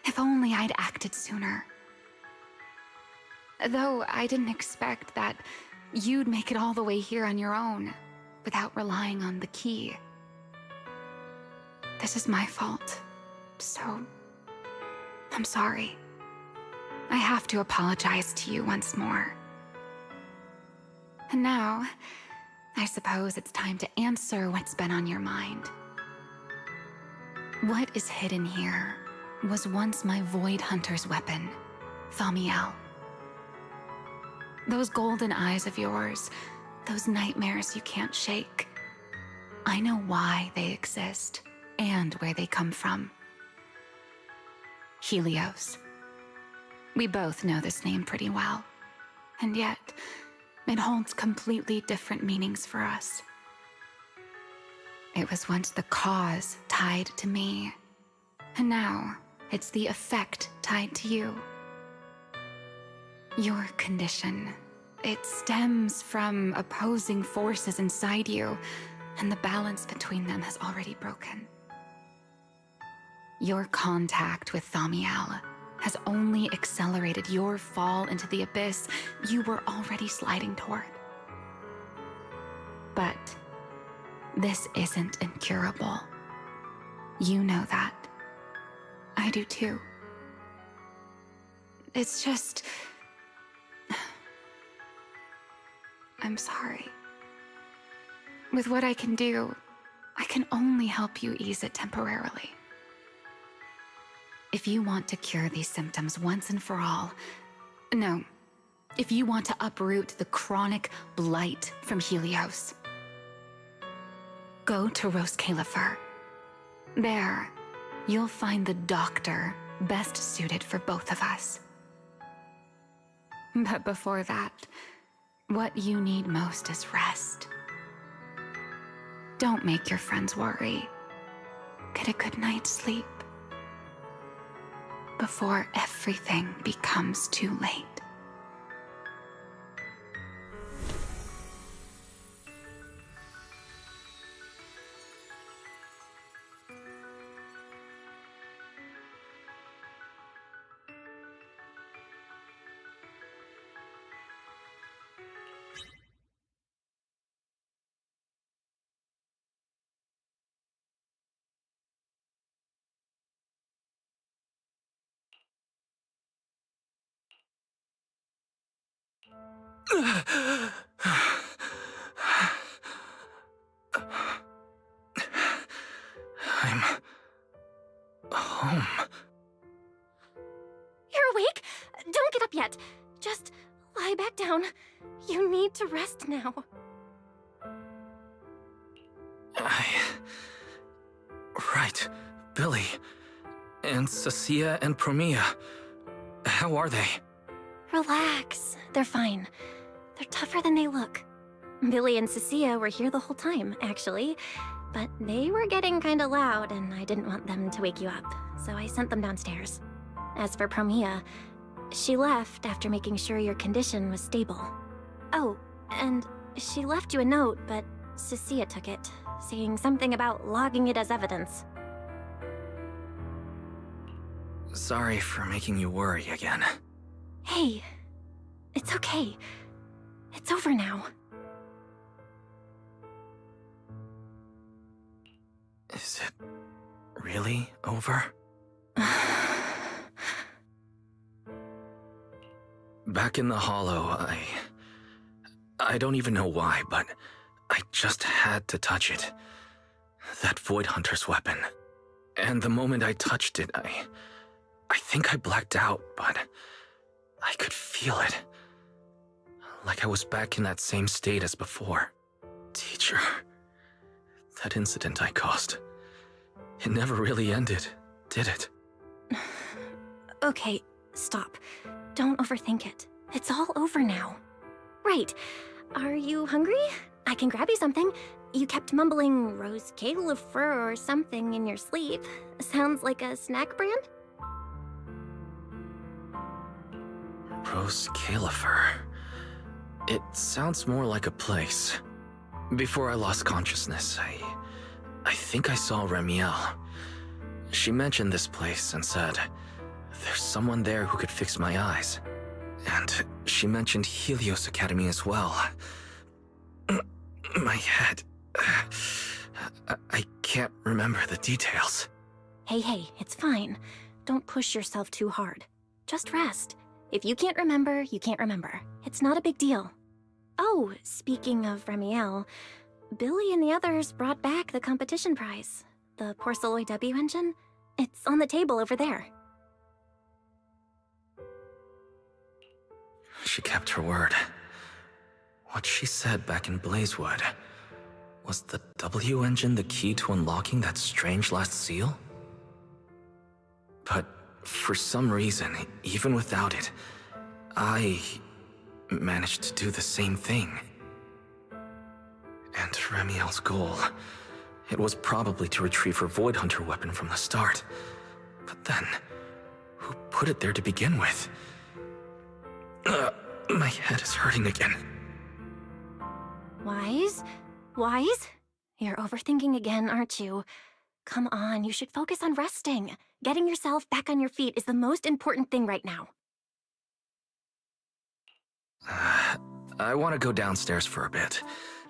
Speaker 7: if only I'd acted sooner. Though I didn't expect that you'd make it all the way here on your own, without relying on the key. This is my fault, so I'm sorry. I have to apologize to you once more. And now, I suppose it's time to answer what's been on your mind. What is hidden here was once my Void Hunter's weapon. Thaumiel. Those golden eyes of yours, those nightmares you can't shake. I know why they exist and where they come from. Helios. We both know this name pretty well, and yet it holds completely different meanings for us. It was once the cause tied to me, and now it's the effect tied to you. Your condition, it stems from opposing forces inside you, and the balance between them has already broken. Your contact with Thaumiel has only accelerated your fall into the abyss you were already sliding toward. But this isn't incurable. You know that. I do too. It's just... I'm sorry. With what I can do, I can only help you ease it temporarily. If you want to cure these symptoms once and for all, no, if you want to uproot the chronic blight from Helios, go to Roskalifer. There, you'll find the doctor best suited for both of us. But before that, what you need most is rest. Don't make your friends worry. Get a good night's sleep before everything becomes too late.
Speaker 2: I'm home.
Speaker 4: You're awake? Don't get up yet. Just lie back down. You need to rest now.
Speaker 2: Right. Billy. And Cecilia and Promia. How are they?
Speaker 1: Relax. They're fine. They're tougher than they look. Billy and Cecilia were here the whole time, actually. But they were getting kinda loud, and I didn't want them to wake you up, so I sent them downstairs. As for Promia, she left after making sure your condition was stable. Oh, and she left you a note, but Cecilia took it, saying something about logging it as evidence.
Speaker 2: Sorry for making you worry again.
Speaker 1: Hey, it's okay. It's over now.
Speaker 2: Is it really over? Back in the Hollow, I don't even know why, but I just had to touch it. That Void Hunter's weapon. And the moment I touched it, I think I blacked out, but I could feel it. Like I was back in that same state as before. Teacher, that incident I caused, it never really ended, did it?
Speaker 1: Okay, stop. Don't overthink it. It's all over now. Right. Are you hungry? I can grab you something. You kept mumbling Roskalifer or something in your sleep. Sounds like a snack brand?
Speaker 2: Roskalifer. It sounds more like a place. Before I lost consciousness, I think I saw Remiel. She mentioned this place and said, there's someone there who could fix my eyes. And she mentioned Helios Academy as well. My head... I can't remember the details.
Speaker 1: Hey, it's fine. Don't push yourself too hard. Just rest. If you can't remember, you can't remember. It's not a big deal. Oh, speaking of Remiel, Billy and the others brought back the competition prize. The Porceloid W engine. It's on the table over there.
Speaker 2: she kept her word. What she said back in Blazewood. Was the W engine the key to unlocking that strange last seal? But for some reason, even without it, I managed to do the same thing. And Remiel's goal, it was probably to retrieve her Void Hunter weapon from the start. But then, who put it there to begin with? My head is hurting again.
Speaker 1: Wise? Wise? You're overthinking again, aren't you? Come on, you should focus on resting. Getting yourself back on your feet is the most important thing right now.
Speaker 2: I want to go downstairs for a bit.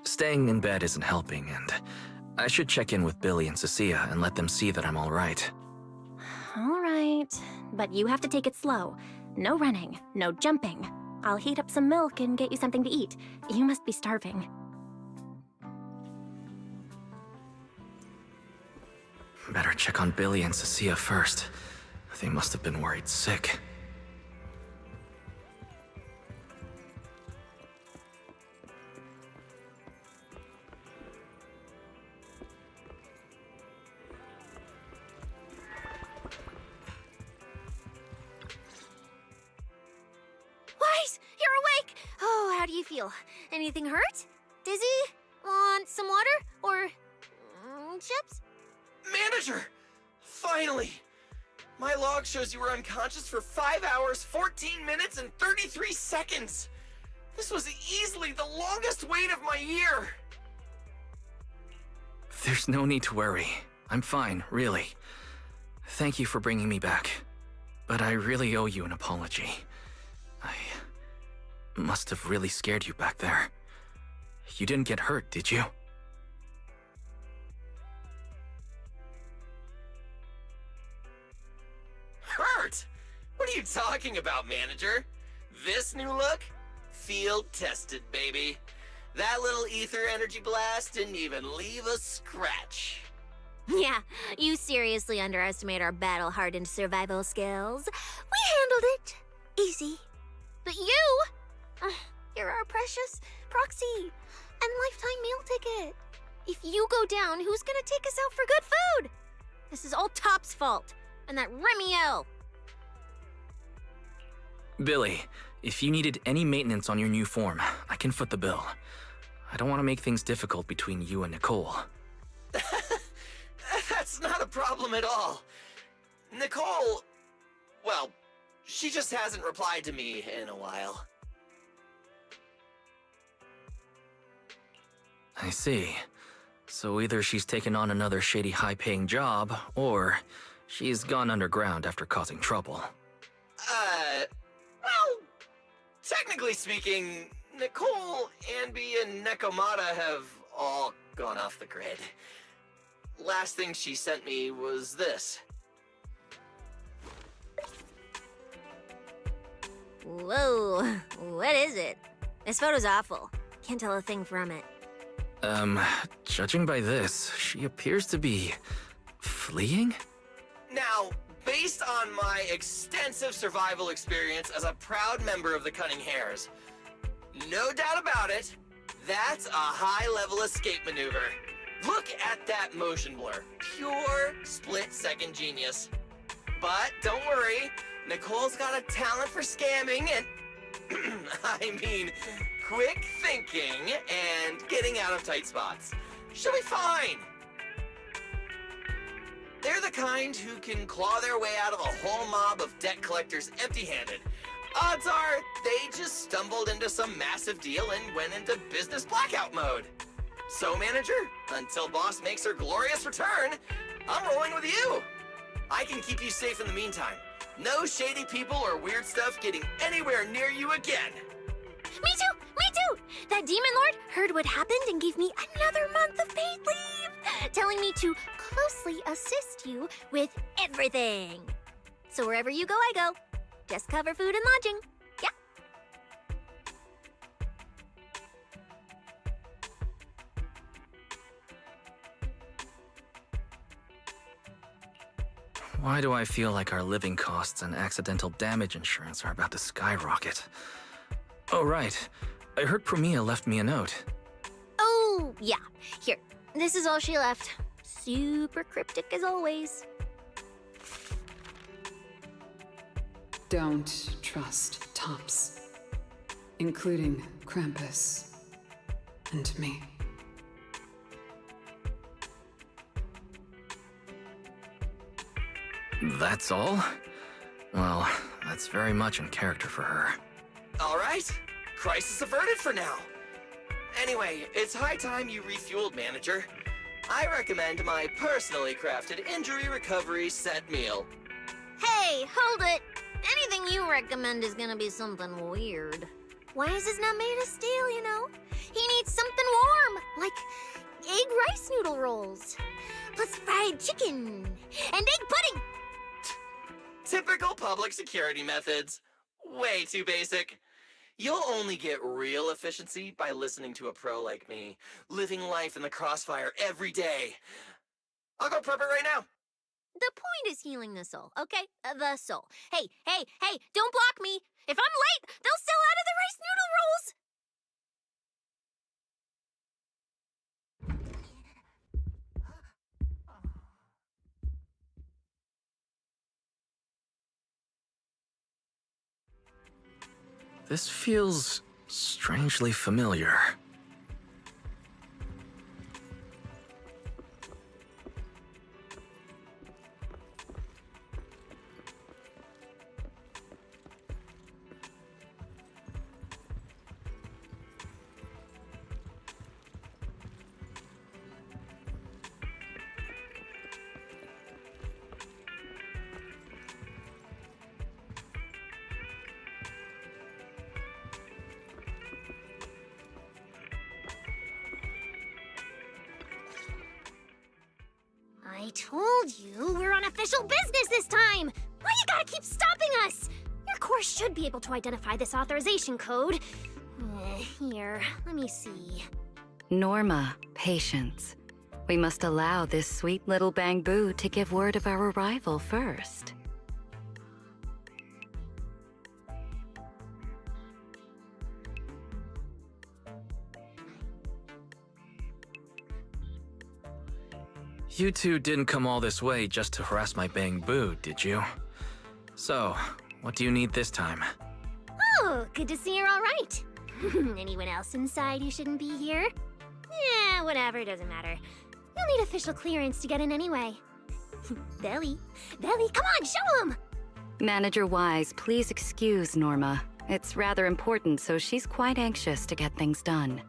Speaker 2: Staying in bed isn't helping, and I should check in with Billy and Cecilia and let them see that I'm all right.
Speaker 1: All right, but you have to take it slow. No running, no jumping. I'll heat up some milk and get you something to eat. You must be starving.
Speaker 2: Better check on Billy and Cecilia first. They must have been worried sick.
Speaker 4: Wise, you're awake! Oh, how do you feel? Anything hurt? Dizzy? Want some water? Or chips?
Speaker 5: Manager! Finally! My log shows you were unconscious for 5 hours, 14 minutes, and 33 seconds! This was easily the longest wait of my year!
Speaker 2: There's no need to worry. I'm fine, really. Thank you for bringing me back. But I really owe you an apology. I must have really scared you back there. You didn't get hurt, did you?
Speaker 5: Hurt? What are you talking about, manager? This new look? Field tested, baby. That little ether energy blast didn't even leave a scratch.
Speaker 4: Yeah, you seriously underestimate our battle-hardened survival skills. We handled it. Easy. But you're our precious proxy and lifetime meal ticket. If you go down, who's gonna take us out for good food? This is all Top's fault. And that Remiel!
Speaker 2: Billy, if you needed any maintenance on your new form, I can foot the bill. I don't want to make things difficult between you and Nicole.
Speaker 5: That's not a problem at all. Nicole, well, she just hasn't replied to me in a while.
Speaker 2: I see. So either she's taken on another shady high-paying job, or she's gone underground after causing trouble.
Speaker 5: Well, technically speaking, Nicole, Anby, and Nekomata have all gone off the grid. Last thing she sent me was this.
Speaker 4: Whoa, what is it? This photo's awful. Can't tell a thing from it.
Speaker 2: Judging by this, she appears to be fleeing?
Speaker 5: Now, based on my extensive survival experience as a proud member of the Cunning Hares, no doubt about it, that's a high-level escape maneuver. Look at that motion blur. Pure split-second genius. But don't worry, Nicole's got a talent for scamming and, I mean, quick thinking and getting out of tight spots. She'll be fine. They're the kind who can claw their way out of a whole mob of debt collectors empty-handed. Odds are they just stumbled into some massive deal and went into business blackout mode. So, manager, until boss makes her glorious return, I'm rolling with you. I can keep you safe in the meantime. No shady people or weird stuff getting anywhere near you again.
Speaker 4: Me too! Me too! That demon lord heard what happened and gave me another month of paid leave, telling me to closely assist you with everything. So wherever you go, I go. Just cover food and lodging. Yeah.
Speaker 2: Why do I feel like our living costs and accidental damage insurance are about to skyrocket? Oh, right. I heard Promia left me a note.
Speaker 4: Oh, yeah. Here, this is all she left. Super cryptic as always.
Speaker 13: Don't trust Tops, including Krampus and me.
Speaker 2: That's all? Well, that's very much in character for her.
Speaker 5: All right. Crisis averted for now. Anyway, it's high time you refueled, Manager. I recommend my personally crafted injury recovery set meal.
Speaker 4: Hey, hold it. Anything you recommend is gonna be something weird. Why is this not made of steel, you know? He needs something warm, like egg rice noodle rolls, plus fried chicken, and egg pudding.
Speaker 5: Typical public security methods. Way too basic. You'll only get real efficiency by listening to a pro like me, living life in the crossfire every day. I'll go prep it right now.
Speaker 4: The point is healing the soul, okay? The soul. Hey, don't block me. If I'm late, they'll sell out of the rice noodle rolls.
Speaker 2: This feels strangely familiar.
Speaker 4: I told you we're on official business this time! Why you gotta keep stopping us? Your course should be able to identify this authorization code. Here, let me see.
Speaker 3: Norma, patience. We must allow this sweet little Bang-Boo to give word of our arrival first.
Speaker 2: You two didn't come all this way just to harass my Bang-Boo, did you? So, what do you need this time?
Speaker 4: Oh, good to see you're all right. Anyone else inside who shouldn't be here? Yeah, whatever, doesn't matter. You'll need official clearance to get in anyway. Belly, come on, show 'em!
Speaker 3: Manager Wise, please excuse Norma. It's rather important, so she's quite anxious to get things done.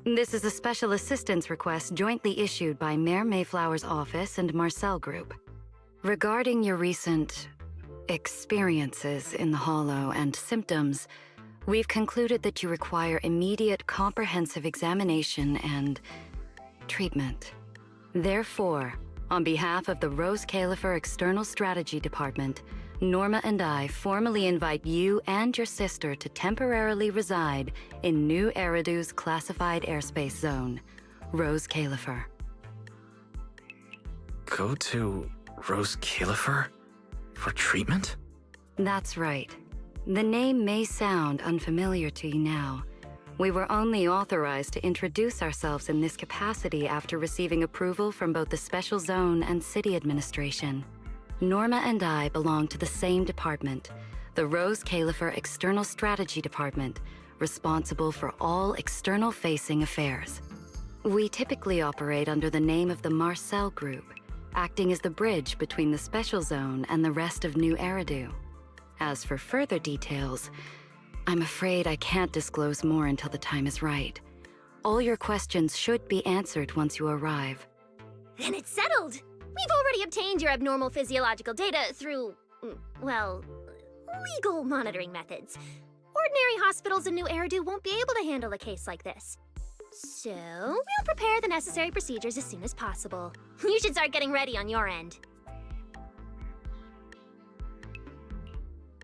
Speaker 3: This is a special assistance request jointly issued by Mayor Mayflower's office and Marcel Group. Regarding your recent experiences in the Hollow and symptoms, we've concluded that you require immediate comprehensive examination and treatment. Therefore, on behalf of the Rose Califer External Strategy Department, Norma and I formally invite you and your sister to temporarily reside in New Eridu's classified airspace zone, Rose Califer.
Speaker 2: Go to Rose Califer? For treatment?
Speaker 3: That's right. The name may sound unfamiliar to you now. We were only authorized to introduce ourselves in this capacity after receiving approval from both the Special Zone and City Administration. Norma and I belong to the same department, the Rose Califer External Strategy Department, responsible for all external-facing affairs. We typically operate under the name of the Marcel Group, acting as the bridge between the Special Zone and the rest of New Eridu. As for further details, I'm afraid I can't disclose more until the time is right. All your questions should be answered once you arrive.
Speaker 4: Then it's settled! We've already obtained your abnormal physiological data through, well, legal monitoring methods. Ordinary hospitals in New Eridu won't be able to handle a case like this. So, we'll prepare the necessary procedures as soon as possible. You should start getting ready on your end.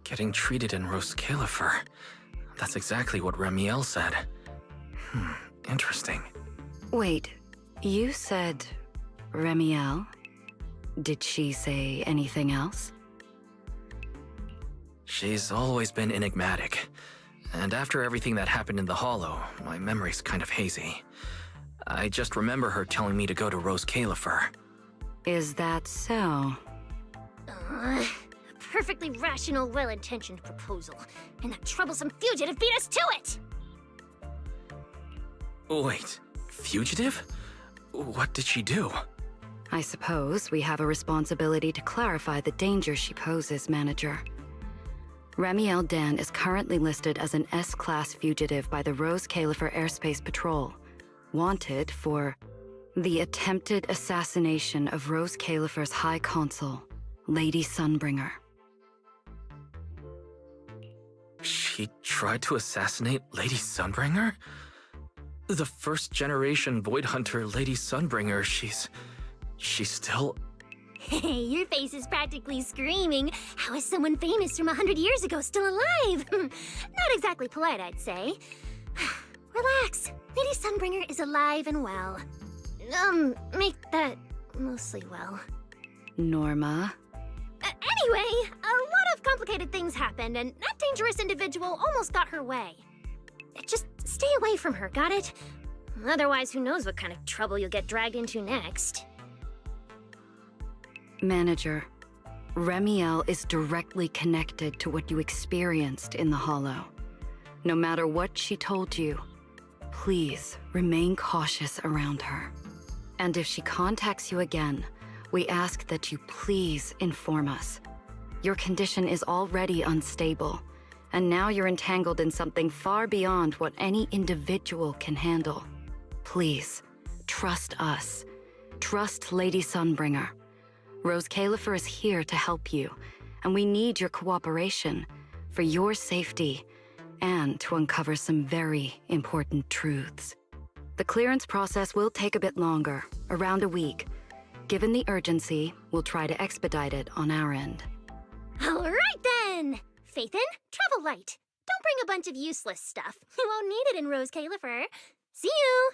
Speaker 2: Getting treated in Rose Califer. That's exactly what Remiel said. Interesting.
Speaker 3: Wait, you said Remiel? Did she say anything else?
Speaker 2: She's always been enigmatic. And after everything that happened in the Hollow, my memory's kind of hazy. I just remember her telling me to go to Rose Califer.
Speaker 3: Is that so?
Speaker 4: A perfectly rational, well-intentioned proposal. And that troublesome fugitive beat us to it!
Speaker 2: Wait, fugitive? What did she do?
Speaker 3: I suppose we have a responsibility to clarify the danger she poses, Manager. Ramiel Dan is currently listed as an S-Class fugitive by the Rose Califer Airspace Patrol, wanted for the attempted assassination of Rose Califer's High Consul, Lady Sunbringer.
Speaker 2: She tried to assassinate Lady Sunbringer? The first-generation Void Hunter Lady Sunbringer, she's still...
Speaker 4: Hey, your face is practically screaming. How is someone famous from 100 years ago still alive? Not exactly polite, I'd say. Relax. Lady Sunbringer is alive and well. Make that mostly well.
Speaker 3: Norma?
Speaker 4: Anyway, a lot of complicated things happened, and that dangerous individual almost got her way. Just stay away from her, got it? Otherwise, who knows what kind of trouble you'll get dragged into next.
Speaker 3: Manager, Ramiel is directly connected to what you experienced in the Hollow. No matter what she told you, please remain cautious around her. And if she contacts you again, we ask that you please inform us. Your condition is already unstable, and now you're entangled in something far beyond what any individual can handle. Please, trust us. Trust Lady Sunbringer. Rose Califer is here to help you, and we need your cooperation for your safety and to uncover some very important truths. The clearance process will take a bit longer, around a week. Given the urgency, we'll try to expedite it on our end.
Speaker 4: All right then! Phaethon, travel light. Don't bring a bunch of useless stuff. You won't need it in Rose Califer. See you!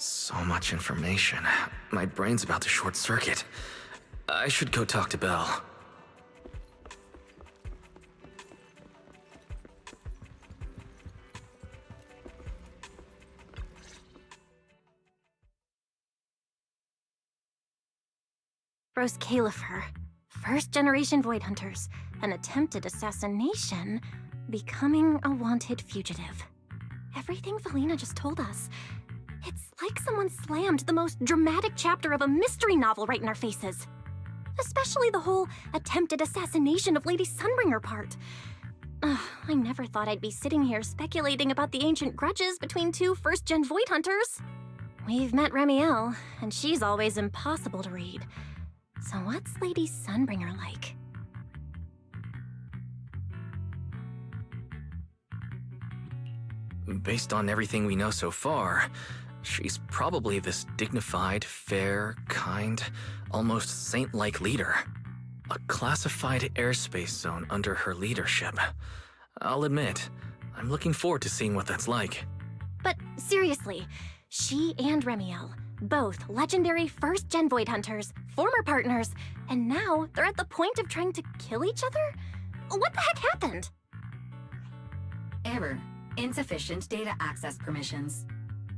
Speaker 2: So much information. My brain's about to short circuit. I should go talk to Belle.
Speaker 1: Rose Califer, first-generation Void Hunters, an attempted assassination, becoming a wanted fugitive. Everything Valina just told us. It's like someone slammed the most dramatic chapter of a mystery novel right in our faces. Especially the whole attempted assassination of Lady Sunbringer part. I never thought I'd be sitting here speculating about the ancient grudges between two first-gen Void Hunters. We've met Ramiel, and she's always impossible to read. So what's Lady Sunbringer like?
Speaker 2: Based on everything we know so far, she's probably this dignified, fair, kind, almost saint-like leader. A classified airspace zone under her leadership. I'll admit, I'm looking forward to seeing what that's like.
Speaker 1: But seriously, she and Ramiel, both legendary first-gen Void Hunters, former partners, and now they're at the point of trying to kill each other? What the heck happened?
Speaker 3: Error. Insufficient data access permissions.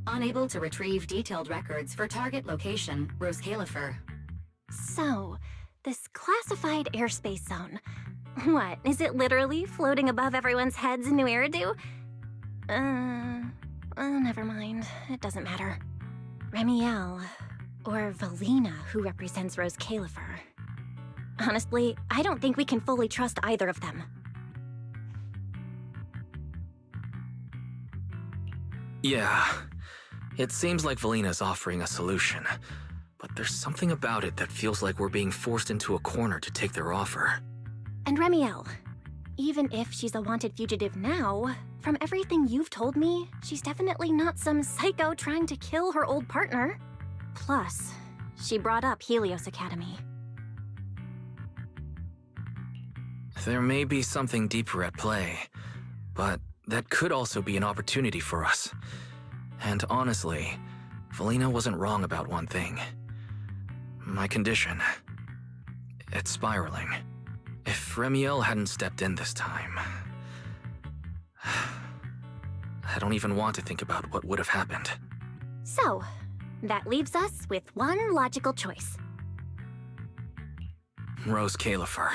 Speaker 3: Unable to retrieve detailed records for target location, Rose Califer.
Speaker 1: So, this classified airspace zone. What, is it literally floating above everyone's heads in New Eridu? Never mind. It doesn't matter. Ramiel, or Valina, who represents Rose Califer. Honestly, I don't think we can fully trust either of them.
Speaker 2: Yeah, it seems like Valina's offering a solution, but there's something about it that feels like we're being forced into a corner to take their offer.
Speaker 1: And Ramiel, even if she's a wanted fugitive now, from everything you've told me, she's definitely not some psycho trying to kill her old partner. Plus, she brought up Helios Academy.
Speaker 2: There may be something deeper at play, but that could also be an opportunity for us. And honestly, Felina wasn't wrong about one thing. My condition. It's spiraling. If Remiel hadn't stepped in this time... I don't even want to think about what would have happened.
Speaker 1: So, that leaves us with one logical choice.
Speaker 2: Rose Califer.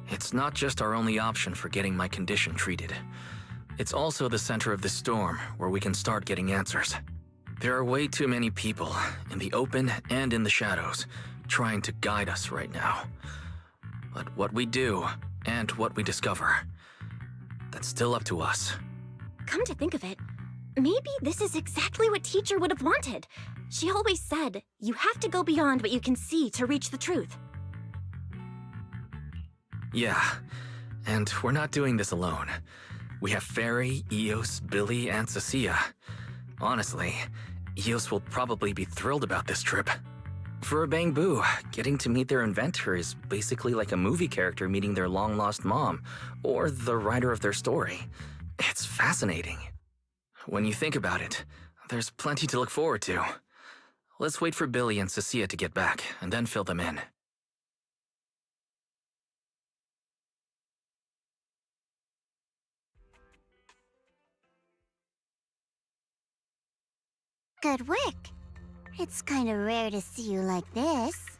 Speaker 2: It's not just our only option for getting my condition treated. It's also the center of the storm where we can start getting answers. There are way too many people, in the open and in the shadows, trying to guide us right now. But what we do, and what we discover, that's still up to us.
Speaker 1: Come to think of it, maybe this is exactly what Teacher would have wanted. She always said, you have to go beyond what you can see to reach the truth.
Speaker 2: Yeah, and we're not doing this alone. We have Fairy, Eos, Billy, and Cecilia. Honestly, Eos will probably be thrilled about this trip. For a Bang Boo, getting to meet their inventor is basically like a movie character meeting their long-lost mom, or the writer of their story. It's fascinating. When you think about it, there's plenty to look forward to. Let's wait for Billy and Cecilia to get back, and then fill them in.
Speaker 6: Good work. It's kind of rare to see you like this.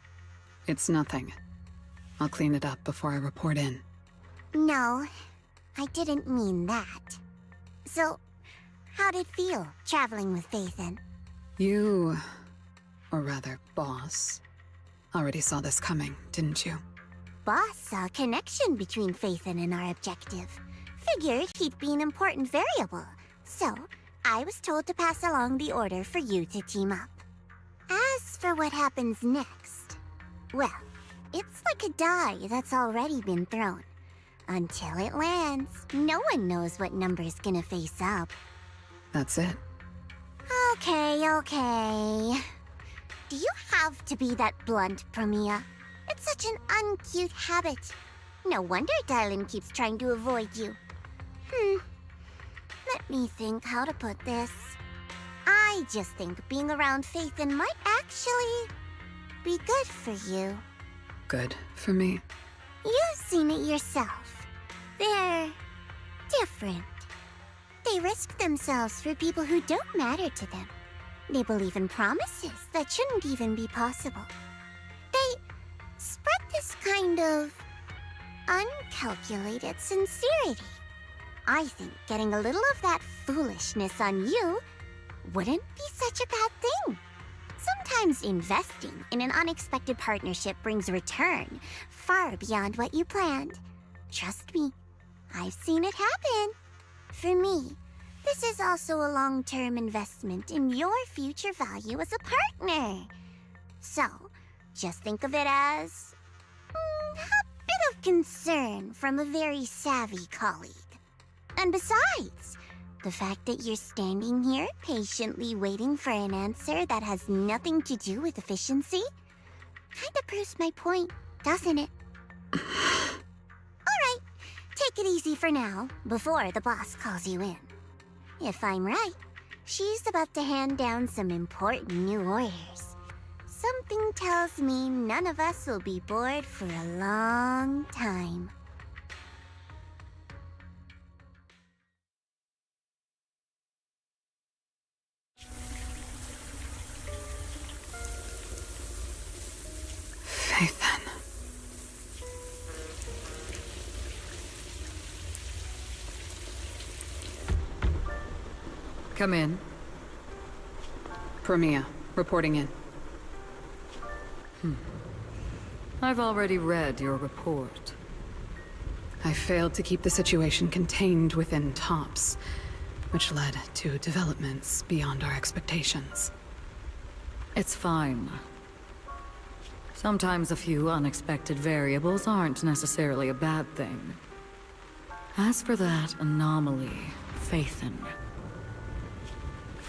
Speaker 13: It's nothing. I'll clean it up before I report in.
Speaker 6: No, I didn't mean that. So, how'd it feel, traveling with Phaethon?
Speaker 13: You, or rather, Boss, already saw this coming, didn't you?
Speaker 6: Boss saw a connection between Phaethon and our objective. Figured he'd be an important variable. So, I was told to pass along the order for you to team up. As for what happens next, well, it's like a die that's already been thrown. Until it lands, no one knows what number's gonna face up.
Speaker 13: That's it.
Speaker 6: Okay. Do you have to be that blunt, Promia? It's such an uncute habit. No wonder Dylan keeps trying to avoid you. Let me think how to put this. I just think being around Phaethon might actually be good for you.
Speaker 13: Good for me.
Speaker 6: You've seen it yourself. They're different. They risk themselves for people who don't matter to them. They believe in promises that shouldn't even be possible. They spread this kind of uncalculated sincerity. I think getting a little of that foolishness on you wouldn't be such a bad thing. Sometimes investing in an unexpected partnership brings return far beyond what you planned. Trust me, I've seen it happen. For me, this is also a long-term investment in your future value as a partner. So, just think of it as a bit of concern from a very savvy colleague. And besides, the fact that you're standing here patiently waiting for an answer that has nothing to do with efficiency kinda proves my point, doesn't it? Alright, take it easy for now, before the boss calls you in. If I'm right, she's about to hand down some important new orders. Something tells me none of us will be bored for a long time.
Speaker 13: Phaethon. Come in. Promia, reporting in.
Speaker 18: I've already read your report.
Speaker 13: I failed to keep the situation contained within TOPS, which led to developments beyond our expectations.
Speaker 18: It's fine. Sometimes a few unexpected variables aren't necessarily a bad thing. As for that anomaly, Phaethon,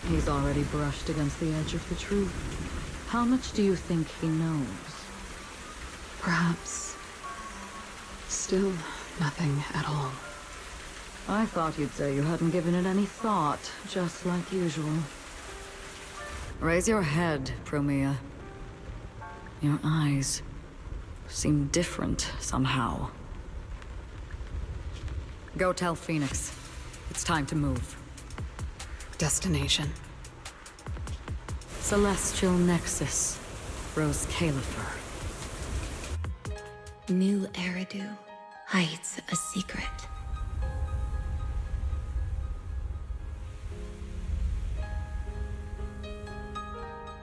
Speaker 18: he's already brushed against the edge of the truth. How much do you think he knows?
Speaker 13: Perhaps. Still nothing at all.
Speaker 18: I thought you'd say you hadn't given it any thought, just like usual. Raise your head, Promia. Your eyes seem different somehow. Go tell Phoenix. It's time to move.
Speaker 13: Destination.
Speaker 18: Celestial Nexus. Rose Califer.
Speaker 1: New Eridu hides a secret.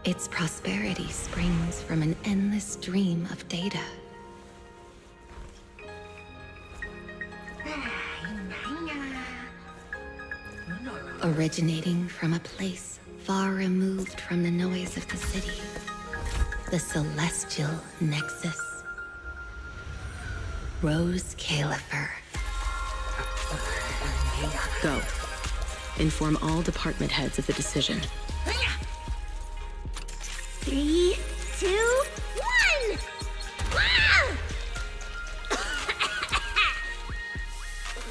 Speaker 1: Its prosperity springs from an endless stream of data. Originating from a place far removed from the noise of the city. The Celestial Nexus. Rose Califer.
Speaker 19: Go. Inform all department heads of the decision.
Speaker 4: 3, 2, 1! Ah!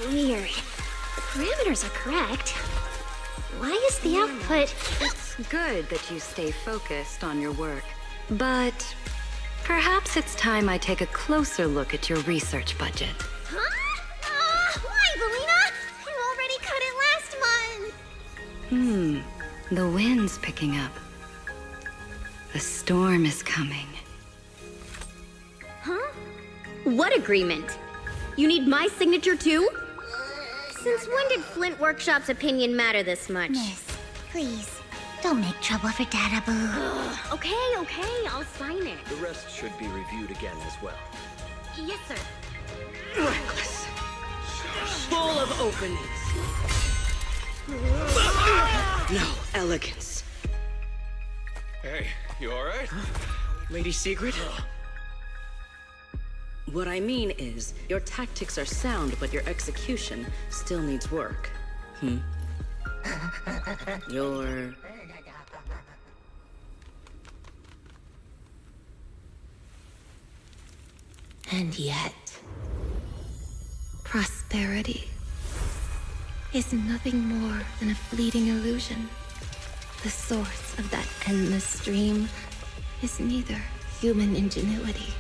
Speaker 4: Weird. The parameters are correct. Why is the output...
Speaker 20: It's good that you stay focused on your work. But perhaps it's time I take a closer look at your research budget.
Speaker 4: Huh? Why, Belina? You already cut it last month.
Speaker 20: The wind's picking up. The storm is coming.
Speaker 4: Huh? What agreement? You need my signature too? Since when did Flint Workshop's opinion matter this much?
Speaker 6: Miss, please, don't make trouble for Dada Boo.
Speaker 4: Okay, I'll sign it.
Speaker 21: The rest should be reviewed again as well.
Speaker 4: Yes, sir.
Speaker 19: Reckless. Full of openings. No elegance.
Speaker 14: Hey, you alright?
Speaker 19: Lady Secret? What I mean is, your tactics are sound, but your execution still needs work. Your...
Speaker 1: And yet, prosperity is nothing more than a fleeting illusion. The source of that endless stream is neither human ingenuity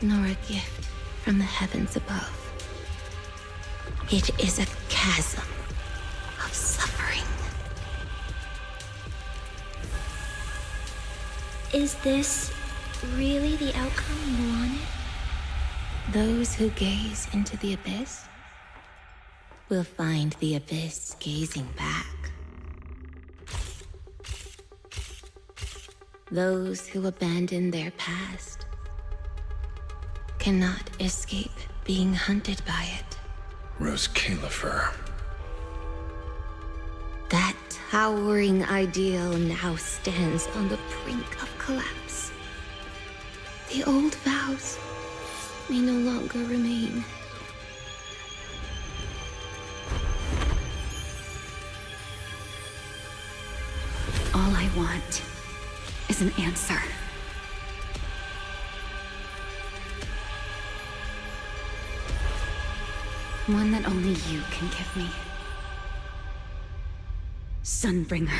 Speaker 1: nor a gift from the heavens above. It is a chasm of suffering.
Speaker 4: Is this really the outcome you wanted?
Speaker 1: Those who gaze into the abyss will find the abyss gazing back. Those who abandon their past cannot escape being hunted by it.
Speaker 22: Rose Califer.
Speaker 1: That towering ideal now stands on the brink of collapse. The old vows may no longer remain.
Speaker 7: All I want is an answer. One that only you can give me. Sunbringer.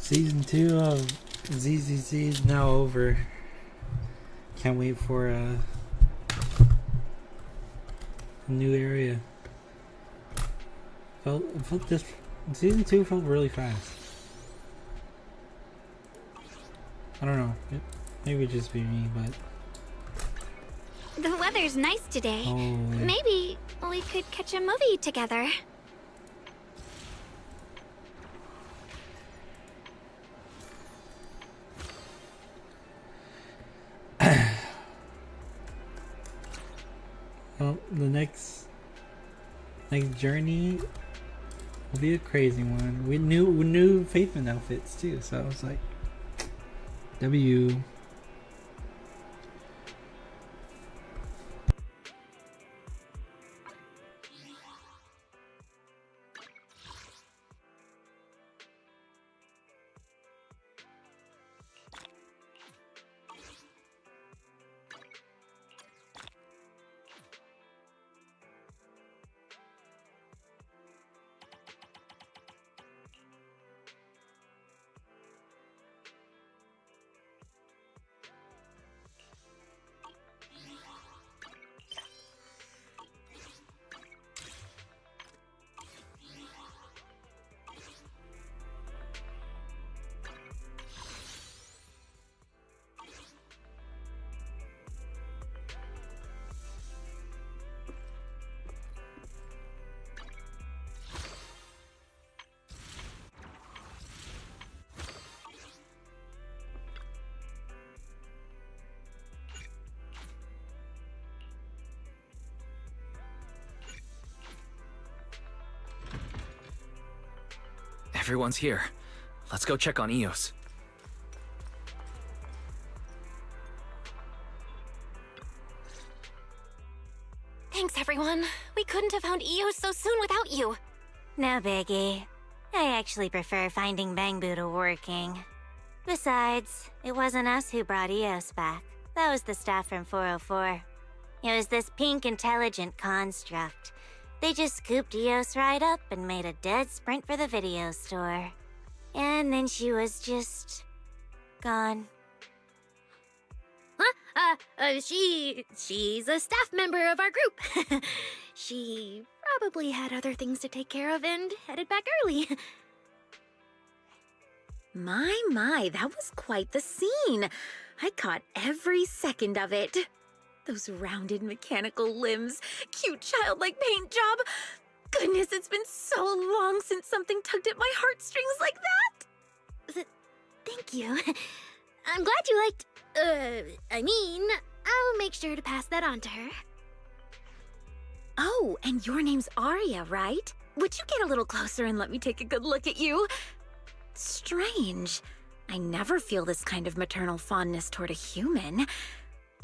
Speaker 8: Season 2 of ZZZ is now over. Can't wait for a new area. Felt this season 2 felt really fast. I don't know. Maybe it'd just be me, but
Speaker 4: The weather's nice today.
Speaker 8: oh, yeah.
Speaker 4: Maybe we could catch a movie together.
Speaker 8: Well, the next journey will be a crazy one. We new Faithman outfits too, so I was like, W.
Speaker 2: Everyone's here. Let's go check on Eos.
Speaker 1: Thanks, everyone. We couldn't have found Eos so soon without you.
Speaker 4: No biggie. I actually prefer finding Bang Buddha working. Besides, it wasn't us who brought Eos back. That was the staff from 404. It was this pink intelligent construct. They just scooped Eos right up and made a dead sprint for the video store. And then she was just gone.
Speaker 10: Huh? She's a staff member of our group. She probably had other things to take care of and headed back early. My, that was quite the scene. I caught every second of it. Those rounded mechanical limbs, cute childlike paint job. Goodness, it's been so long since something tugged at my heartstrings like that. Thank you. I'm glad you liked, I'll make sure to pass that on to her. Oh, and your name's Arya, right? Would you get a little closer and let me take a good look at you? Strange. I never feel this kind of maternal fondness toward a human.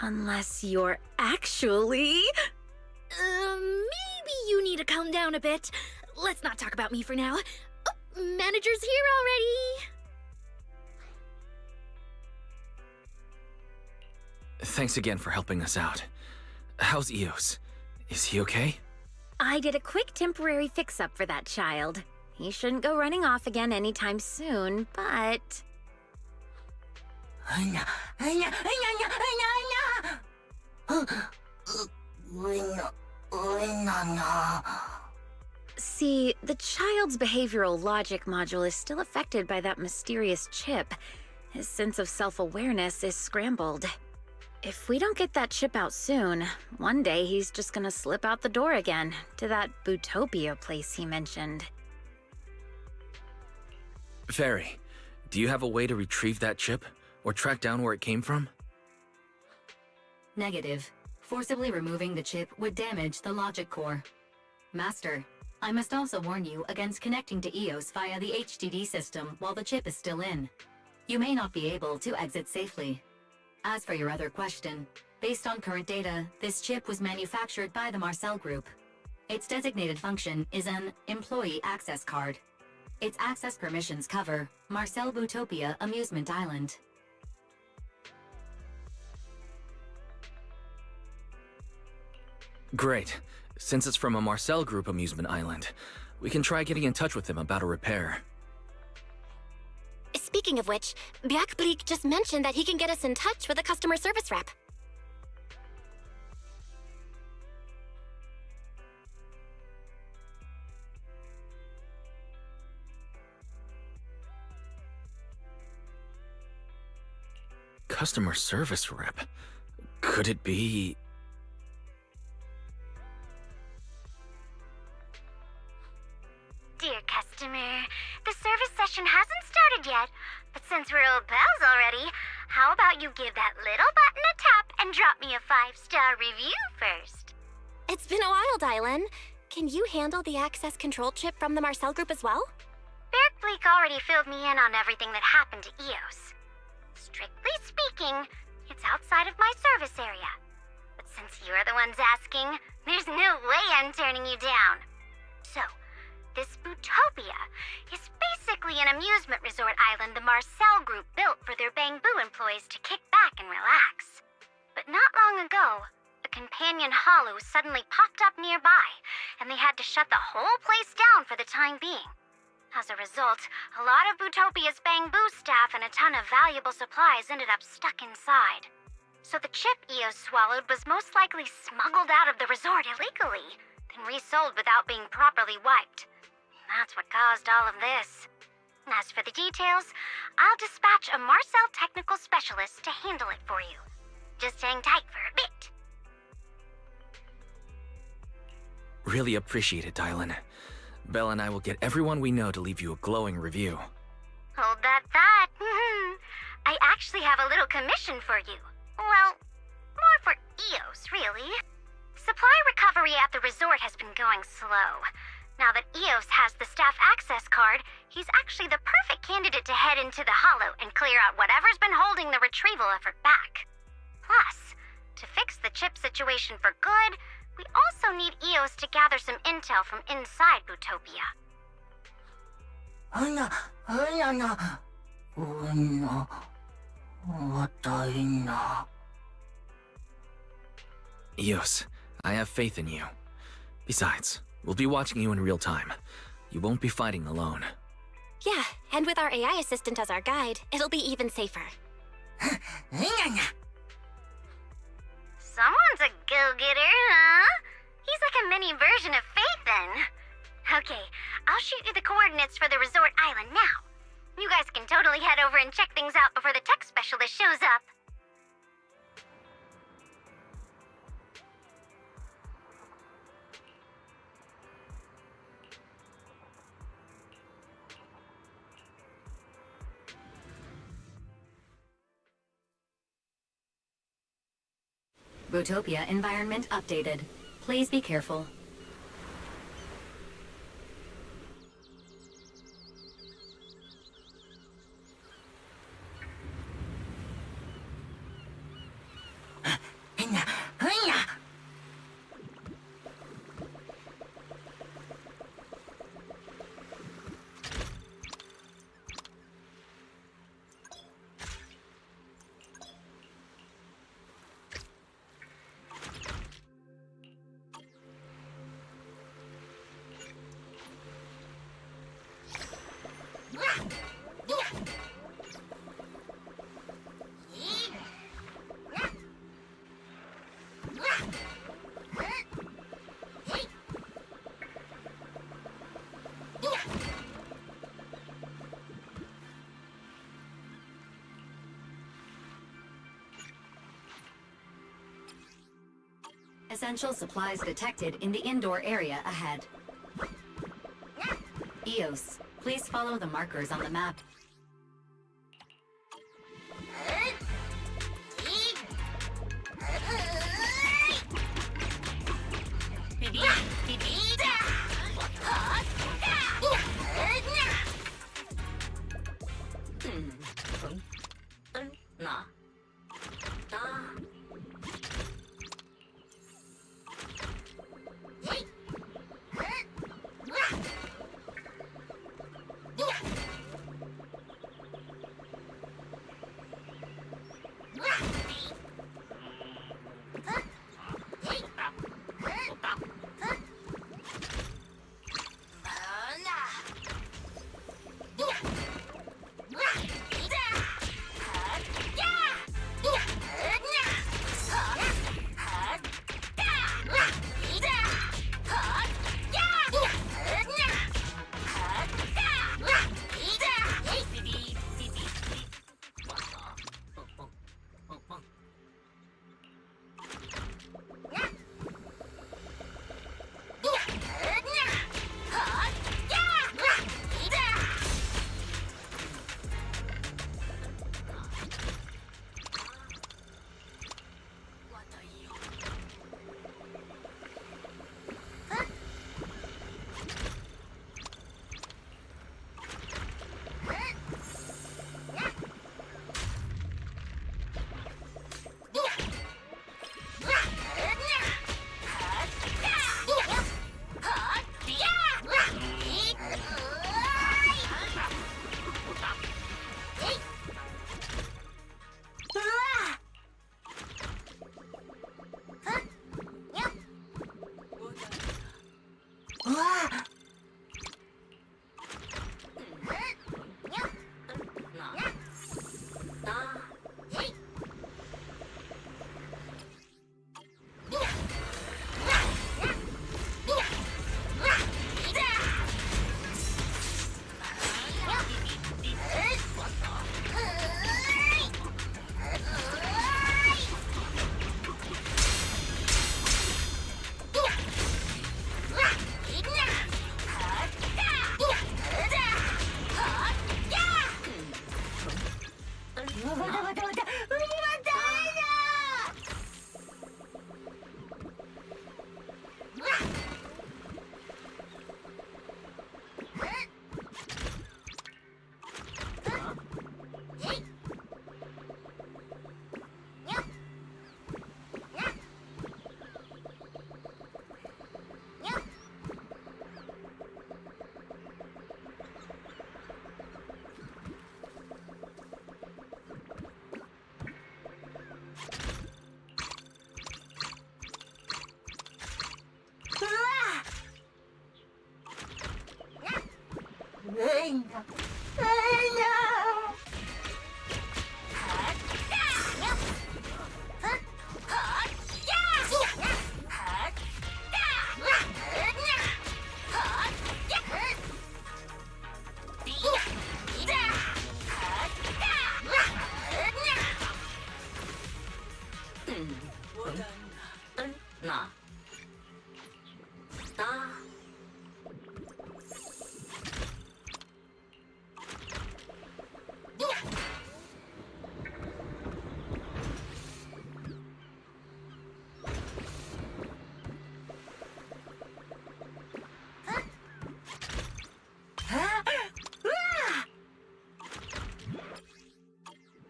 Speaker 10: Unless you're actually... maybe you need to calm down a bit. Let's not talk about me for now. Oh, manager's here already.
Speaker 2: Thanks again for helping us out. How's Eos? Is he okay?
Speaker 10: I did a quick temporary fix-up for that child. He shouldn't go running off again anytime soon, but... See, the child's behavioral logic module is still affected by that mysterious chip. His sense of self-awareness is scrambled. If we don't get that chip out soon, one day he's just gonna slip out the door again, to that Bootopia place he mentioned.
Speaker 2: Fairy, do you have a way to retrieve that chip? Or track down where it came from?
Speaker 3: Negative. Forcibly removing the chip would damage the logic core. Master, I must also warn you against connecting to Eos via the HDD system while the chip is still in. You may not be able to exit safely. As for your other question, based on current data, this chip was manufactured by the Marcel Group. Its designated function is an Employee Access Card. Its access permissions cover Marcel Bootopia Amusement Island.
Speaker 2: Great. Since it's from a Marcel Group amusement island, we can try getting in touch with them about a repair.
Speaker 1: Speaking of which, Bleak just mentioned that he can get us in touch with a customer service rep.
Speaker 2: Customer service rep? Could it be...
Speaker 4: Dear customer, the service session hasn't started yet, but since we're old pals already, how about you give that little button a tap and drop me a 5-star review first?
Speaker 1: It's been a while, Dylan. Can you handle the access control chip from the Marcel group as well?
Speaker 4: Bleak already filled me in on everything that happened to Eos. Strictly speaking, it's outside of my service area. But since you're the ones asking, there's no way I'm turning you down. So, this Bootopia is basically an amusement resort island the Marcel group built for their Bamboo employees to kick back and relax. But not long ago, a companion hollow suddenly popped up nearby, and they had to shut the whole place down for the time being. As a result, a lot of Bootopia's Bamboo staff and a ton of valuable supplies ended up stuck inside. So the chip Eos swallowed was most likely smuggled out of the resort illegally, then resold without being properly wiped. That's what caused all of this. As for the details, I'll dispatch a Marcel technical specialist to handle it for you. Just hang tight for a bit.
Speaker 2: Really appreciate it, Dylan. Belle and I will get everyone we know to leave you a glowing review.
Speaker 4: Hold that thought. I actually have a little commission for you. Well, more for Eos, really. Supply recovery at the resort has been going slow. Now that Eos has the staff access card, he's actually the perfect candidate to head into the Hollow and clear out whatever's been holding the retrieval effort back. Plus, to fix the chip situation for good, we also need Eos to gather some intel from inside Bootopia.
Speaker 2: Eos, I have faith in you. Besides, we'll be watching you in real time. You won't be fighting alone.
Speaker 1: Yeah, and with our AI assistant as our guide, it'll be even safer.
Speaker 4: Someone's a go-getter, huh? He's like a mini version of Faith, then. Okay, I'll shoot you the coordinates for the resort island now. You guys can totally head over and check things out before the tech specialist shows up.
Speaker 3: Bootopia environment updated. Please be careful. Essential supplies detected in the indoor area ahead. Eos, please follow the markers on the map.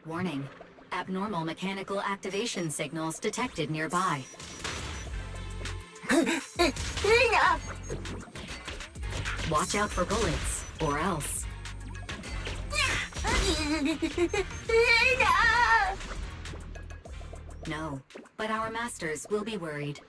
Speaker 3: Warning. Abnormal mechanical activation signals detected nearby. Watch out for bullets, or else. No, but our masters will be worried.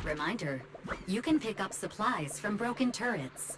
Speaker 3: Reminder, you can pick up supplies from broken turrets.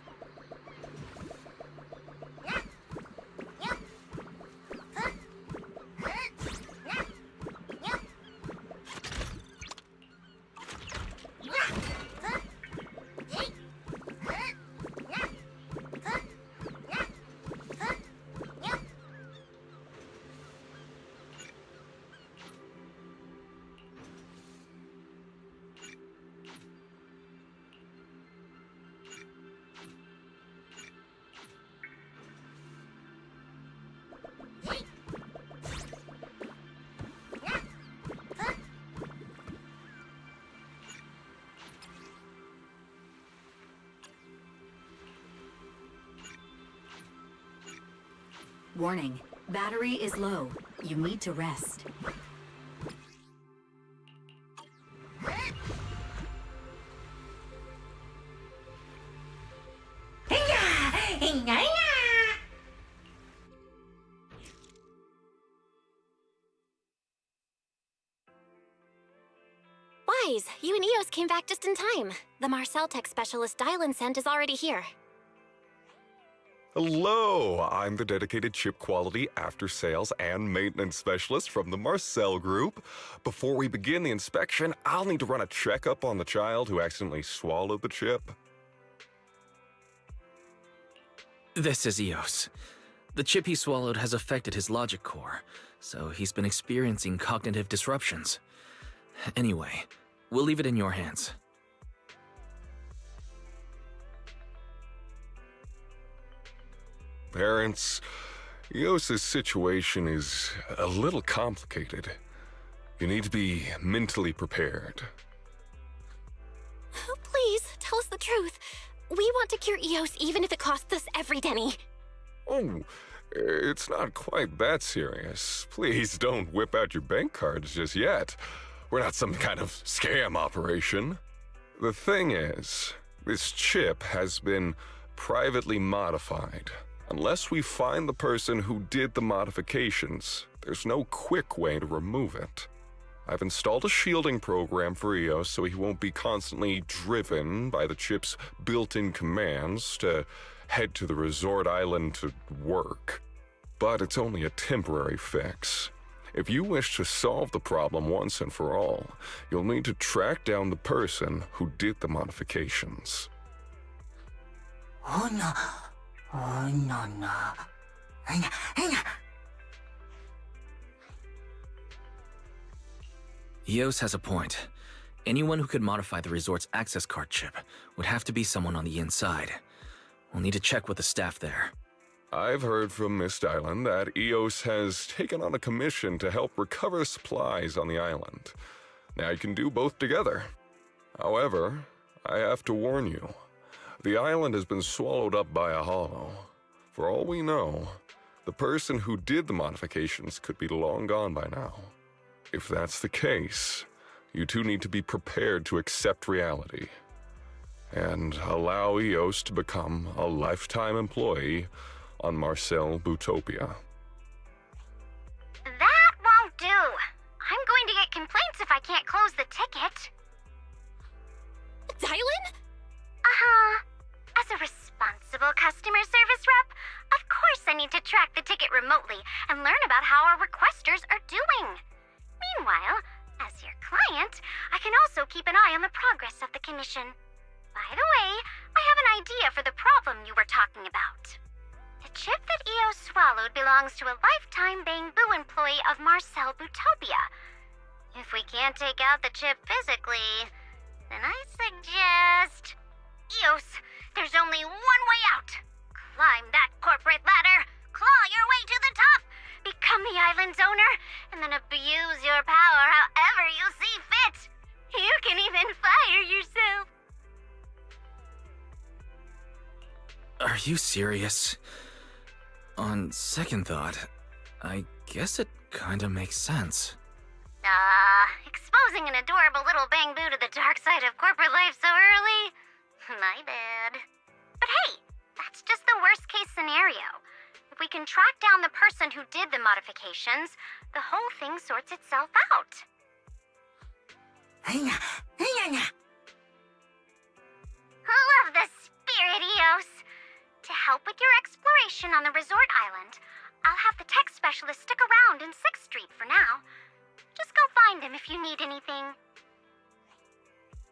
Speaker 3: Warning, battery is low. You need to rest.
Speaker 1: Wise, you and Eos came back just in time. The Marcel Tech specialist Dylan sent is already here.
Speaker 14: Hello, I'm the dedicated chip quality after sales and maintenance specialist from the Marcel Group. Before we begin the inspection, I'll need to run a checkup on the child who accidentally swallowed the chip.
Speaker 2: This is Eos. The chip he swallowed has affected his logic core, so he's been experiencing cognitive disruptions. Anyway, we'll leave it in your hands.
Speaker 14: Parents, Eos's situation is a little complicated. You need to be mentally prepared.
Speaker 1: Please, tell us the truth. We want to cure Eos even if it costs us every penny.
Speaker 14: Oh, It's not quite that serious. Please don't whip out your bank cards just yet. We're not some kind of scam operation. The thing is, this chip has been privately modified. Unless we find the person who did the modifications, there's no quick way to remove it. I've installed a shielding program for EOS so he won't be constantly driven by the chip's built-in commands to head to the resort island to work. But it's only a temporary fix. If you wish to solve the problem once and for all, you'll need to track down the person who did the modifications.
Speaker 6: Oh no. Oh no no.
Speaker 2: Eos has a point. Anyone who could modify the resort's access card chip would have to be someone on the inside. We'll need to check with the staff there.
Speaker 14: I've heard from Mist Island that EOS has taken on a commission to help recover supplies on the island. Now you can do both together. However, I have to warn you, the island has been swallowed up by a hollow. For all we know, the person who did the modifications could be long gone by now. If that's the case, you two need to be prepared to accept reality and allow EOS to become a lifetime employee on Marcel Bootopia.
Speaker 4: That won't do. I'm going to get complaints if I can't close the ticket.
Speaker 10: Dylan?
Speaker 4: Uh-huh. As a responsible customer service rep, of course I need to track the ticket remotely and learn about how our requesters are doing. Meanwhile, as your client, I can also keep an eye on the progress of the commission. By the way, I have an idea for the problem you were talking about. The chip that EOS swallowed belongs to a lifetime Bangbu employee of Marcel Bootopia. If we can't take out the chip physically, then I suggest... EOS, there's only one way out. Climb that corporate ladder, claw your way to the top, become the island's owner, and then abuse your power however you see fit. You can even fire yourself.
Speaker 2: Are you serious? On second thought, I guess it kinda makes sense.
Speaker 4: Exposing an adorable little Bangbu to the dark side of corporate life so early? My bad. But hey, that's just the worst case scenario. If we can track down the person who did the modifications, the whole thing sorts itself out. I love the spirit, Eos. To help with your exploration on the resort island, I'll have the tech specialist stick around in 6th Street for now. Just go find him if you need anything.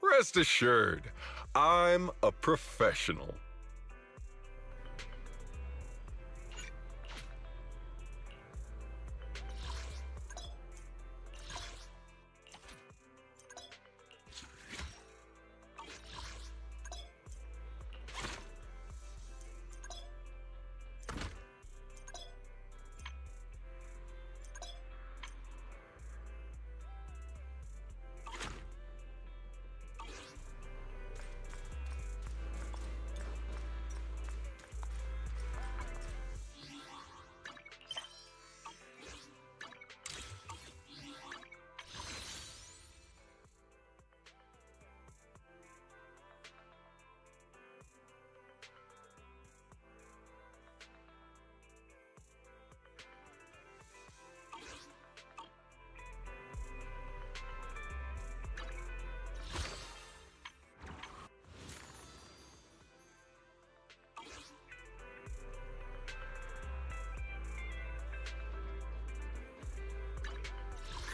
Speaker 14: Rest assured, I'm a professional.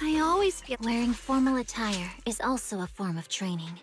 Speaker 1: I always feel wearing formal attire is also a form of training.